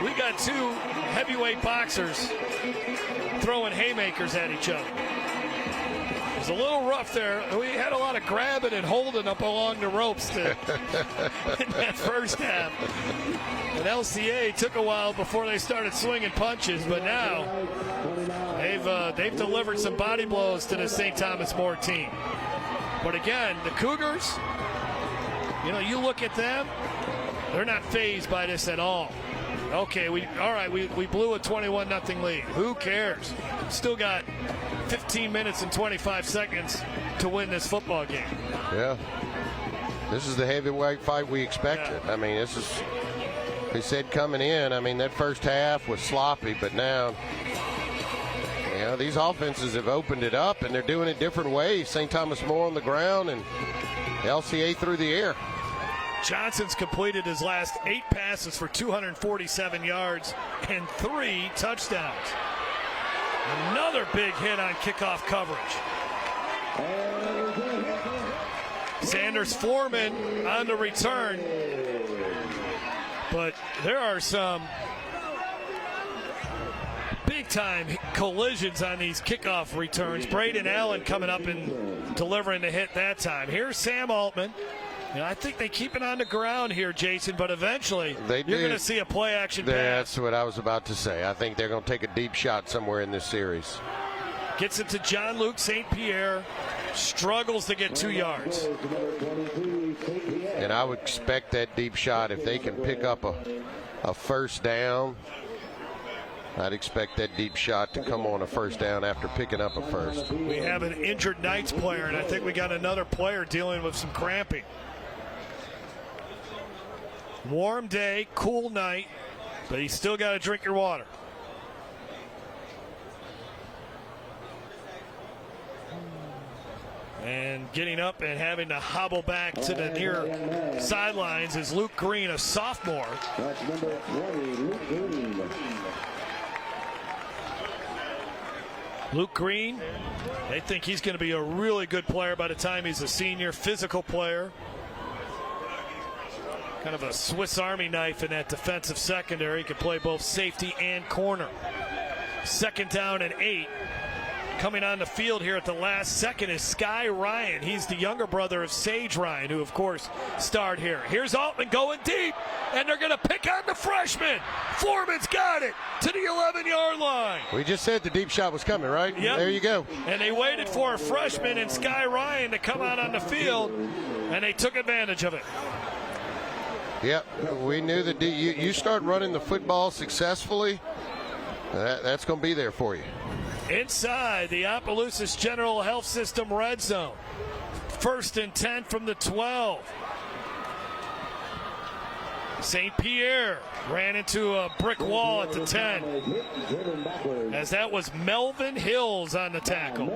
heavyweight boxers throwing haymakers at each other. It was a little rough there. We had a lot of grabbing and holding up along the ropes in that first half. And LCA took a while before they started swinging punches, but now they've delivered some body blows to the St. Thomas More team. But again, the Cougars, you look at them, they're not fazed by this at all. Okay, we blew a 21-0 lead. Who cares? Still got 15 minutes and 25 seconds to win this football game. Yeah. This is the heavyweight fight we expected. Yeah. I mean, they said coming in, that first half was sloppy, but now, these offenses have opened it up, and they're doing it different ways. St. Thomas More on the ground and LCA through the air. Johnson's completed his last 8 passes for 247 yards and 3 touchdowns. Another big hit on kickoff coverage. Sanders Foreman on the return. But there are some big-time collisions on these kickoff returns. Braden Allen coming up and delivering the hit that time. Here's Sam Altman. I think they keep it on the ground here, Jason, but eventually you're going to see a play-action pass. That's what I was about to say. I think they're going to take a deep shot somewhere in this series. Gets it to John Luke St. Pierre. Struggles to get 2 yards. And I would expect that deep shot, if they can pick up a first down, I'd expect that deep shot to come on a first down after picking up a first. We have an injured Knights player, and I think we got another player dealing with some cramping. Warm day, cool night, but you still got to drink your water. And getting up and having to hobble back to the near sidelines is Luke Green, a sophomore. That's number 20, Luke Green. Luke Green, they think he's going to be a really good player by the time he's a senior, physical player. Kind of a Swiss Army knife in that defensive secondary. He can play both safety and corner. 2nd down and 8. Coming on the field here at the last second is Sky Ryan. He's the younger brother of Sage Ryan, who, of course, starred here. Here's Altman going deep, and they're going to pick on the freshman. Foreman's got it to the 11-yard line. We just said the deep shot was coming, right? Yep. There you go. And they waited for a freshman and Sky Ryan to come out on the field, and they took advantage of it. Yep, we knew that you start running the football successfully, that's going to be there for you. Inside the Opelousas General Health System red zone. 1st and 10 from the 12. St. Pierre ran into a brick wall at the 10, as that was Melvin Hills on the tackle.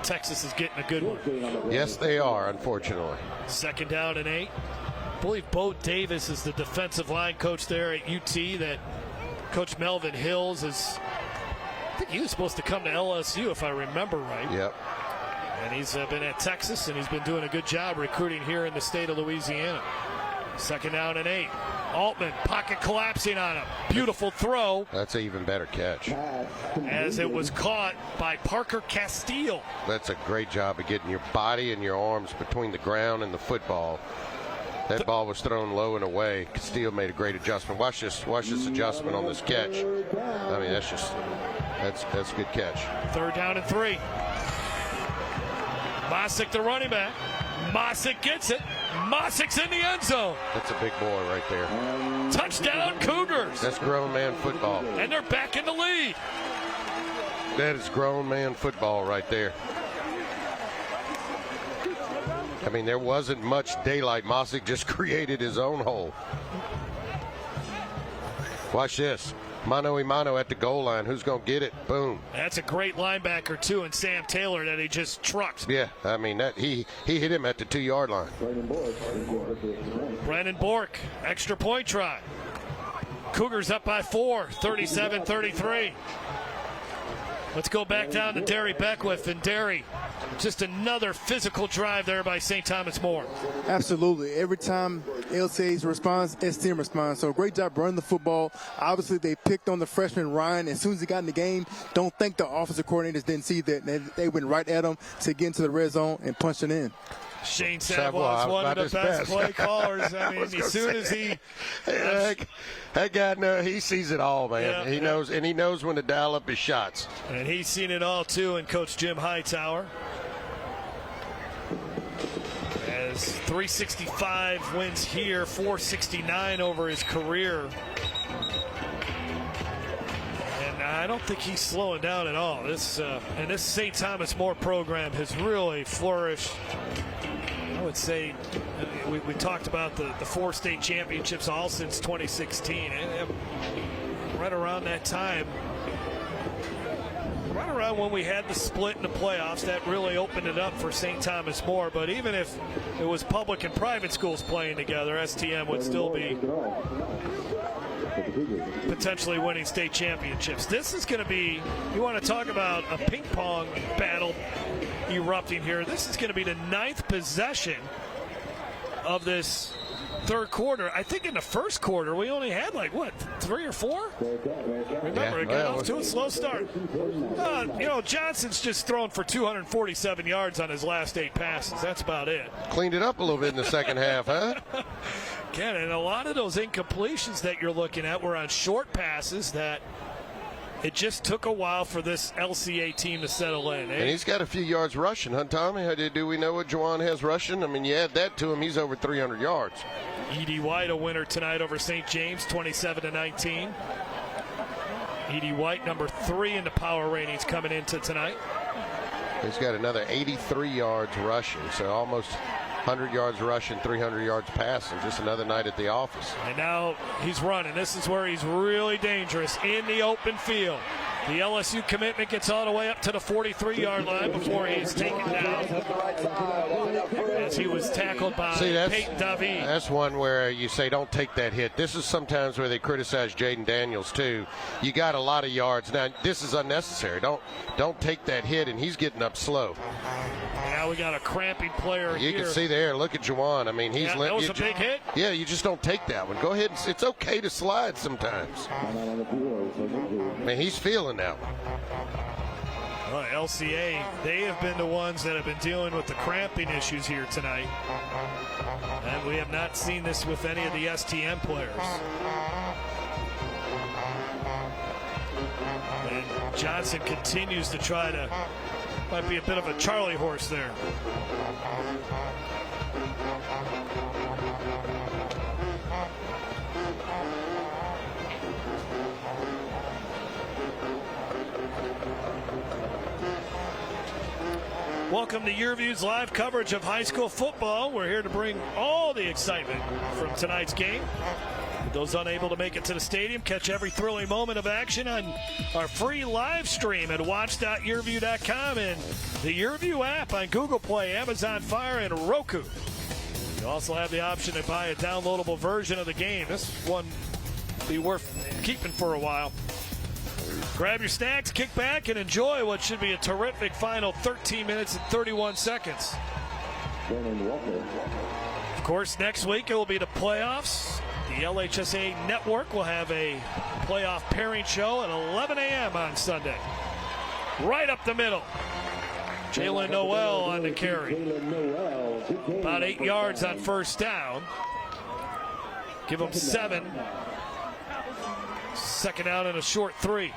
Texas is getting a good one. Yes, they are, unfortunately. 2nd down and 8. I believe Bo Davis is the defensive line coach there at UT. That Coach Melvin Hills is, I think he was supposed to come to LSU if I remember right. Yep. And he's been at Texas, and he's been doing a good job recruiting here in the state of Louisiana. 2nd down and 8. Altman, pocket collapsing on him. Beautiful throw. That's an even better catch. As it was caught by Parker Castile. That's a great job of getting your body and your arms between the ground and the football. That ball was thrown low and away. Castile made a great adjustment. Watch this adjustment on this catch. I mean, that's a good catch. 3rd down and 3. Mossick, the running back. Mossick gets it. Mossick's in the end zone. That's a big boy right there. Touchdown, Cougars. That's grown man football. And they're back in the lead. That is grown man football right there. I mean, there wasn't much daylight. Mossick just created his own hole. Watch this. Mano a mano at the goal line. Who's going to get it? Boom. That's a great linebacker, too, and Sam Taylor that he just trucked. Yeah, I mean, that he hit him at the 2-yard line. Brennan Bork, extra point try. Cougars up by 4, 37-33. Let's go back down to Derry Beckwith, and Derry, just another physical drive there by St. Thomas More. Absolutely. Every time LCA responds, STM responds. So great job running the football. Obviously, they picked on the freshman Ryan. As soon as he got in the game, don't think the offensive coordinators didn't see that. They went right at him to get into the red zone and punch it in. Shane Savoie is one of the best play callers. I mean, as soon as he... That guy, he sees it all, man. He knows when to dial up his shots. And he's seen it all, too, in Coach Jim Hightower. As 365 wins here, 469 over his career. And I don't think he's slowing down at all. This St. Thomas More program has really flourished. I would say we talked about the 4 state championships all since 2016. And right around that time, right around when we had the split in the playoffs, that really opened it up for St. Thomas More. But even if it was public and private schools playing together, STM would still be potentially winning state championships. This is going to be, you want to talk about a ping pong battle erupting here. This is going to be the 9th possession of this 3rd quarter. I think in the 1st quarter we only had 3 or 4? Remember, it got off to a slow start. Johnson's just thrown for 247 yards on his last 8 passes. That's about it. Cleaned it up a little bit in the second half, huh? Again, and a lot of those incompletions that you're looking at were on short passes that it just took a while for this LCA team to settle in. And he's got a few yards rushing, huh, Tommy? Do we know what Juwan has rushing? I mean, you add that to him, he's over 300 yards. E.D. White, a winner tonight over St. James, 27-19. E.D. White, number 3 in the power ratings coming into tonight. He's got another 83 yards rushing, so almost 100 yards rushing, 300 yards passing. Just another night at the office. And now he's running. This is where he's really dangerous, in the open field. The LSU commitment gets all the way up to the 43-yard line before he's taken down, as he was tackled by Peyton David. That's one where you say don't take that hit. This is sometimes where they criticize Jaden Daniels too. You got a lot of yards. Now this is unnecessary. Don't take that hit, and he's getting up slow. Now we got a cramping player you here. can see there. Look at Juwan. I mean, he's that was a big hit. Yeah, you just don't take that one. Go ahead. It's okay to slide sometimes. I mean, he's feeling that one. Well, LCA, they have been the ones that have been dealing with the cramping issues here tonight. And we have not seen this with any of the STM players. And Johnson continues to try to, might be a bit of a Charlie horse there. Welcome to YourView's live coverage of high school football. We're here to bring all the excitement from tonight's game. For those unable to make it to the stadium, catch every thrilling moment of action on our free live stream at watch.yourview.com and the YourView app on Google Play, Amazon Fire, and Roku. You also have the option to buy a downloadable version of the game. This one will be worth keeping for a while. Grab your snacks, kick back, and enjoy what should be a terrific final 13 minutes and 31 seconds. Of course, next week it will be the playoffs. The LHSA Network will have a playoff pairing show at 11 a.m. on Sunday. Right up the middle. Jalen Noel on the carry. About 8 yards on first down. Give him 7. Second down and a short 3.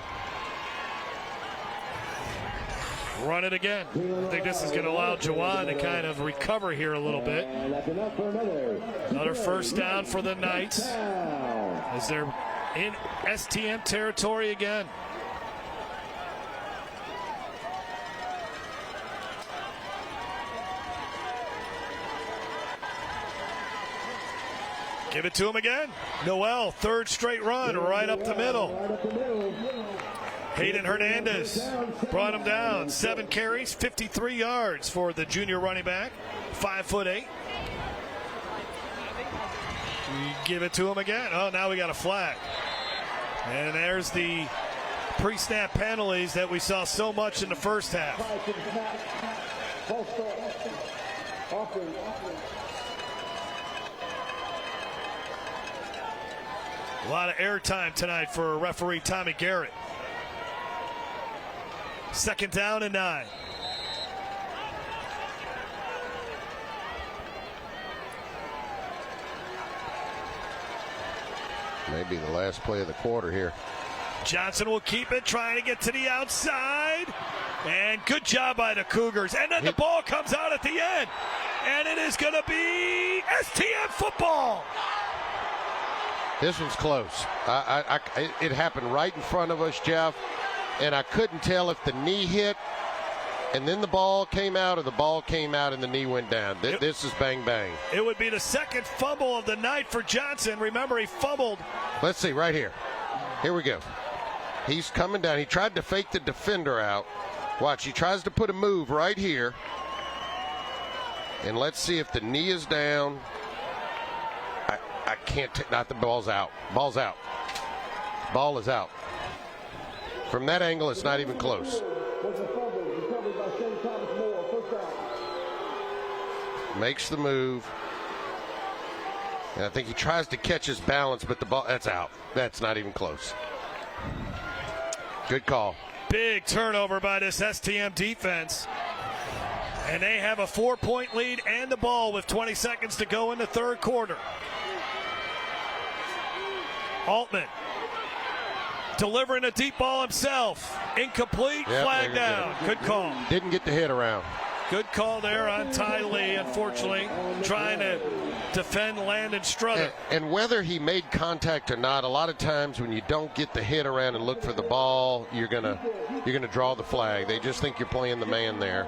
Run it again. I think this is going to allow Jawan to kind of recover here a little bit. Another first down for the Knights as they're in STM territory again. Give it to him again. Noel, third straight run right up the middle. Hayden Hernandez brought him down. 7 carries, 53 yards for the junior running back, 5'8". Give it to him again. Oh, now we got a flag. And there's the pre-snap penalties that we saw so much in the first half. A lot of airtime tonight for referee Tommy Garrett. Second down and 9. Maybe the last play of the quarter here. Johnson will keep it, trying to get to the outside. And good job by the Cougars. And then the ball comes out at the end. And it is going to be STM football. This one's close. It happened right in front of us, Jeff, and I couldn't tell if the knee hit and then the ball came out or the ball came out and the knee went down. This is bang, bang. It would be the second fumble of the night for Johnson. Remember, he fumbled. Let's see, right here. Here we go. He's coming down. He tried to fake the defender out. Watch, he tries to put a move right here. And let's see if the knee is down. I can't not the ball's out. Ball's out. Ball is out. From that angle, it's not even close. Makes the move. And I think he tries to catch his balance, but the ball, that's out. That's not even close. Good call. Big turnover by this STM defense. And they have a 4-point lead and the ball with 20 seconds to go in the third quarter. Altman delivering a deep ball himself. Incomplete, flag down. Good call. Didn't get the hit around. Good call there on Ty Lee, unfortunately, trying to defend Landon Struther. And whether he made contact or not, a lot of times when you don't get the hit around and look for the ball, you're gonna draw the flag. They just think you're playing the man there.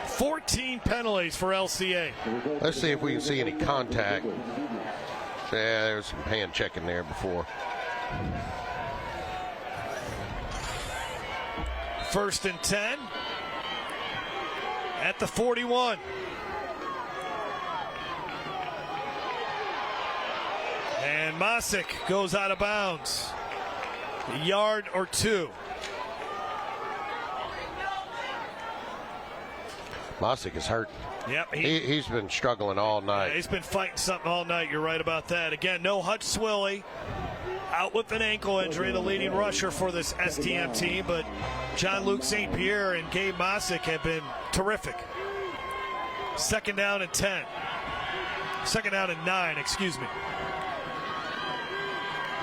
14 penalties for LCA. Let's see if we can see any contact. Yeah, there was some hand checking there before. First and 10 at the 41. And Masick goes out of bounds. A yard or 2. Masick is hurt. Yep. He's been struggling all night. Yeah, he's been fighting something all night. You're right about that. Again, no Hutch Swilly. Out with an ankle injury, the leading rusher for this STM team. But John Luke St. Pierre and Gabe Masick have been terrific. Second down and 10. Second down and 9, excuse me.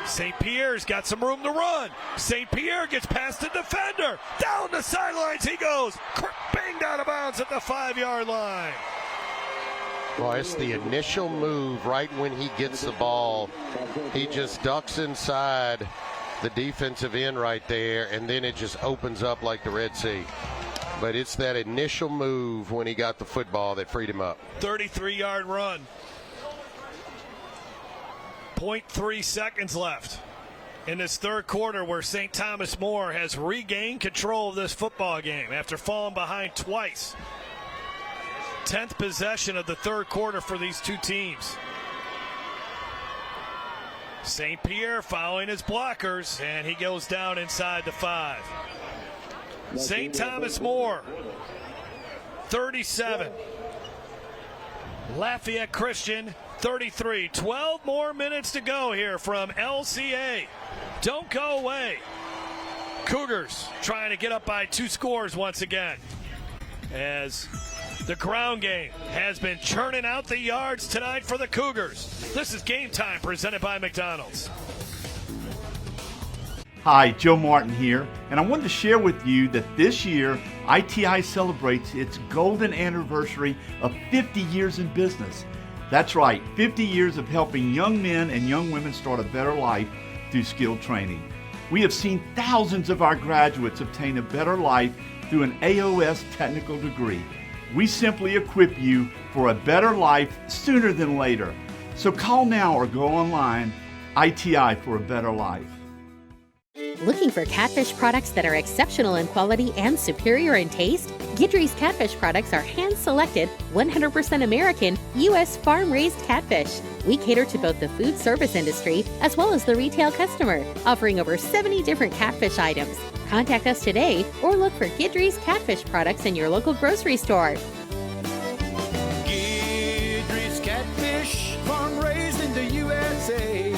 St. Pierre's got some room to run. St. Pierre gets past the defender. Down the sidelines he goes. Banged out of bounds at the 5-yard line. Well, it's the initial move right when he gets the ball. He just ducks inside the defensive end right there, and then it just opens up like the Red Sea. But it's that initial move when he got the football that freed him up. 33-yard run. 0.3 seconds left in this third quarter, where St. Thomas More has regained control of this football game after falling behind twice. 10th possession of the third quarter for these two teams. St. Pierre following his blockers, and he goes down inside the 5. St. Thomas More, 37. Lafayette Christian, 33. 12 more minutes to go here from LCA. Don't go away. Cougars trying to get up by 2 scores once again, as the ground game has been churning out the yards tonight for the Cougars. This is Game Time, presented by McDonald's. Hi, Joe Martin here, and I wanted to share with you that this year ITI celebrates its golden anniversary of 50 years in business. That's right, 50 years of helping young men and young women start a better life through skilled training. We have seen thousands of our graduates obtain a better life through an AOS technical degree. We simply equip you for a better life sooner than later. So call now or go online, ITI for a better life. Looking for catfish products that are exceptional in quality and superior in taste? Guidry's catfish products are hand-selected, 100% American, U.S. farm-raised catfish. We cater to both the food service industry as well as the retail customer, offering over 70 different catfish items. Contact us today or look for Guidry's catfish products in your local grocery store. Guidry's catfish, farm-raised in the USA.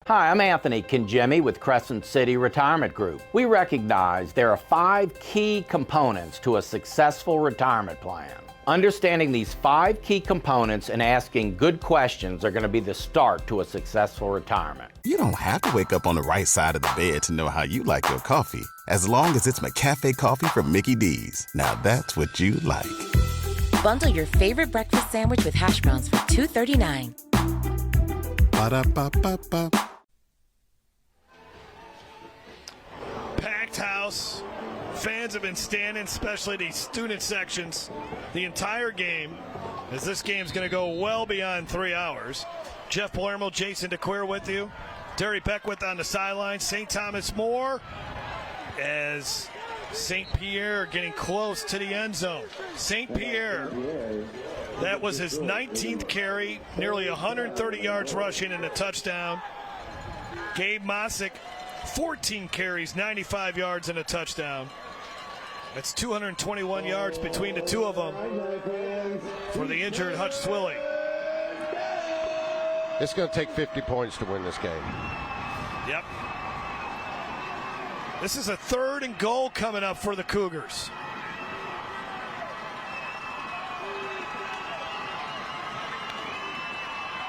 Hi, I'm Anthony Kinjemi with Crescent City Retirement Group. We recognize there are 5 key components to a successful retirement plan. Understanding these 5 key components and asking good questions are going to be the start to a successful retirement. You don't have to wake up on the right side of the bed to know how you like your coffee, as long as it's McCafe coffee from Mickey D's. Now that's what you like. Bundle your favorite breakfast sandwich with hash browns for $2.39. Ba-da-ba-ba-ba. Packed house. Fans have been standing, especially the student sections, the entire game, as this game's going to go well beyond 3 hours. Jeff Palermo, Jason DeQueer with you. Derry Beckwith on the sideline. St. Thomas More, as St. Pierre getting close to the end zone. St. Pierre, that was his 19th carry, nearly 130 yards rushing and a touchdown. Gabe Mosick, 14 carries, 95 yards and a touchdown. That's 221 yards between the two of them for the injured Hutch Swilly. It's going to take 50 points to win this game. Yep. This is a 3rd and goal coming up for the Cougars.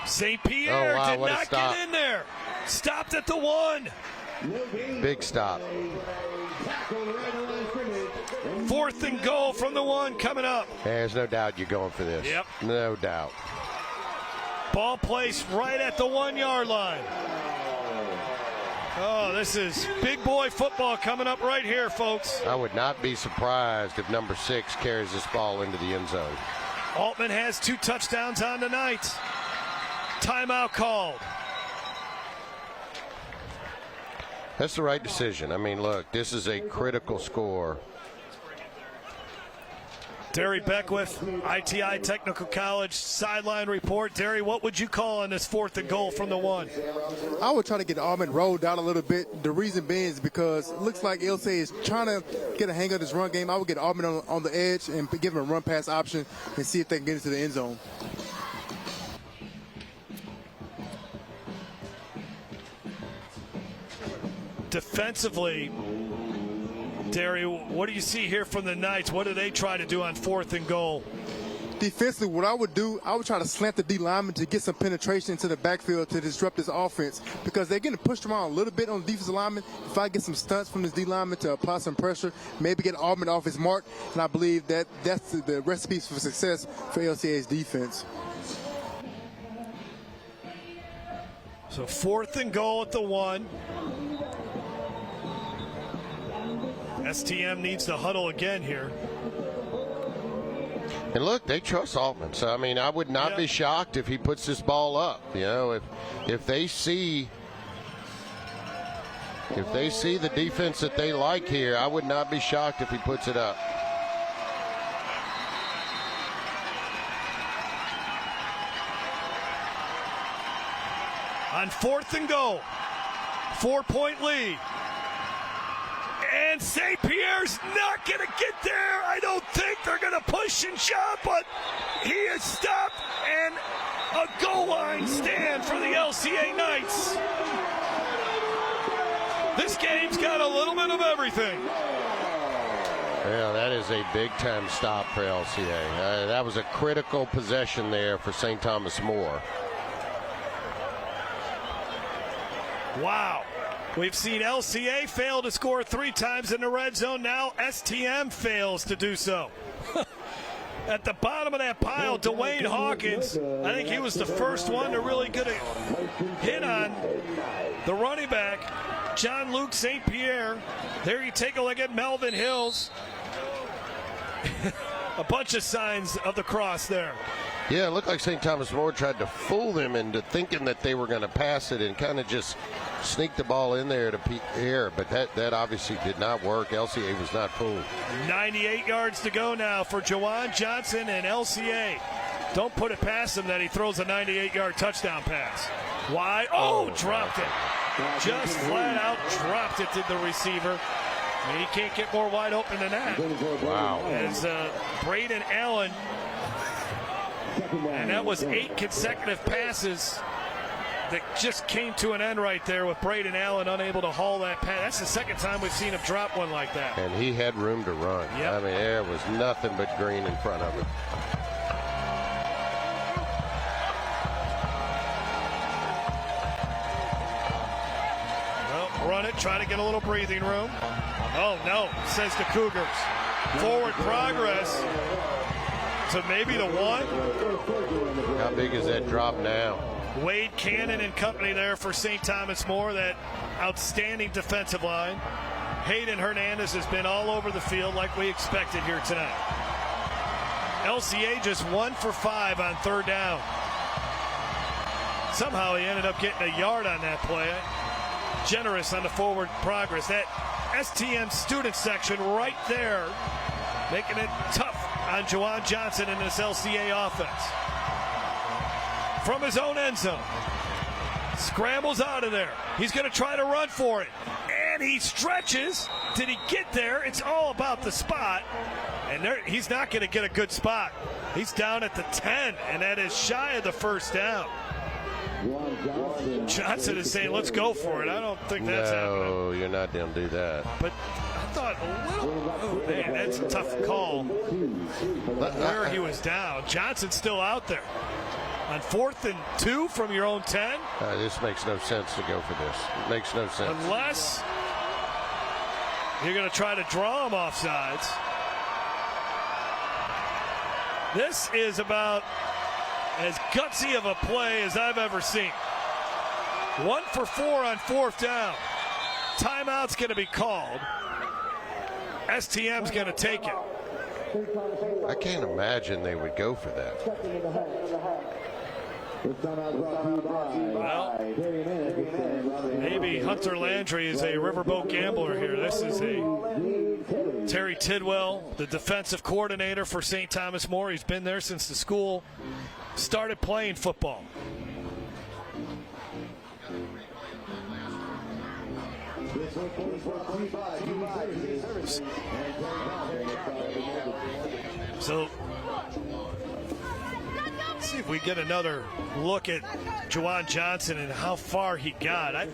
St. Pierre did not get in there. Stopped at the 1. Big stop. 4th and goal from the 1 coming up. There's no doubt you're going for this. Yep. No doubt. Ball placed right at the 1-yard line. Oh, this is big boy football coming up right here, folks. I would not be surprised if number 6 carries this ball into the end zone. Altman has 2 touchdowns on the night. Timeout called. That's the right decision. I mean, look, this is a critical score. Derry Beckwith, ITI Technical College sideline report. Derry, what would you call on this 4th and goal from the 1? I would try to get Auburn rolled down a little bit. The reason being is because it looks like LCA is trying to get a hang of this run game. I would get Auburn on the edge and give them a run pass option and see if they can get into the end zone. Defensively, Derry, what do you see here from the Knights? What do they try to do on 4th and goal? Defensively, what I would do, I would try to slant the D lineman to get some penetration into the backfield to disrupt this offense, because they're getting pushed around a little bit on the defensive lineman. If I get some stunts from this D lineman to apply some pressure, maybe get Auburn off his mark, and I believe that that's the recipe for success for LCA's defense. So 4th and goal at the 1. STM needs to huddle again here. And look, they trust Altman. So, I mean, I would not be shocked if he puts this ball up. You know, if they see the defense that they like here, I would not be shocked if he puts it up. On 4th and goal, 4-point lead. And St. Pierre's not going to get there. I don't think they're going to push and shove, but he is stopped, and a goal line stand for the LCA Knights. This game's got a little bit of everything. Yeah, that is a big-time stop for LCA. That was a critical possession there for St. Thomas More. Wow. We've seen LCA fail to score 3 times in the red zone. Now STM fails to do so. At the bottom of that pile, Dwayne Hawkins, I think he was the first one to really get a hit on the running back, John Luke St. Pierre. There you take a look at Melvin Hills. A bunch of signs of the cross there. Yeah, it looked like St. Thomas More tried to fool them into thinking that they were going to pass it and kind of just sneak the ball in there to Pierre, but that obviously did not work. LCA was not fooled. 98 yards to go now for Jawan Johnson and LCA. Don't put it past him that he throws a 98-yard touchdown pass. Why? Oh, dropped it. Just flat out dropped it to the receiver. I mean, he can't get more wide open than that. Wow. As Braden Allen, and that was 8 consecutive passes that just came to an end right there with Braden Allen unable to haul that pass. That's the second time we've seen him drop one like that. And he had room to run. Yep. I mean, there was nothing but green in front of him. Well, run it, try to get a little breathing room. Oh, no, says the Cougars. Forward progress to maybe the 1. How big is that drop now? Wade Cannon and company there for St. Thomas More, that outstanding defensive line. Hayden Hernandez has been all over the field like we expected here tonight. LCA just 1 for 5 on 3rd down. Somehow he ended up getting a yard on that play. Generous on the forward progress. That STM student section right there, making it tough on Jawan Johnson in this LCA offense. From his own end zone. Scrambles out of there. He's going to try to run for it. And he stretches. Did he get there? It's all about the spot. And there, he's not going to get a good spot. He's down at the 10, and that is shy of the first down. Johnson is saying, let's go for it. I don't think that's happening. No, you're not going to do that. But I thought a little, oh man, that's a tough call. Where he was down. Johnson's still out there. On 4th and 2 from your own 10? This makes no sense to go for this. It makes no sense. Unless you're going to try to draw him off sides. This is about as gutsy of a play as I've ever seen. 1 for 4 on 4th down. Timeout's going to be called. STM's going to take it. I can't imagine they would go for that. Well, maybe Hunter Landry is a riverboat gambler here. This is a Terry Tidwell, the defensive coordinator for St. Thomas More. He's been there since the school started playing football. So, let's see if we get another look at Jawan Johnson and how far he got. I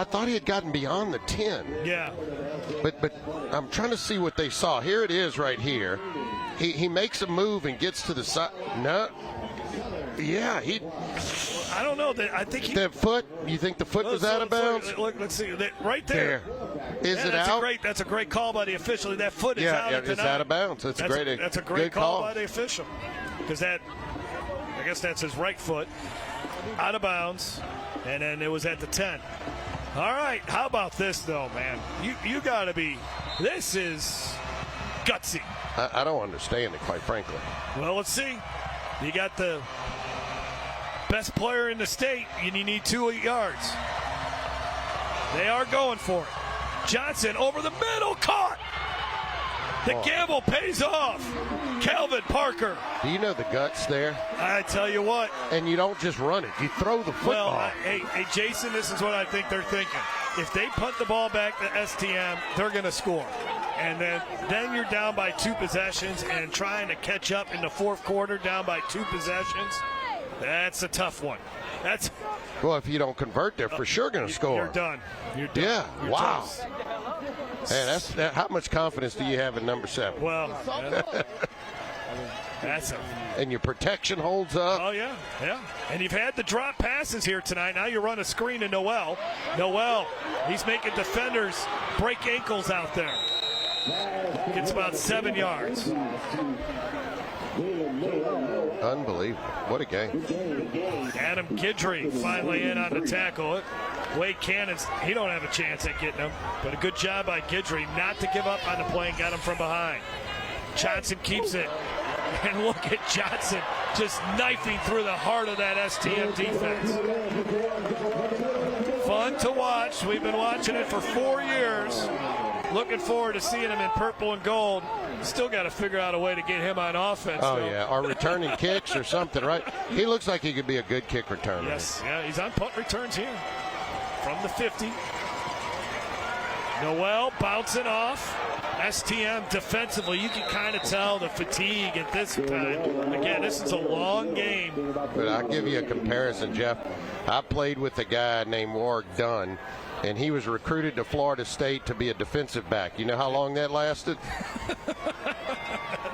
thought he had gotten beyond the 10. Yeah. But I'm trying to see what they saw. Here it is right here. He makes a move and gets to the side. No. Yeah, I don't know. I think that foot. You think the foot was out of bounds? Look, let's see. Right there. Is it out? That's a great call by the official. That foot is out. Yeah, it's out of bounds. That's a great call by the official. Because I guess that's his right foot. Out of bounds. And then it was at the 10. All right, how about this, though, man? You got to be – this is gutsy. I don't understand it, quite frankly. Well, let's see. You got the best player in the state, and you need 2 yards. They are going for it. Johnson over the middle, caught. The gamble pays off. Calvin Parker. Do you know the guts there? I tell you what. And you don't just run it. You throw the football. Well, hey, Jason, this is what I think they're thinking. If they punt the ball back to STM, they're going to score. And then you're down by 2 possessions and trying to catch up in the fourth quarter down by 2 possessions. That's a tough one. Well, if you don't convert, they're for sure going to score. You're done. You're done. Yeah, You're wow. toast. Man, how much confidence do you have in number 7? Well, that's a... And your protection holds up. Oh, yeah. And you've had the drop passes here tonight. Now you run a screen to Noel. He's making defenders break ankles out there. Gets about 7 yards. Unbelievable. What a game. Adam Guidry finally in on the tackle. Wade Cannons, he don't have a chance at getting him. But a good job by Guidry not to give up on the play and got him from behind. Johnson keeps it. And look at Johnson just knifing through the heart of that STM defense. Fun to watch. We've been watching it for 4 years. Looking forward to seeing him in purple and gold. Still got to figure out a way to get him on offense. Oh, yeah. Or returning kicks or something, right? He looks like he could be a good kick returner. Yes, yeah, he's on punt returns here. From the 50. Noel bouncing off. STM defensively, you can kind of tell the fatigue at this time. Again, this is a long game. But I'll give you a comparison, Jeff. I played with a guy named Warwick Dunn, and he was recruited to Florida State to be a defensive back. You know how long that lasted?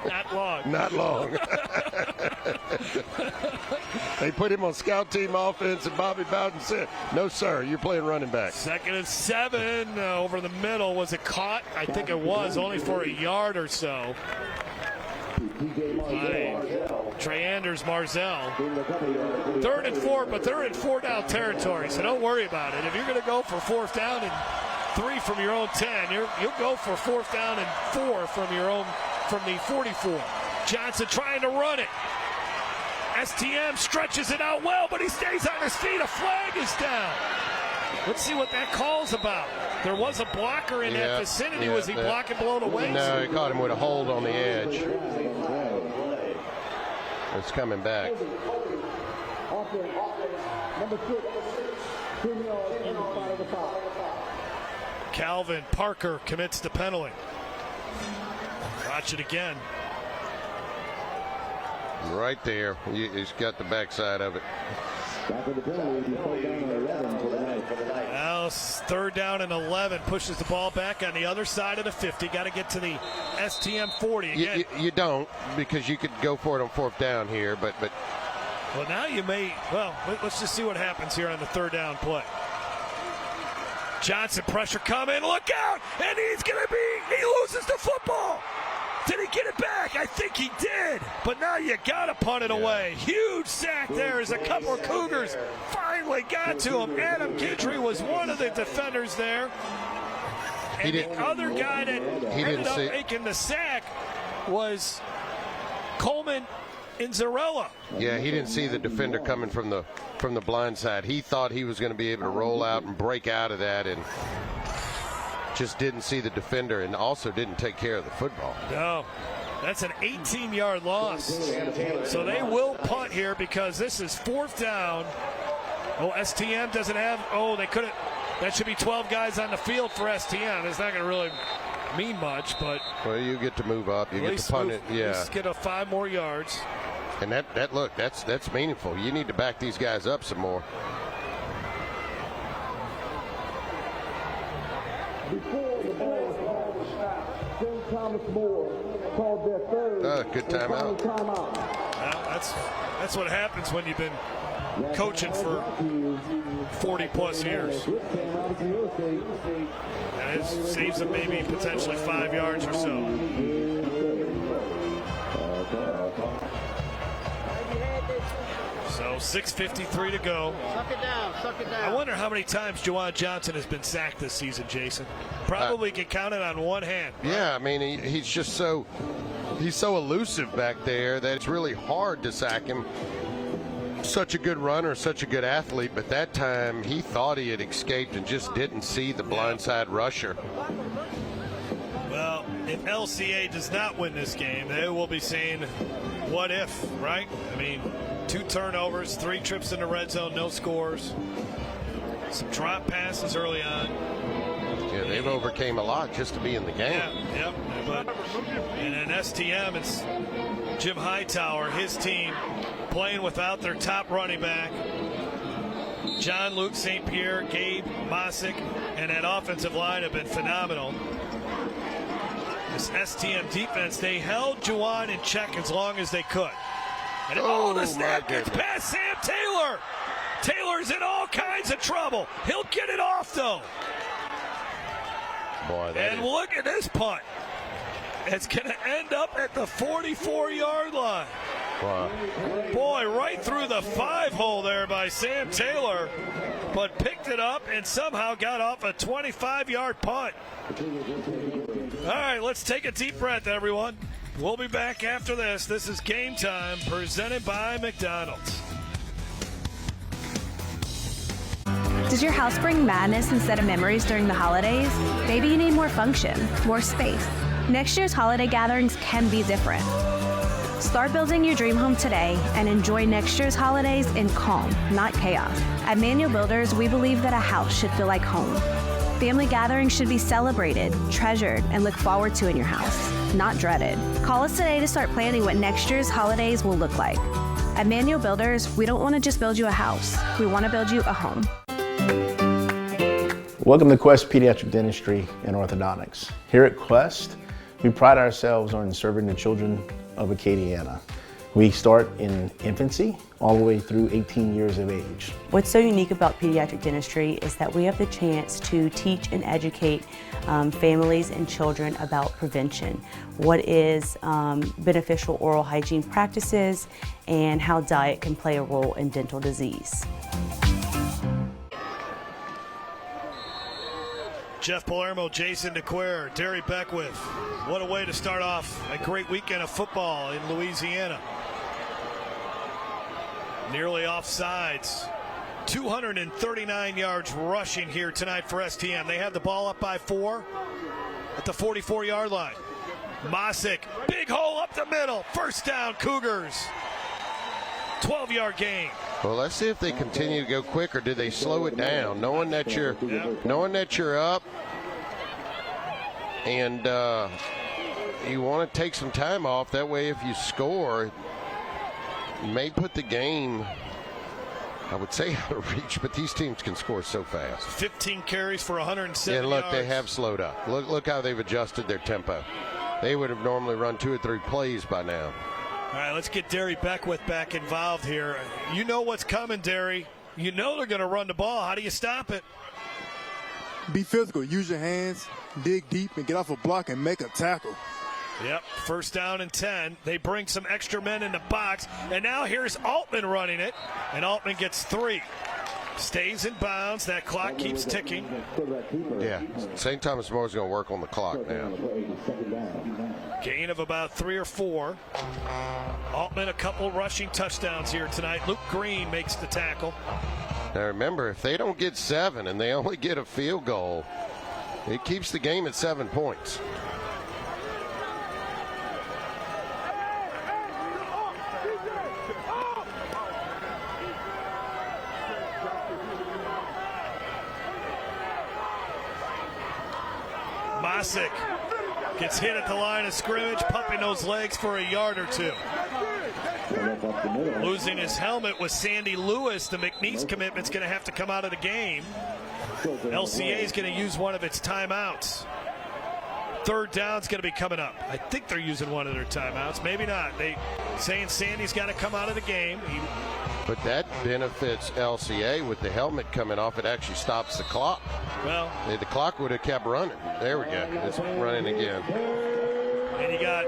Not long. Not long. They put him on scout team offense, and Bobby Bowden said, "No, sir, you're playing running back." 2nd and 7 over the middle. Was it caught? I think it was, only for a yard or so. By Trey Anders Marzell. 3rd and 4, but they're in 4-down territory, so don't worry about it. If you're going to go for 4th down and 3 from your own 10, you'll go for 4th down and 4 from the 44. Johnson trying to run it. STM stretches it out well, but he stays on his feet. A flag is down. Let's see what that call's about. There was a blocker in that vicinity. Was he blocking below the waist? No, he caught him with a hold on the edge. It's coming back. Calvin Parker commits the penalty. Watch it again. Right there. He's got the backside of it. Now 3rd down and 11. Pushes the ball back on the other side of the 50. Got to get to the STM 40 again. You don't, because you could go for it on 4th down here, but well, now you may. Well, let's just see what happens here on the 3rd down play. Johnson, pressure coming. Look out! And he loses the football. Did he get it back? I think he did. But now you got to punt it away. Huge sack there as a couple of Cougars finally got to him. Adam Guidry was one of the defenders there. And the other guy that ended up making the sack was Coleman Inzarella. Yeah, he didn't see the defender coming from the blind side. He thought he was going to be able to roll out and break out of that, and just didn't see the defender, and also didn't take care of the football. No, that's an 18-yard loss. So they will punt here because this is 4th down. Oh, STM doesn't have. Oh, they couldn't. That should be 12 guys on the field for STM. It's not going to really mean much, but well, you get to move up. You get to punt it. Yeah, just get a 5 more yards. And that's meaningful. You need to back these guys up some more. Before the ball was called, St. Thomas More called their 3rd good timeout. Well, that's what happens when you've been coaching for 40-plus years. And it saves them maybe potentially 5 yards or so. So 6:53 to go. Suck it down, suck it down. I wonder how many times Juwan Johnson has been sacked this season, Jason. Probably can count it on one hand. Right? Yeah, I mean, he's just so elusive back there that it's really hard to sack him. Such a good runner, such a good athlete, but that time he thought he had escaped and just didn't see the blindside rusher. Well, if LCA does not win this game, they will be saying, what if, right? I mean, 2 turnovers, 3 trips in the red zone, no scores. Some drop passes early on. Yeah, they've overcame a lot just to be in the game. Yeah, but and in STM, it's Jim Hightower, his team, playing without their top running back, John Luke St. Pierre, Gabe Mosick, and that offensive line have been phenomenal. This STM defense, they held Juwan in check as long as they could. And the snap gets past Sam Taylor. Taylor's in all kinds of trouble. He'll get it off, though. Boy, look at this punt. It's going to end up at the 44-yard line. Wow. Boy, right through the 5-hole there by Sam Taylor, but picked it up and somehow got off a 25-yard punt. All right, let's take a deep breath, everyone. We'll be back after this. This is Game Time, presented by McDonald's. Does your house bring madness instead of memories during the holidays? Maybe you need more function, more space. Next year's holiday gatherings can be different. Start building your dream home today and enjoy next year's holidays in calm, not chaos. At Manual Builders, we believe that a house should feel like home. Family gatherings should be celebrated, treasured, and looked forward to in your house, not dreaded. Call us today to start planning what next year's holidays will look like. At Manual Builders, we don't want to just build you a house. We want to build you a home. Welcome to Quest Pediatric Dentistry and Orthodontics. Here at Quest, we pride ourselves on serving the children of Acadiana. We start in infancy all the way through 18 years of age. What's so unique about pediatric dentistry is that we have the chance to teach and educate families and children about prevention, what is beneficial oral hygiene practices, and how diet can play a role in dental disease. Jeff Palermo, Jason DeQuire, Derry Beckwith. What a way to start off a great weekend of football in Louisiana. Nearly offsides. 239 yards rushing here tonight for STM. They have the ball up by 4 at the 44-yard line. Mosick, big hole up the middle. First down, Cougars. 12-yard gain. Well, let's see if they continue to go quick, or do they slow it down, knowing that you're up, and you want to take some time off. That way, if you score, you may put the game, I would say, out of reach. But these teams can score so fast. 15 carries for 107 And look, yards. they have slowed up. Look how they've adjusted their tempo. They would have normally run 2 or 3 plays by now. All right, let's get Derry Beckwith back involved here. You know what's coming, Derry. You know they're going to run the ball. How do you stop it? Be physical. Use your hands, dig deep, and get off a block and make a tackle. Yep, first down and 10. They bring some extra men in the box, and now here's Altman running it, and Altman gets 3. Stays in bounds. That clock keeps ticking. Yeah, St. Thomas More is going to work on the clock now. Gain of about 3 or 4. Altman a couple rushing touchdowns here tonight. Luke Green makes the tackle. Now remember, if they don't get 7 and they only get a field goal, it keeps the game at 7 points. Mosick gets hit at the line of scrimmage, pumping those legs for a yard or 2. Losing his helmet was Sandy Lewis. The McNeese commitment's going to have to come out of the game. LCA is going to use one of its timeouts. Third down's going to be coming up. I think they're using one of their timeouts. Maybe not. They saying Sandy's got to come out of the game. But that benefits LCA with the helmet coming off. It actually stops the clock. Well, the clock would have kept running. There we go. It's running again. And you got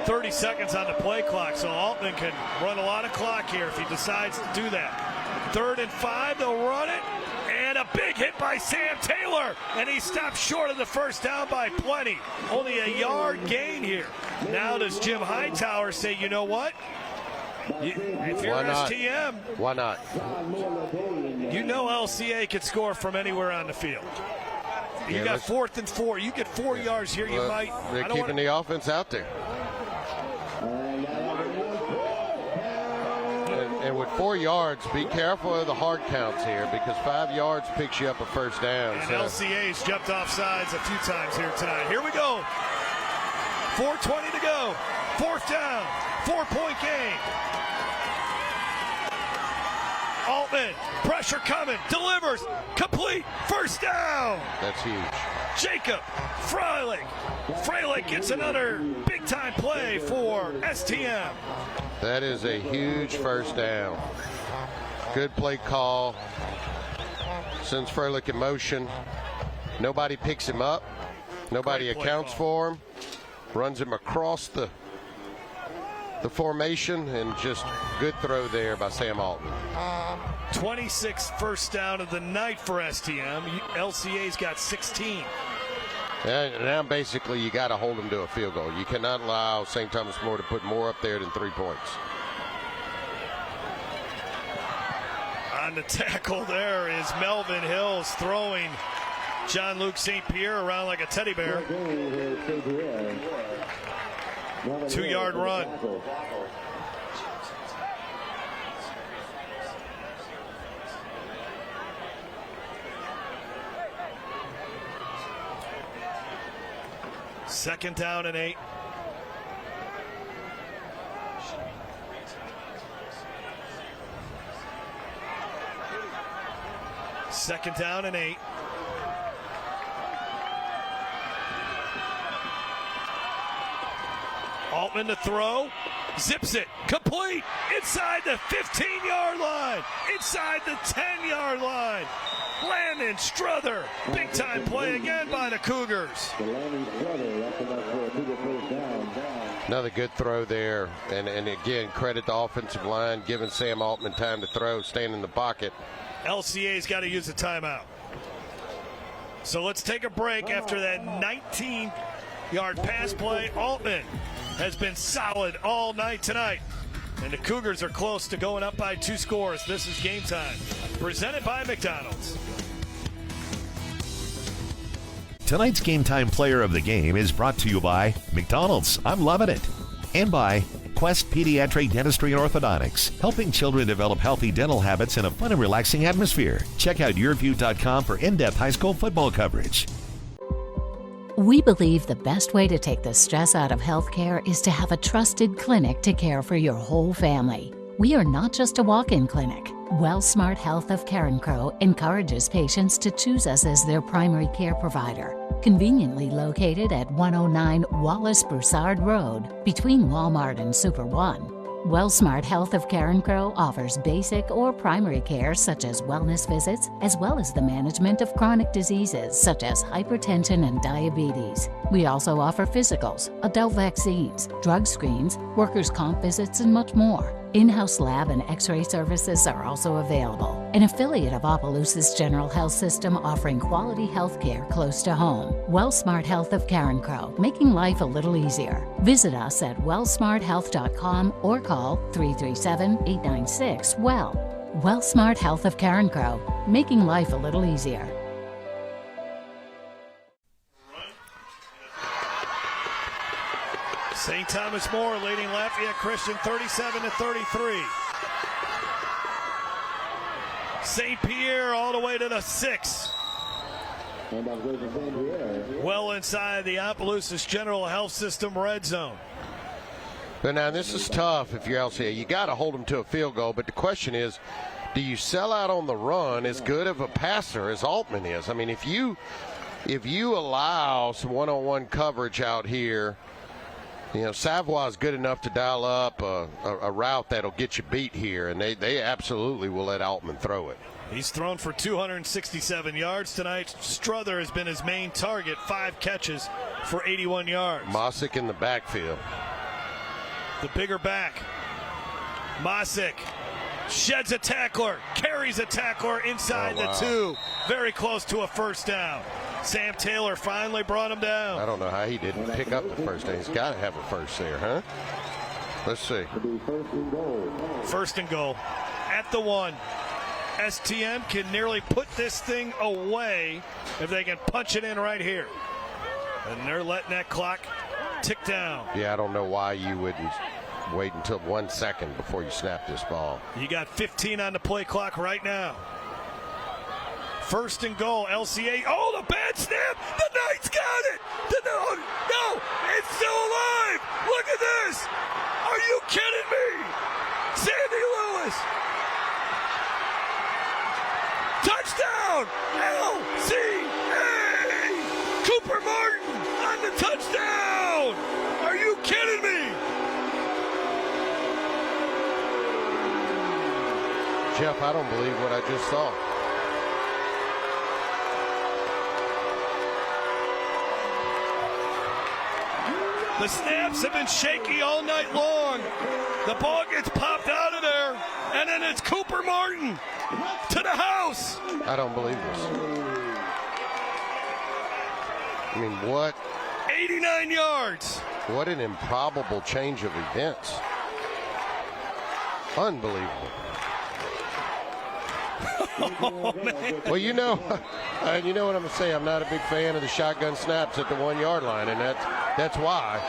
30 seconds on the play clock, so Altman can run a lot of clock here if he decides to do that. 3rd and 5, they'll run it, and a big hit by Sam Taylor, and he stopped short of the first down by plenty. Only a yard gain here. Now does Jim Hightower say, you know what? If you're STM, why not? You know LCA can score from anywhere on the field. You got 4th and 4. You get 4 yards here. You might. They're keeping the offense out there. And with 4 yards, be careful of the hard counts here because 5 yards picks you up a first down. And LCA's jumped off sides a few times here tonight. Here we go. 4:20 to go. 4th down. 4-point game. Altman, pressure coming, delivers, complete, first down. That's huge. Jacob Freilich. Freilich gets another big-time play for STM. That is a huge first down. Good play call. Sends Freilich in motion. Nobody picks him up. Nobody accounts for him. Runs him across the formation, and just good throw there by Sam Altman. 26th first down of the night for STM. LCA's got 16. And now basically you got to hold them to a field goal. You cannot allow St. Thomas More to put more up there than 3 points. On the tackle there is Melvin Hills throwing John Luke St. Pierre around like a teddy bear. 2-yard run. Second down and 8. Second down and 8. Altman to throw, zips it, complete, inside the 15-yard line, inside the 10-yard line. Landon Struther, big-time play again by the Cougars. Another good throw there, and again, credit the offensive line, giving Sam Altman time to throw, staying in the pocket. LCA's got to use a timeout. So let's take a break after that 19-yard pass play. Altman has been solid all night tonight. And the Cougars are close to going up by 2 scores. This is Game Time, presented by McDonald's. Tonight's Game Time player of the game is brought to you by McDonald's. I'm loving it. And by Quest Pediatric Dentistry and Orthodontics, helping children develop healthy dental habits in a fun and relaxing atmosphere. Check out yourview.com for in-depth high school football coverage. We believe the best way to take the stress out of healthcare is to have a trusted clinic to care for your whole family. We are not just a walk-in clinic. WellSmart Health of Karen Crow encourages patients to choose us as their primary care provider. Conveniently located at 109 Wallace Broussard Road, between Walmart and Super One. WellSmart Health of Karen Crow offers basic or primary care such as wellness visits, as well as the management of chronic diseases such as hypertension and diabetes. We also offer physicals, adult vaccines, drug screens, workers' comp visits, and much more. In-house lab and x-ray services are also available. An affiliate of Opelousas General Health System offering quality health care close to home. WellSmart Health of Karen Crow, making life a little easier. Visit us at wellsmarthealth.com or call 337-896-WELL. WellSmart Health of Karen Crow, making life a little easier. St. Thomas More leading Lafayette Christian 37-33. St. Pierre all the way to the 6. Well inside the Opelousas General Health System red zone. But now this is tough if you're LCA. You got to hold them to a field goal, but the question is, do you sell out on the run as good of a passer as Altman is? I mean, if you allow some one-on-one coverage out here, you know, Savoie is good enough to dial up a route that'll get you beat here, and they absolutely will let Altman throw it. He's thrown for 267 yards tonight. Struther has been his main target, 5 catches for 81 yards. Mossick in the backfield. The bigger back. Masick sheds a tackler, carries a tackler inside the 2. Very close to a first down. Sam Taylor finally brought him down. I don't know how he didn't pick up the first down. He's got to have a first there, huh? Let's see. First and goal at the 1. STM can nearly put this thing away if they can punch it in right here. And they're letting that clock tick down. Yeah, I don't know why you wouldn't wait until 1 second before you snap this ball. You got 15 on the play clock right now. First and goal, LCA. Oh, the bad snap. The Knights got it. No, it's still alive. Look at this. Are you kidding me? Sandy Lewis. Touchdown, LCA. Cooper Martin on the touchdown. Are you kidding me? Jeff, I don't believe what I just saw. The snaps have been shaky all night long. The ball gets popped out of there, and then it's Cooper Martin to the house. I don't believe this. I mean, what? 89 yards. What an improbable change of events. Unbelievable. Oh, man. Well, you know what I'm going to say. I'm not a big fan of the shotgun snaps at the 1 yard line, and that's why.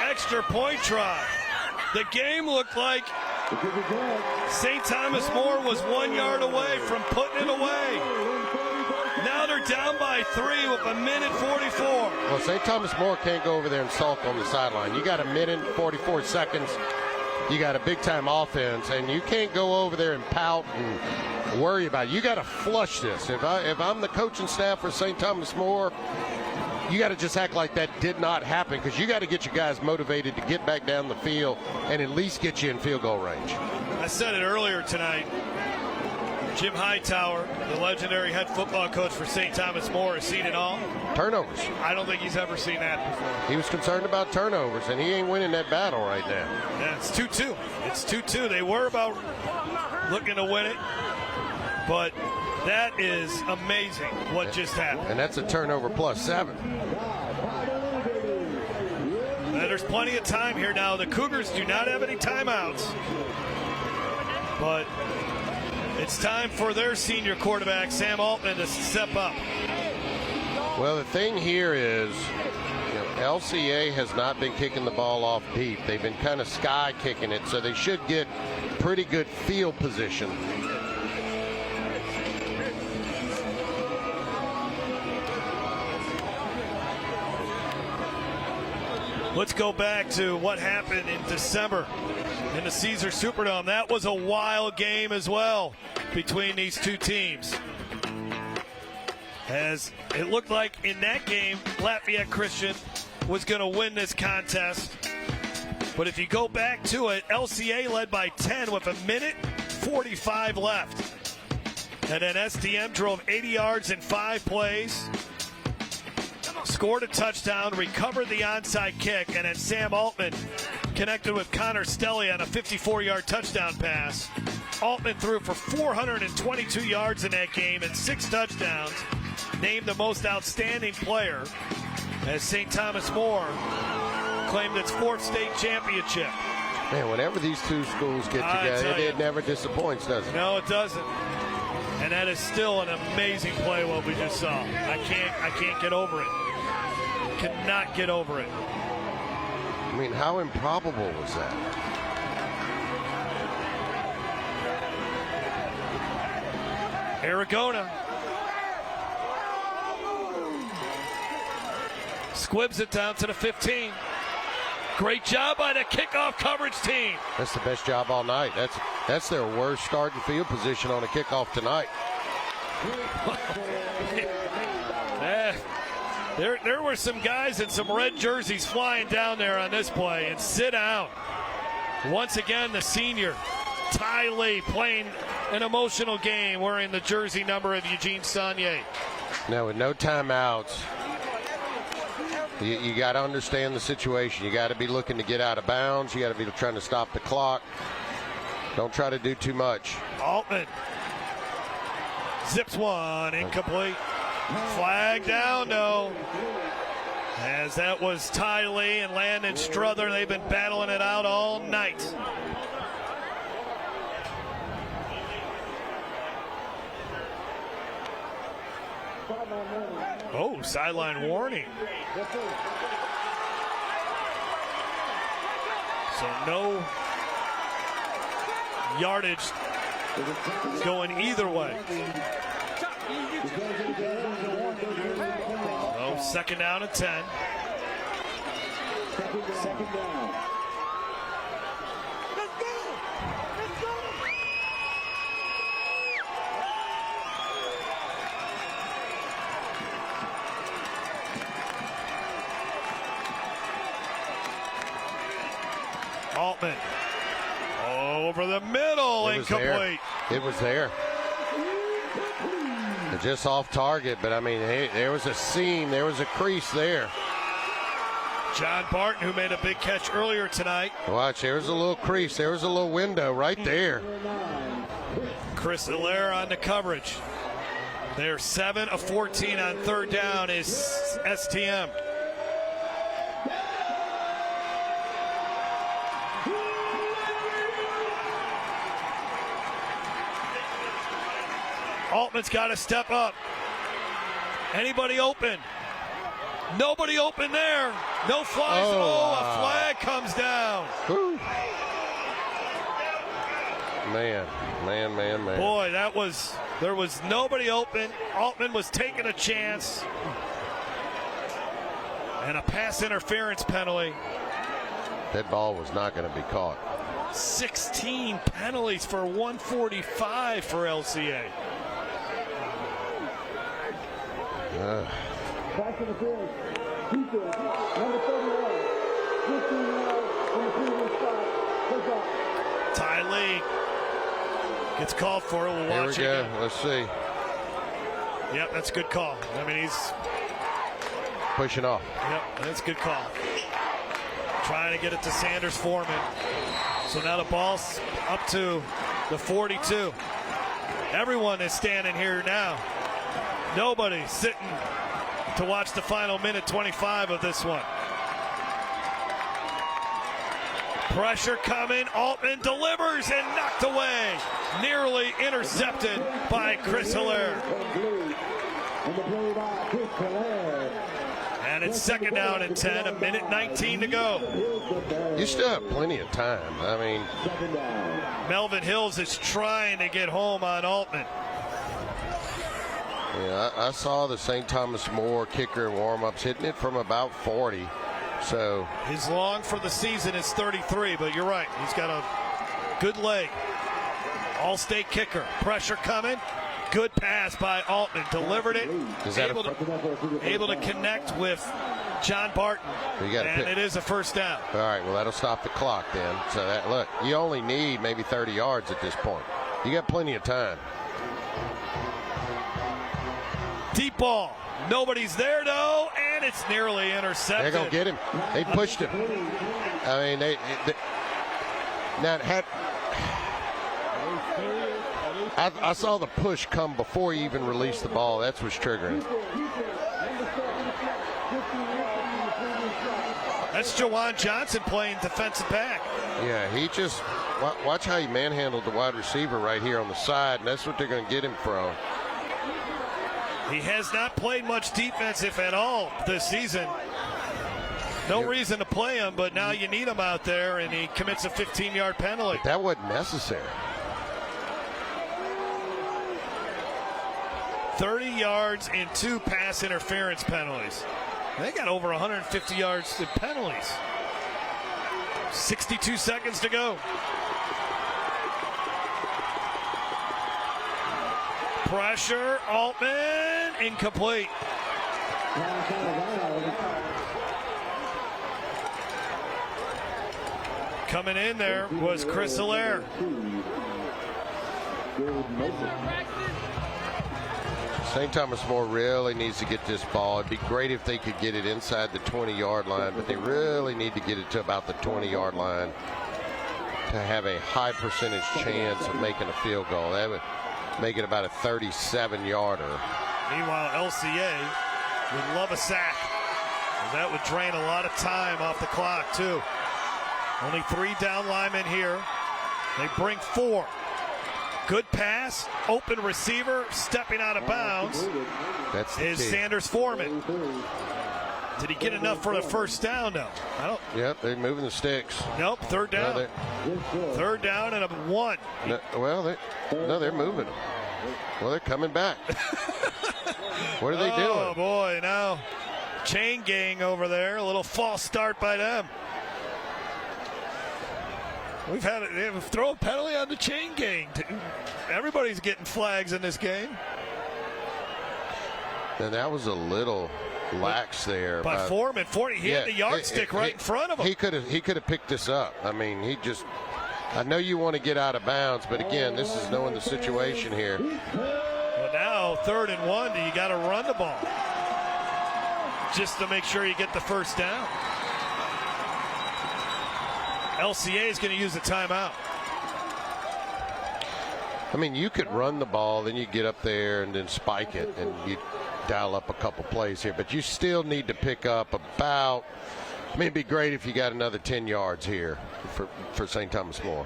Extra point try. The game looked like St. Thomas More was 1 yard away from putting it away. Now they're down by 3 with 1:44. Well, St. Thomas More can't go over there and sulk on the sideline. You got 1:44 seconds. You got a big-time offense, and you can't go over there and pout and worry about it. You got to flush this. If I'm the coaching staff for St. Thomas More, you got to just act like that did not happen, because you got to get your guys motivated to get back down the field and at least get you in field goal range. I said it earlier tonight. Jim Hightower, the legendary head football coach for St. Thomas More, has seen it all. Turnovers. I don't think he's ever seen that before. He was concerned about turnovers, and he ain't winning that battle right now. Yeah, it's 2-2. It's 2-2. They were about looking to win it, but that is amazing what just happened. And that's a turnover plus 7. There's plenty of time here now. The Cougars do not have any timeouts, but it's time for their senior quarterback, Sam Altman, to step up. Well, the thing here is, LCA has not been kicking the ball off deep. They've been kind of sky kicking it, so they should get pretty good field position. Let's go back to what happened in December in the Caesars Superdome. That was a wild game as well between these two teams. As it looked like in that game, Lafayette Christian was going to win this contest. But if you go back to it, LCA led by 10 with 1:45 left. And then STM drove 80 yards in 5 plays. Scored a touchdown, recovered the onside kick, and then Sam Altman connected with Connor Stelly on a 54-yard touchdown pass. Altman threw for 422 yards in that game and 6 touchdowns. Named the most outstanding player as St. Thomas More claimed its 4th state championship. Man, whenever these two schools get together, it never disappoints, does it? No, it doesn't. And that is still an amazing play, what we just saw. I can't get over it. Cannot get over it. I mean, how improbable was that? Aragona squibs it down to the 15. Great job by the kickoff coverage team. That's the best job all night. That's their worst starting field position on a kickoff tonight. There were some guys in some red jerseys flying down there on this play, and sit down. Once again, the senior, Ty Lee, playing an emotional game wearing the jersey number of Eugene Saunier. Now, with no timeouts, You got to understand the situation. You got to be looking to get out of bounds. You got to be trying to stop the clock. Don't try to do too much. Altman zips one, incomplete. Flag down, no. As that was Ty Lee and Landon Struther. They've been battling it out all night. Oh, sideline warning. So no yardage going either way. So second down and 10. Second down. Altman over the middle, incomplete. It was there. Just off target, but I mean, there was a seam, there was a crease there. John Barton, who made a big catch earlier tonight. Watch, there was a little crease, there was a little window right there. Chris Hilaire on the coverage. They're 7 of 14 on third down is STM. Altman's got to step up. Anybody open? Nobody open there. No flies. A flag comes down. Whew. Man. Boy, there was nobody open. Altman was taking a chance. And a pass interference penalty. That ball was not going to be caught. 16 penalties for 145 for LCA. Back in the field. Defense, number 31. 15 yards from the previous spot. Push up. Ty Lee gets called for it. We'll watch it. Here we go. Let's see. Yep, that's a good call. I mean, he's pushing off. Yep, that's a good call. Trying to get it to Sanders Foreman. So now the ball's up to the 42. Everyone is standing here now. Nobody sitting to watch the final minute 25 of this one. Pressure coming. Altman delivers and knocked away. Nearly intercepted by Chris Hilaire. And it's second down and 10, a minute 19 to go. You still have plenty of time. I mean, Melvin Hills is trying to get home on Altman. Yeah, I saw the St. Thomas More kicker in warm-ups hitting it from about 40. So his long for the season is 33, but you're right. He's got a good leg. All-state kicker. Pressure coming. Good pass by Altman. Delivered it. Able to connect with John Barton. And it is a first down. All right, well, that'll stop the clock then. So that, look, you only need maybe 30 yards at this point. You got plenty of time. Deep ball. Nobody's there, though, and it's nearly intercepted. They're going to get him. They pushed him. I mean, they now had. I saw the push come before he even released the ball. That's what's triggering. That's Jawan Johnson playing defensive back. Yeah, he just watch how he manhandled the wide receiver right here on the side, and that's what they're going to get him from. He has not played much defense, if at all, this season. No reason to play him, but now you need him out there, and he commits a 15-yard penalty. That wasn't necessary. 30 yards and 2 pass interference penalties. They got over 150 yards in penalties. 62 seconds to go. Pressure, Altman, incomplete. Coming in there was Chris Hilaire. St. Thomas More really needs to get this ball. It'd be great if they could get it inside the 20-yard line, but they really need to get it to about the 20-yard line to have a high percentage chance of making a field goal. That would make it about a 37-yarder. Meanwhile, LCA would love a sack. And that would drain a lot of time off the clock, too. Only 3 down linemen here. They bring 4. Good pass, open receiver, stepping out of bounds. That's is Sanders Foreman. Did he get enough for the first down? No. Yep, they're moving the sticks. Nope, third down. No, third down and a 1. No, they're moving. Well, they're coming back. What are they doing? Oh, boy, now chain gang over there. A little false start by them. They have a throw penalty on the chain gang. Everybody's getting flags in this game. And that was a little lax there. By Foreman. He had the yardstick right in front of him. He could have picked this up. I mean, I know you want to get out of bounds, but again, this is knowing the situation here. Well, now 3rd and 1, you got to run the ball just to make sure you get the first down. LCA is going to use a timeout. I mean, you could run the ball, then you get up there and then spike it, and you dial up a couple plays here. But you still need to pick up about, I mean, it'd be great if you got another 10 yards here for St. Thomas More.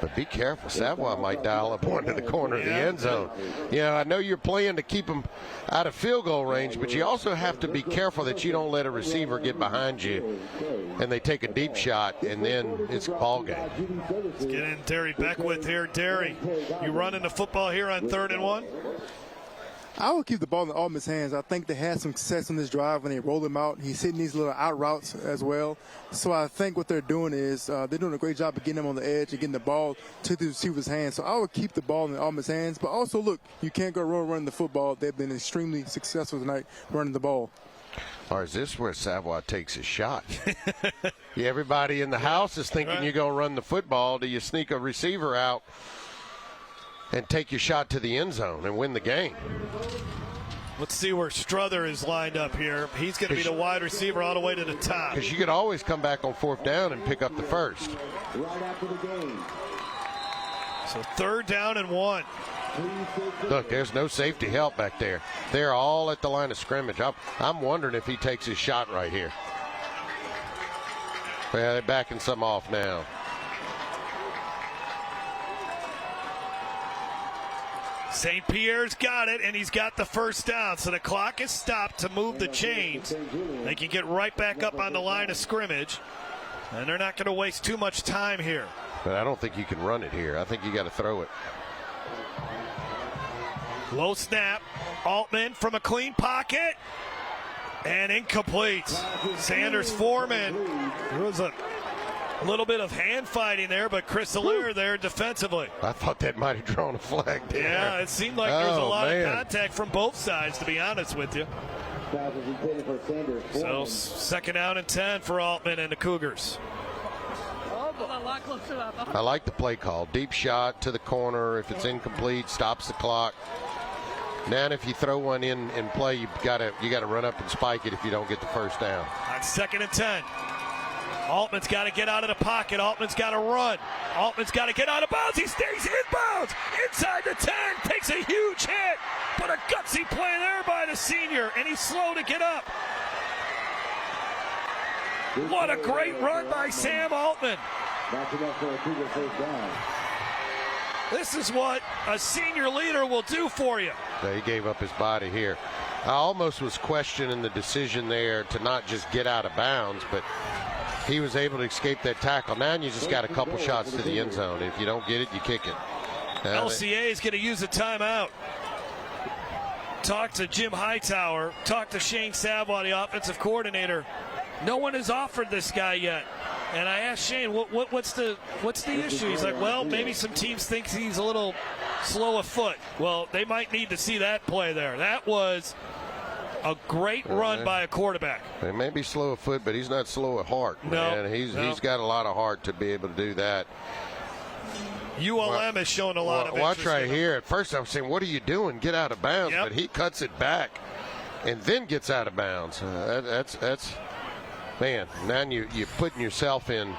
But be careful. Savoy might dial up one to the corner of the end zone. I know you're playing to keep them out of field goal range, but you also have to be careful that you don't let a receiver get behind you and they take a deep shot, and then it's a ball game. Let's get in Derry Beckwith here. Derry, you running the football here on 3rd and 1? I would keep the ball in Altman's hands. I think they had some success on this drive when they rolled him out. He's hitting these little out routes as well. So I think what they're doing is they're doing a great job of getting him on the edge and getting the ball to the receiver's hands. So I would keep the ball in Altman's hands. But also, look, you can't go running the football. They've been extremely successful tonight running the ball. Or is this where Savoy takes his shot? Everybody in the house is thinking you're going to run the football. Do you sneak a receiver out and take your shot to the end zone and win the game? Let's see where Strother is lined up here. He's going to be the wide receiver all the way to the top. Because you could always come back on 4th down and pick up the first. Right after the game. So 3rd down and 1. Look, there's no safety help back there. They're all at the line of scrimmage. I'm wondering if he takes his shot right here. Yeah, they're backing some off now. St. Pierre's got it, and he's got the first down. So the clock is stopped to move the chains. They can get right back up on the line of scrimmage, and they're not going to waste too much time here. But I don't think you can run it here. I think you got to throw it. Low snap. Altman from a clean pocket. And incomplete. Sanders Foreman. There was a little bit of hand fighting there, but Chris Allaire there defensively. I thought that might have drawn a flag there. Yeah, it seemed like there was a lot of contact from both sides, to be honest with you. So 2nd down and 10 for Altman and the Cougars. I like the play call. Deep shot to the corner. If it's incomplete, stops the clock. Now, if you throw one in play, you got to run up and spike it if you don't get the first down. On 2nd and 10. Altman's got to get out of the pocket. Altman's got to run. Altman's got to get out of bounds. He stays inbounds. Inside the 10. Takes a huge hit. But a gutsy play there by the senior. And he's slow to get up. What a great run by Sam Altman. This is what a senior leader will do for you. He gave up his body here. I almost was questioning the decision there to not just get out of bounds, but he was able to escape that tackle. Now you just got a couple shots to the end zone. If you don't get it, you kick it. LCA is going to use a timeout. Talk to Jim Hightower. Talk to Shane Savoy, the offensive coordinator. No one has offered this guy yet. And I asked Shane, what's the issue? He's like, well, maybe some teams think he's a little slow of foot. Well, they might need to see that play there. That was a great run by a quarterback. He may be slow of foot, but he's not slow at heart. No, man. He's got a lot of heart to be able to do that. ULM has shown a lot of interest. Watch right here. At first I was saying, what are you doing? Get out of bounds. But he cuts it back and then gets out of bounds. That's man, now you're putting yourself in,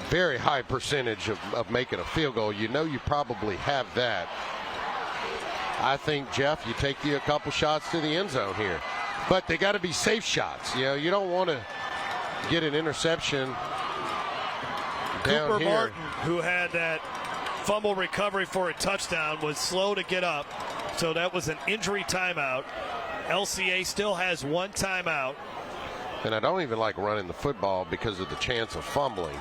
very high percentage of making a field goal. You know you probably have that. I think, Jeff, you take a couple shots to the end zone here. But they got to be safe shots. You don't want to get an interception down Cooper here. Martin, who had that fumble recovery for a touchdown, was slow to get up. So that was an injury timeout. LCA still has one timeout. And I don't even like running the football because of the chance of fumbling.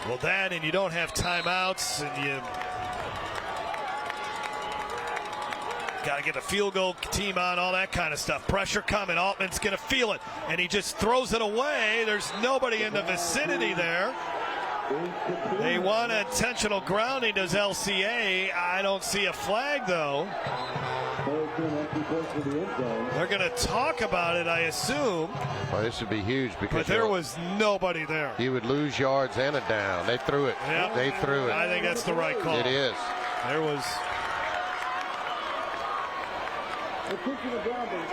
Well, that, and you don't have timeouts, and you got to get a field goal team on, all that kind of stuff. Pressure coming. Altman's going to feel it, and he just throws it away. There's nobody in the vicinity there. They want intentional grounding. Does LCA? I don't see a flag, though. They're going to talk about it, I assume. Well, this would be huge because but there was nobody there. You would lose yards and a down. They threw it. Yep. They threw it. I think that's the right call. It is. There was. Intentional grounding.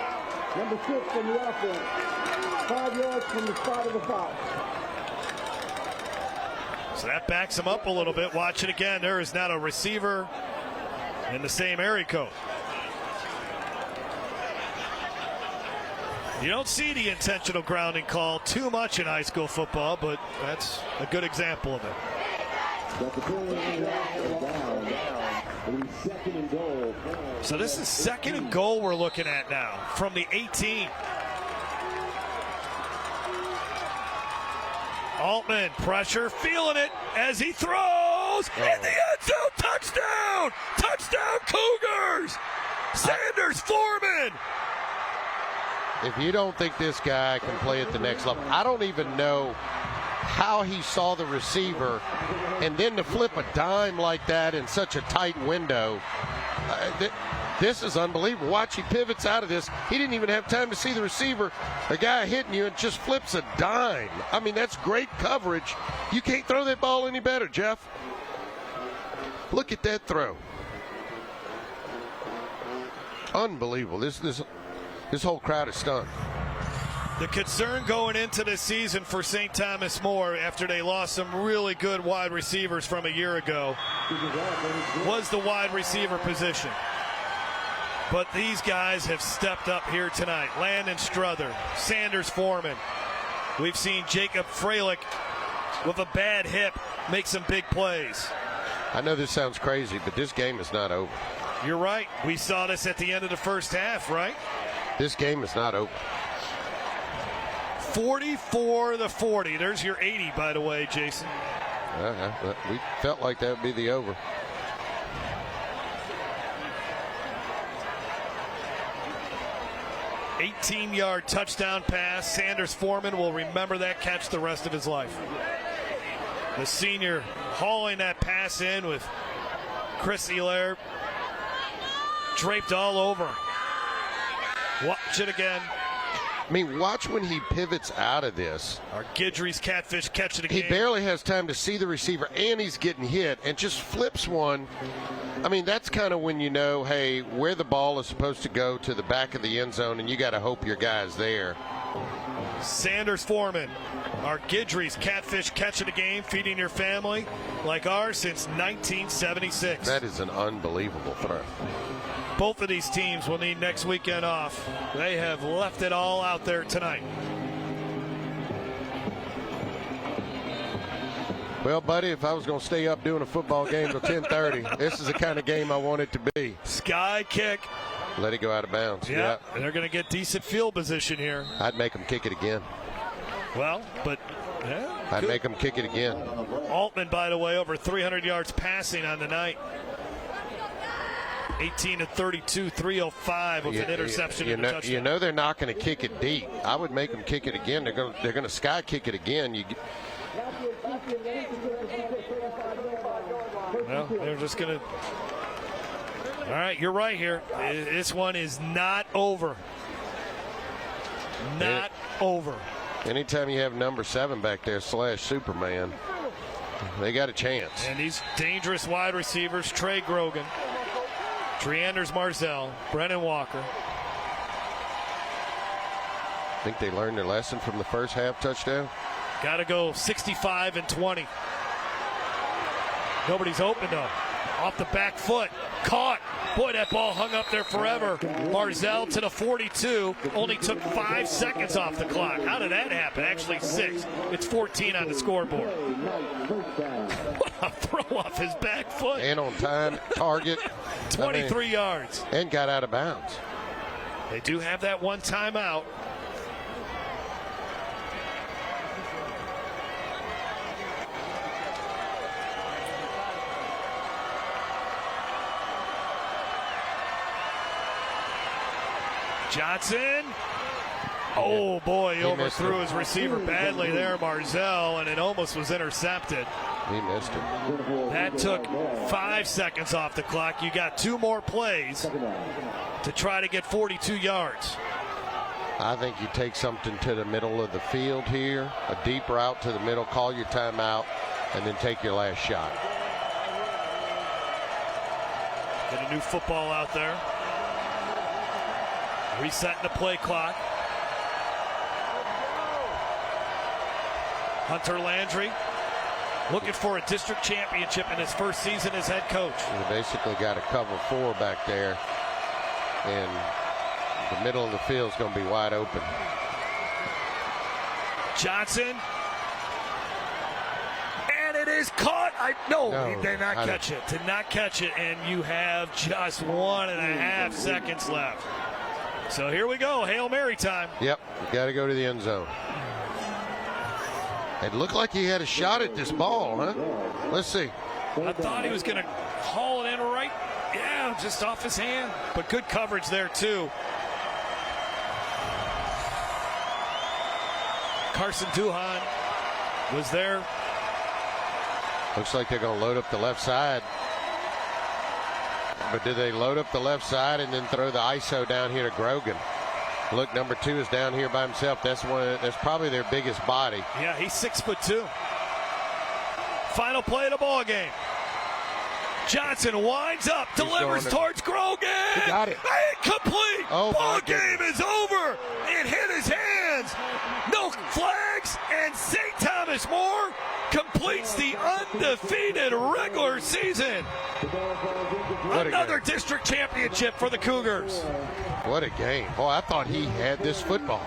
Number 6 from the offense. 5 yards from the spot of the foul. So that backs him up a little bit. Watch it again. There is not a receiver in the same area code. You don't see the intentional grounding call too much in high school football, but that's a good example of it. So this is 2nd and goal we're looking at now from the 18. Altman, pressure, feeling it as he throws in the end zone. Touchdown! Touchdown, Cougars! Sanders Foreman! If you don't think this guy can play at the next level, I don't even know how he saw the receiver, and then to flip a dime like that in such a tight window. This is unbelievable. Watch, he pivots out of this. He didn't even have time to see the receiver. A guy hitting you and just flips a dime. I mean, that's great coverage. You can't throw that ball any better, Jeff. Look at that throw. Unbelievable. This whole crowd is stunned. The concern going into this season for St. Thomas More, after they lost some really good wide receivers from a year ago, was the wide receiver position. But these guys have stepped up here tonight. Landon Strother, Sanders Foreman. We've seen Jacob Freilich with a bad hip make some big plays. I know this sounds crazy, but this game is not over. You're right. We saw this at the end of the first half, right? This game is not over. 44-40. There's your 80, by the way, Jason. We felt like that would be the over. $18-yard touchdown pass. Sanders Foreman will remember that catch the rest of his life. The senior hauling that pass in with Chris Hilaire draped all over. Watch it again. I mean, watch when he pivots out of this. Our Guidry's Catfish catch it again. He barely has time to see the receiver, and he's getting hit, and just flips one. I mean, that's kind of when you know, hey, where the ball is supposed to go to the back of the end zone, and you got to hope your guy's there. Sanders Foreman, our Guidry's Catfish catch of the game, feeding your family like ours since 1976. That is an unbelievable throw. Both of these teams will need next weekend off. They have left it all out there tonight. Well, buddy, if I was going to stay up doing a football game till 10:30, this is the kind of game I want it to be. Sky kick. Let it go out of bounds. Yeah. And they're going to get decent field position here. I'd make them kick it again. Well, but yeah, I'd make them kick it again. Altman, by the way, over 300 yards passing on the night. 18-32, 305 with an interception. You know they're not going to kick it deep. I would make them kick it again. They're going to sky kick it again. Well, they're just going to. All right, you're right here. This one is not over. Not over. Anytime you have number 7 back there / Superman, They got a chance. And these dangerous wide receivers, Trey Grogan, Treanders Marzell, Brennan Walker. I think they learned their lesson from the first half touchdown. Got to go 65-20. Nobody's open, though. Off the back foot. Caught. Boy, that ball hung up there forever. Marzell to the 42. Only took 5 seconds off the clock. How did that happen? Actually 6. It's 14 on the scoreboard. What a throw off his back foot. And on time, target. 23 yards. And got out of bounds. They do have that one timeout. Johnson. Oh, boy, he overthrew his receiver badly there, Marzell, and it almost was intercepted. He missed it. That took 5 seconds off the clock. You got 2 more plays to try to get 42 yards. I think you take something to the middle of the field here, a deep route to the middle, call your timeout, and then take your last shot. Get a new football out there. Resetting the play clock. Hunter Landry looking for a district championship in his first season as head coach. They basically got a cover 4 back there, and the middle of the field is going to be wide open. Johnson. And it is caught. No, he did not catch it. Did not catch it, and you have just 1.5 seconds left. So here we go, Hail Mary time. Yep, got to go to the end zone. It looked like he had a shot at this ball, huh? Let's see. I thought he was going to haul it in right, just off his hand. But good coverage there, too. Carson Duhan was there. Looks like they're going to load up the left side. But did they load up the left side and then throw the ISO down here to Grogan? Look, number 2 is down here by himself. That's probably their biggest body. Yeah, he's 6'2". Final play of the ball game. Johnson winds up, delivers towards Grogan. He got it. Incomplete. Oh, ball game is over. It hit his hands. No flags, and St. Thomas More completes the undefeated regular season. Another district championship for the Cougars. What a game. Boy, I thought he had this football.